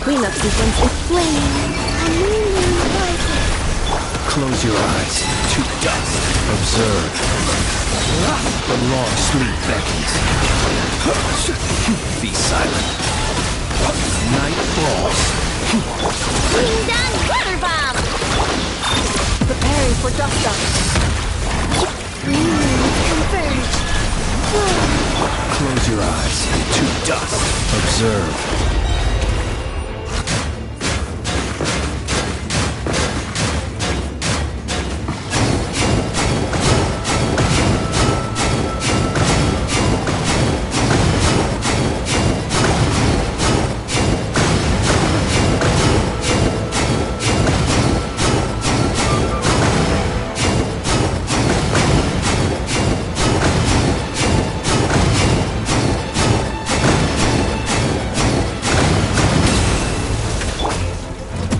Cleanup sequence is flaming. Close your eyes. To dust. Observe. The long sleep beckons. Be silent. Night falls. Bring down weather bomb! Preparing for dust up. Converge. Close your eyes. To dust. Observe.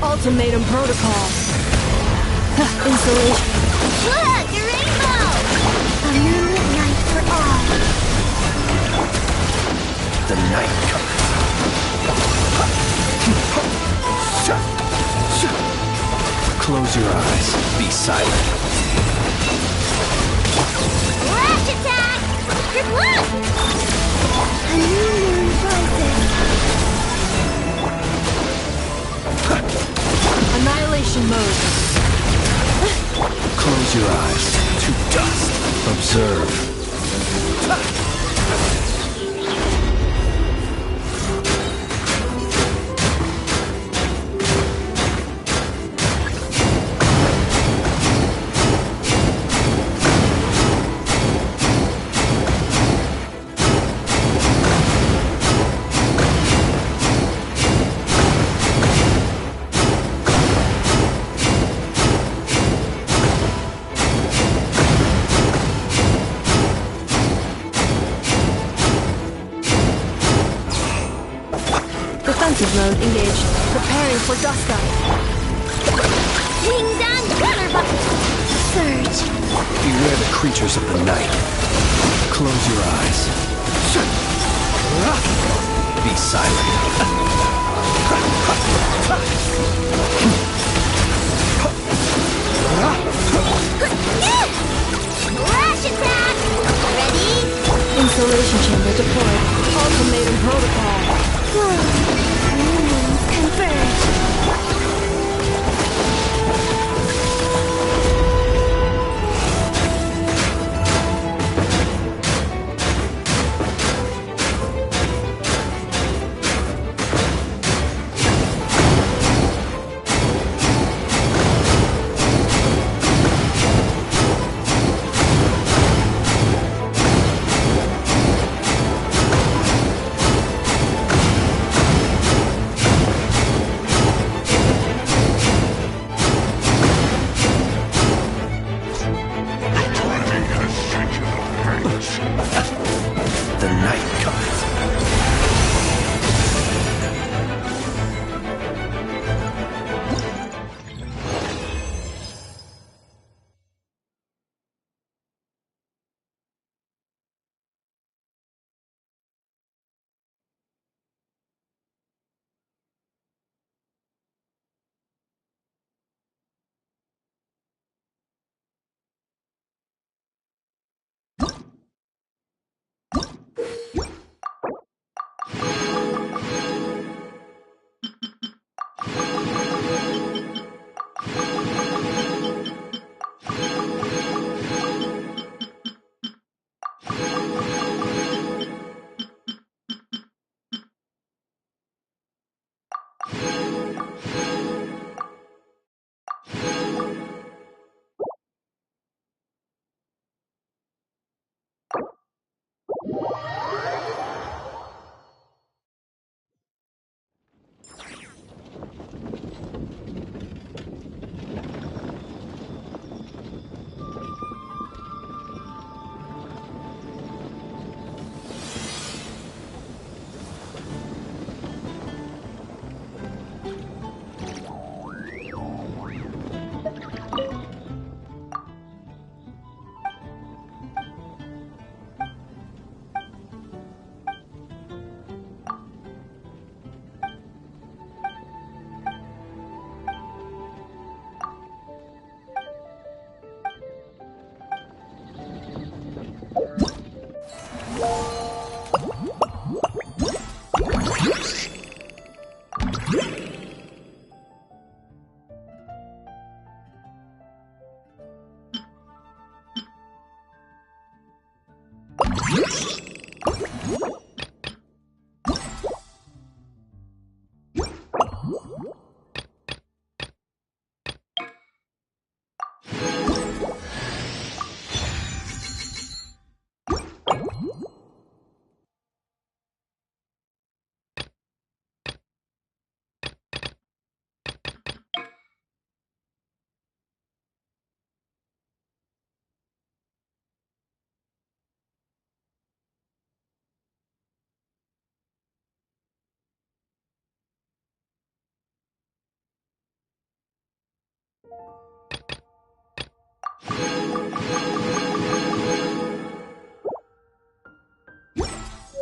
Ultimatum protocol. Insulation. Look, the rainbow! A moonlit night for all. The night comes. Close your eyes. Be silent. Flash attack! Good luck! A new moon rises. Annihilation mode. Close your eyes. To dust. Observe. Defensive mode engaged. Preparing for dust up. Bring down weather bomb! Surge. Beware the creatures of the night. Close your eyes. Be silent. Flash attack! Ready? Insulation chamber deployed. Ultimatum protocol. Converge.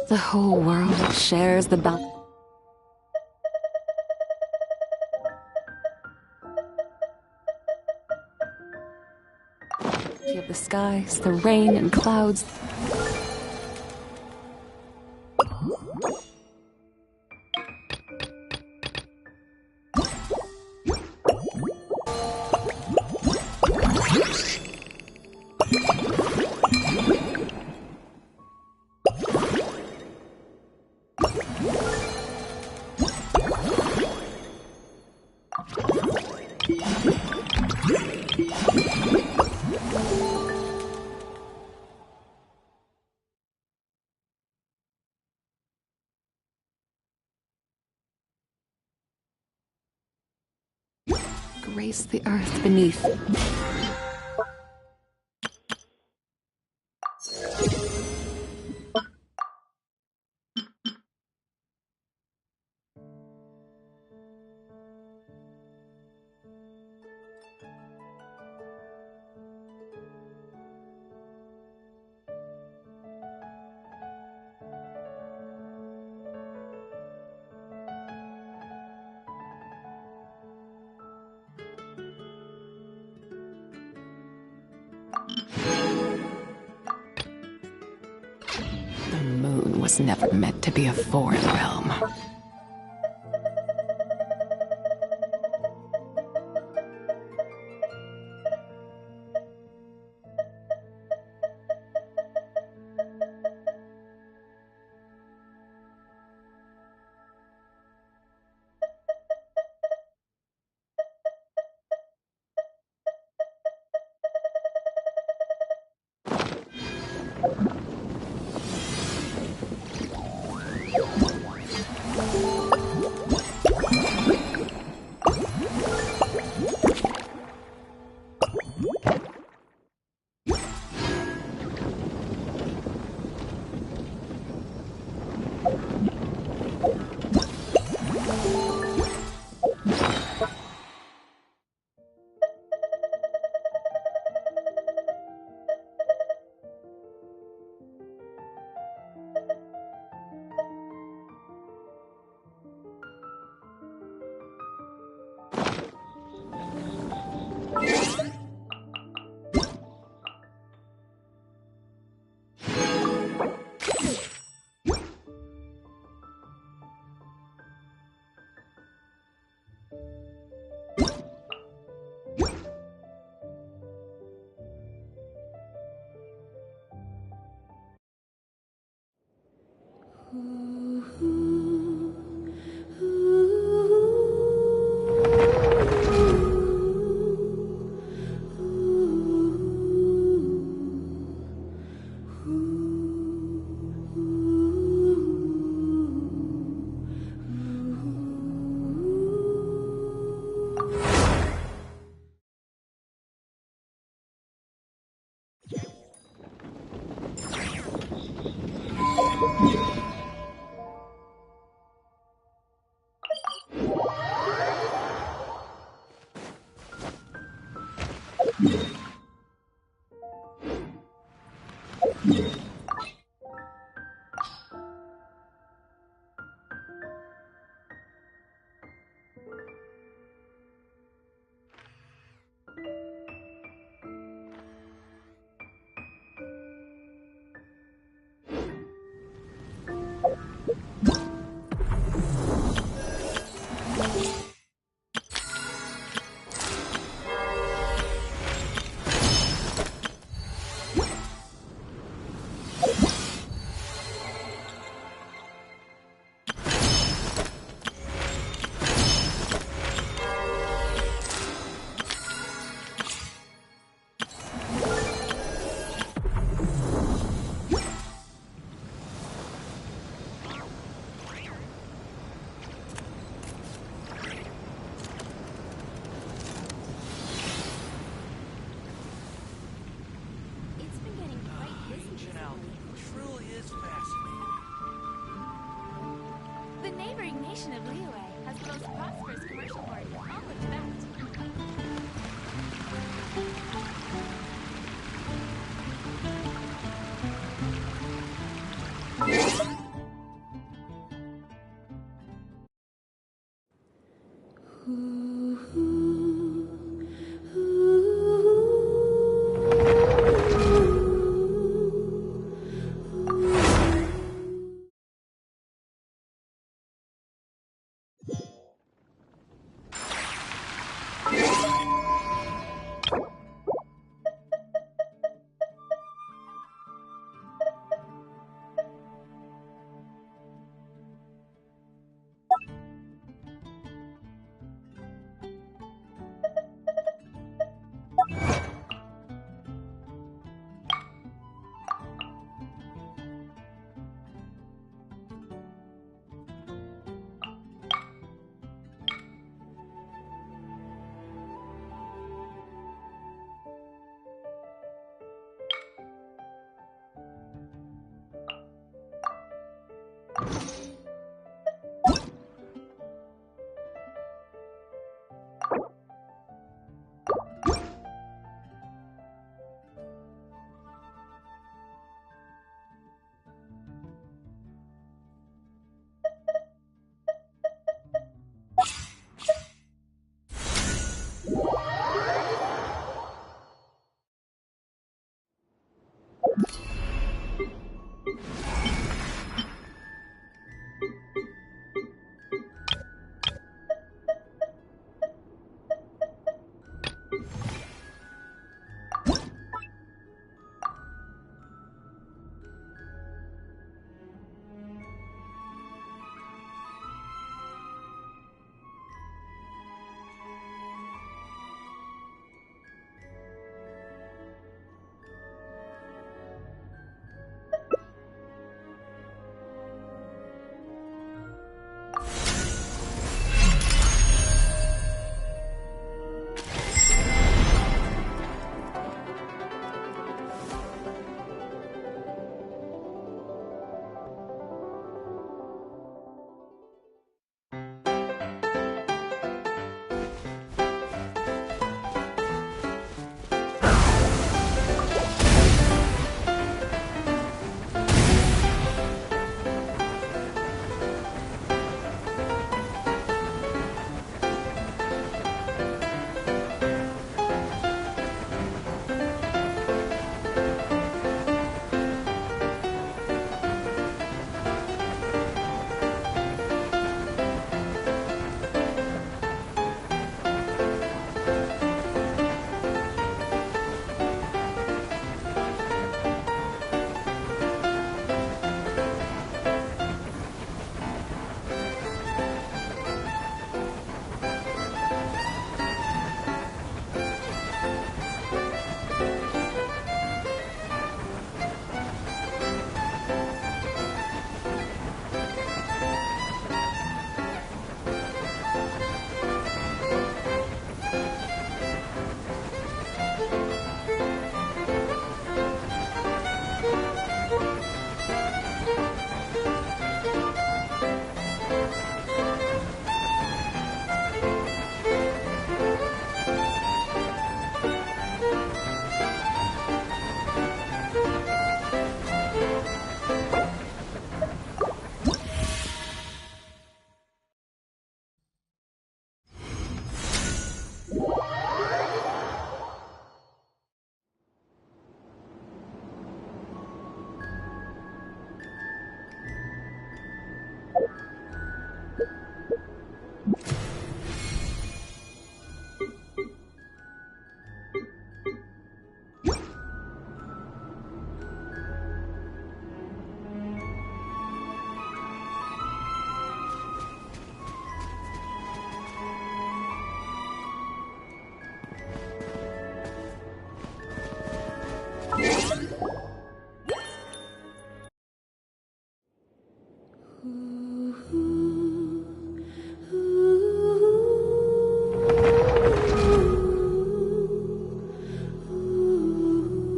The whole world shares the bounty. Of the skies, the rain and clouds. Grace the earth beneath. The moon was never meant to be a foreign realm. The neighboring nation of Liyue has the most prosperous commercial port in all of Tibet.